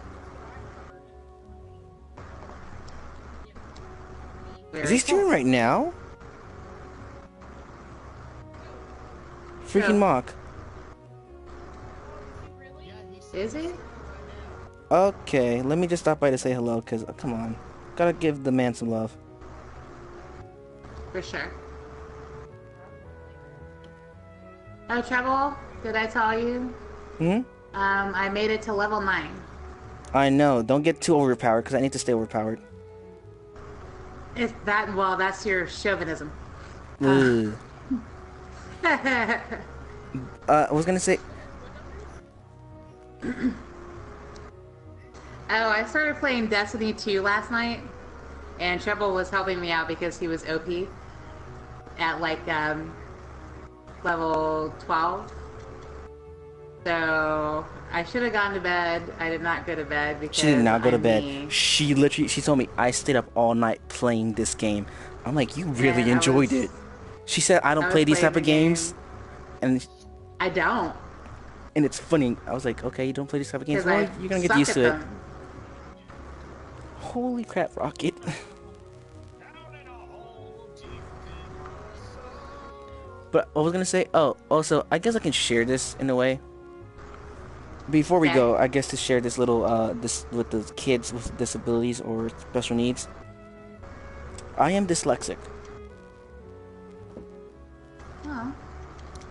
Is he streaming right now? Freaking Yeah. mock. Is he? Okay, let me just stop by to say hello, because, come on. Gotta give the man some love. For sure. Oh, Treble, did I tell you? Hmm? I made it to level 9. I know, don't get too overpowered, because I need to stay overpowered. Well, that's your chauvinism. Ugh. I was gonna say... Oh, I started playing Destiny 2 last night, and Treble was helping me out because he was OP at like level 12. So I should have gone to bed. I did not go to bed because She did not go to I'm bed. me. She told me, I stayed up all night playing this game. I'm like, you really And I enjoyed was- it. She said, I don't I was play these playing type of the game. games. And I don't. it's funny. I was like, okay, you don't play these type of games. Because Well, you're gonna get suck used at to it. them. Holy crap, Rocket. But I was gonna say, oh, also, I guess I can share this in a way. Before we Okay. go, I guess to share this little, this with the kids with disabilities or special needs. I am dyslexic, Oh.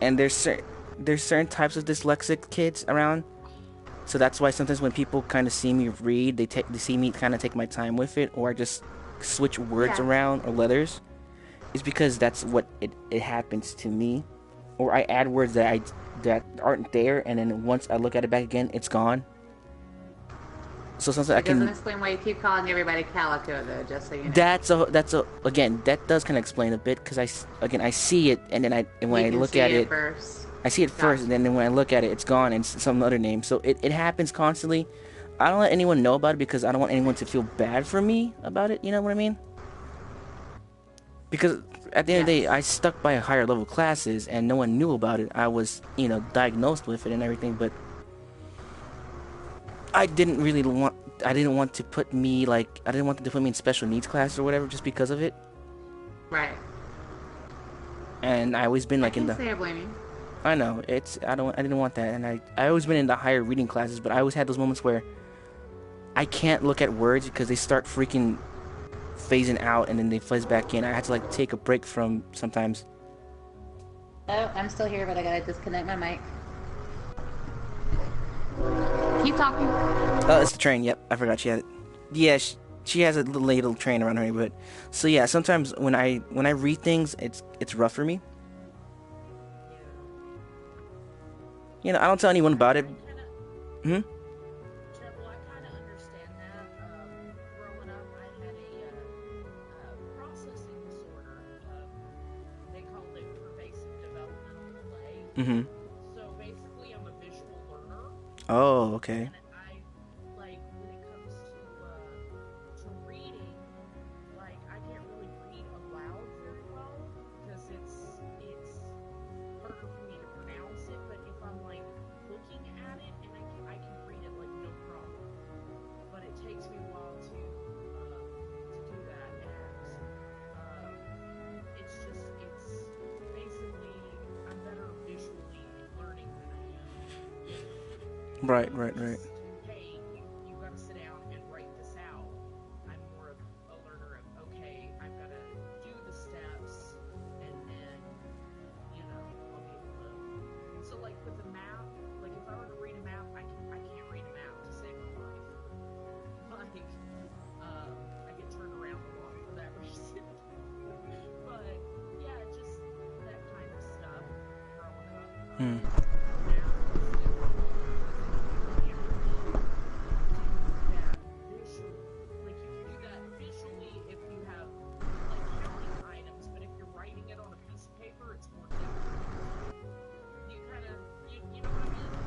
and there's certain types of dyslexic kids around. So that's why sometimes when people kind of see me read, they see me kind of take my time with it, or I just switch words Yeah. around or letters. It's because that's what it happens to me, or I add words that aren't there, and then once I look at it back again, it's gone. So sometimes I It doesn't can. explain why you keep calling everybody Calico, though, just so you know. That's again, that does kind of explain a bit, because I see it, and then when You I can look see at it, first. I see it first, and then when I look at it, it's gone, and it's some other name. So it happens constantly. I don't let anyone know about it because I don't want anyone to feel bad for me about it. You know what I mean? Because at the end of the day, I stuck by higher level classes, and no one knew about it. I was, diagnosed with it and everything, but I didn't really want. I didn't want to put me I didn't want them to put me in special needs class or whatever just because of it. Right. And I always been I like in can't the say I blame you. I know I didn't want that, and I always been in the higher reading classes, but I always had those moments where I can't look at words because they start freaking phasing out and then they fuzz back in. I had to like take a break from sometimes. Oh, I'm still here, but I gotta disconnect my mic. Keep talking. Oh, it's the train. Yep, I forgot she had it. Yeah, she has a little train around her neighborhood. So yeah, sometimes when I read things, it's rough for me. You know, I don't tell anyone about it. Hmm. Well, I kind of understand that. Growing up, I had a processing disorder. They called it pervasive developmental delay. Mm-hmm. So basically, I'm a visual learner. Oh, okay. And I, like, when it comes to reading, like, I can't really read aloud very well because it's harder for me to pronounce it. But if I'm like looking at it and I can read it like no problem. But it takes me a while to do that, and it's basically I'm better visually learning than I am. Right. Hey, you got to sit down and write this out. I'm more of a learner of, okay, I've got to do the steps, and then, I'll be able to. So, like, with a map, like, if I were to read a map, I can't read a map to save my life. Like, I get turned around a lot for that reason. But, yeah, just that kind of stuff growing up. Hmm.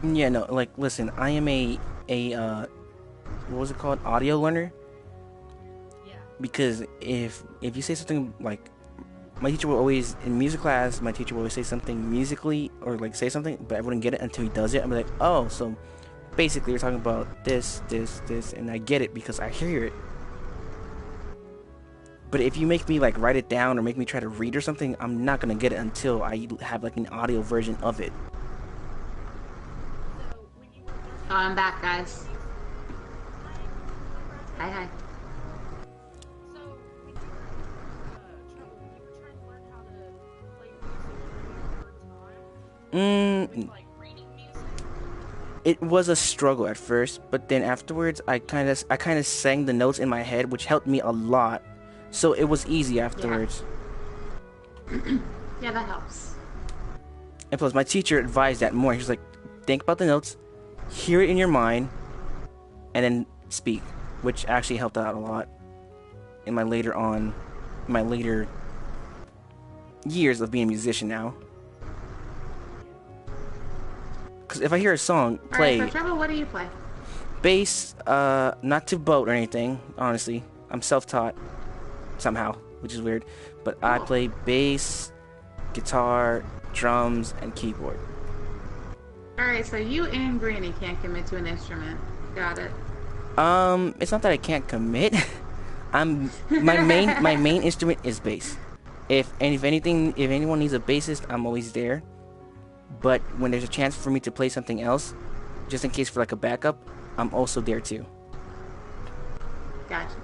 Yeah, no, like, listen, I am a what was it called? Audio learner. Yeah. Because if you say something like, my teacher will always, in music class, my teacher will always say something musically, or like say something, but I wouldn't get it until he does it. I'm like, oh, so basically you're talking about this, and I get it because I hear it. But if you make me like write it down or make me try to read or something, I'm not gonna get it until I have like an audio version of it. Oh, I'm back, guys. Hi. So, when you were trying to learn how to play music for the first time, with, like, reading music? It was a struggle at first, but then afterwards, I kind of sang the notes in my head, which helped me a lot. So it was easy afterwards. Yeah, that helps. And plus, my teacher advised that more. He was like, think about the notes, hear it in your mind, and then speak, which actually helped out a lot in my later years of being a musician now. Because if I hear a song play, Alright, so Trevor, what do you play? bass, not to boat or anything, honestly. I'm self-taught somehow, which is weird. But I play bass, guitar, drums, and keyboard. Alright, so you and Granny can't commit to an instrument. Got it. It's not that I can't commit. My main instrument is bass. If anyone needs a bassist, I'm always there. But when there's a chance for me to play something else, just in case for like a backup, I'm also there too. Gotcha.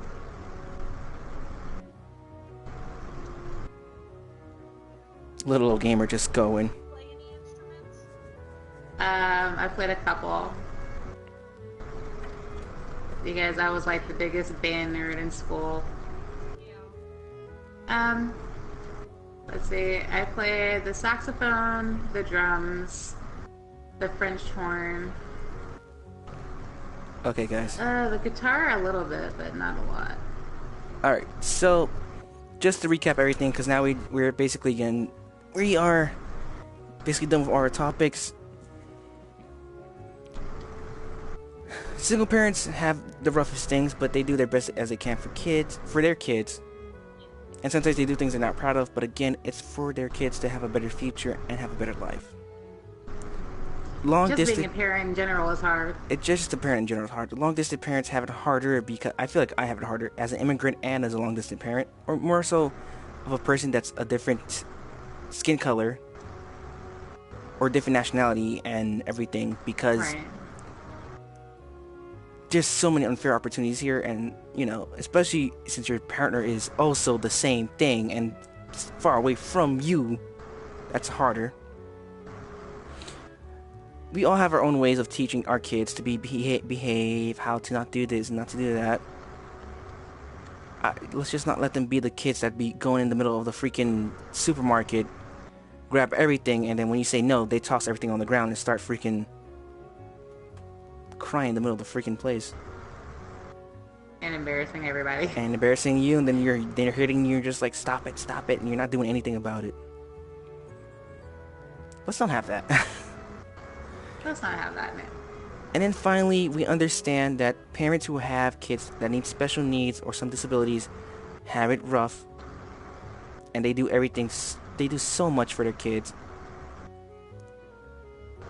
Little old gamer just going. Play any instruments? I played a couple. Because I was like the biggest band nerd in school. Yeah. Let's see. I played the saxophone, the drums, the French horn. Okay, guys. The guitar a little bit, but not a lot. Alright, so just to recap everything, because now we are basically done with our topics. Single parents have the roughest things, but they do their best as they can for their kids. And sometimes they do things they're not proud of, but again, it's for their kids to have a better future and have a better life. long Just distance. being a parent in general is hard. It's just the parent in general is hard. Long distance parents have it harder because I feel like I have it harder as an immigrant and as a long distance parent, or more so of a person that's a different skin color or different nationality and everything, because Right. there's so many unfair opportunities here, and especially since your partner is also the same thing and far away from you, that's harder. We all have our own ways of teaching our kids to behave, how to not do this and not to do that. Let's just not let them be the kids that be going in the middle of the freaking supermarket, grab everything, and then when you say no, they toss everything on the ground and start freaking crying in the middle of the freaking place. And embarrassing everybody. And embarrassing you, and then they're hitting you, just like, stop it, and you're not doing anything about it. Let's not have that. Let's not have that, man. And then finally, we understand that parents who have kids that need special needs or some disabilities have it rough, and they do so much for their kids,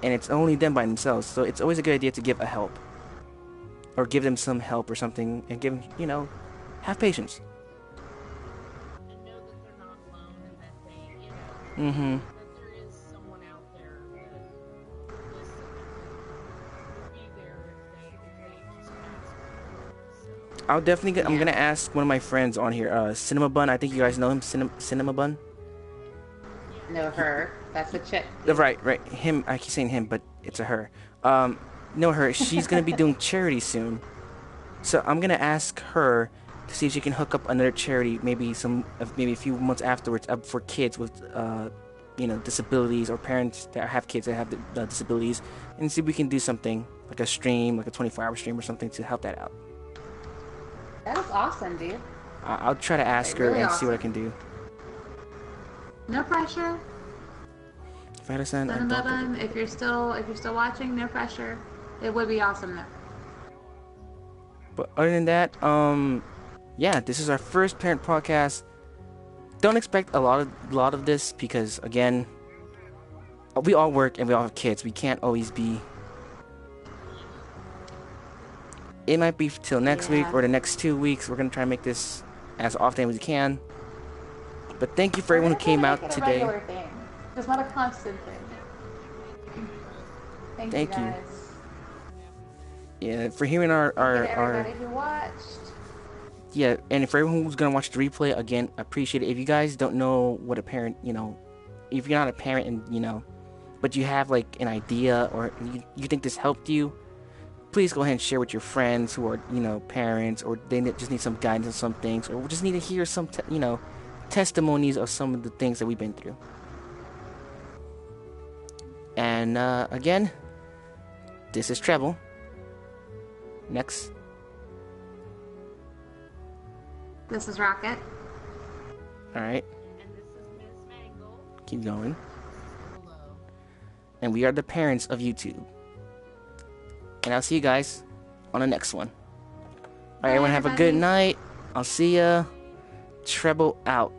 and it's only them by themselves. So it's always a good idea to give a help, or give them some help or something, and give them, have patience. And know that they're not alone and that they, Mm-hmm. that there is someone out there that will listen and will be there if they just ask for it. So, I'm Yeah. gonna ask one of my friends on here, Cinema Bun. I think you guys know him, Cinema Bun. No, her. That's a chick. Right. Him. I keep saying him, but it's a her. No, her. She's gonna be doing charity soon, so I'm gonna ask her to see if she can hook up another charity, maybe a few months afterwards, for kids with, disabilities, or parents that have kids that have the disabilities, and see if we can do something like a stream, like a 24-hour stream or something to help that out. That is awesome, dude. I'll try to ask her Really and see what I awesome. can do. No pressure. If I had a son, I'd Cinema adopt Bun, it. if you're still watching, no pressure. It would be awesome though. But other than that, yeah, this is our first parent podcast. Don't expect a lot of this, because again, we all work and we all have kids. We can't always be. It might be till next week or the next 2 weeks. We're gonna try to make this as often as we can. But thank you for everyone who came out today. Regular thing. Just not a constant thing. Thank you. guys. Yeah, for hearing our Everybody who watched. yeah, and for everyone who's gonna watch the replay, again, appreciate it. If you guys don't know what a parent, if you're not a parent and but you have like an idea, or you think this helped you, please go ahead and share with your friends who are parents, or they just need some guidance on some things, or just need to hear some testimonies of some of the things that we've been through. And again, this is Treble. Next. This is Rocket. Alright, and this is Miss Mangle. keep going. Hello. And we are the parents of YouTube. And I'll see you guys on the next one. Alright, everyone, have a good everybody. night. I'll see ya. Treble out.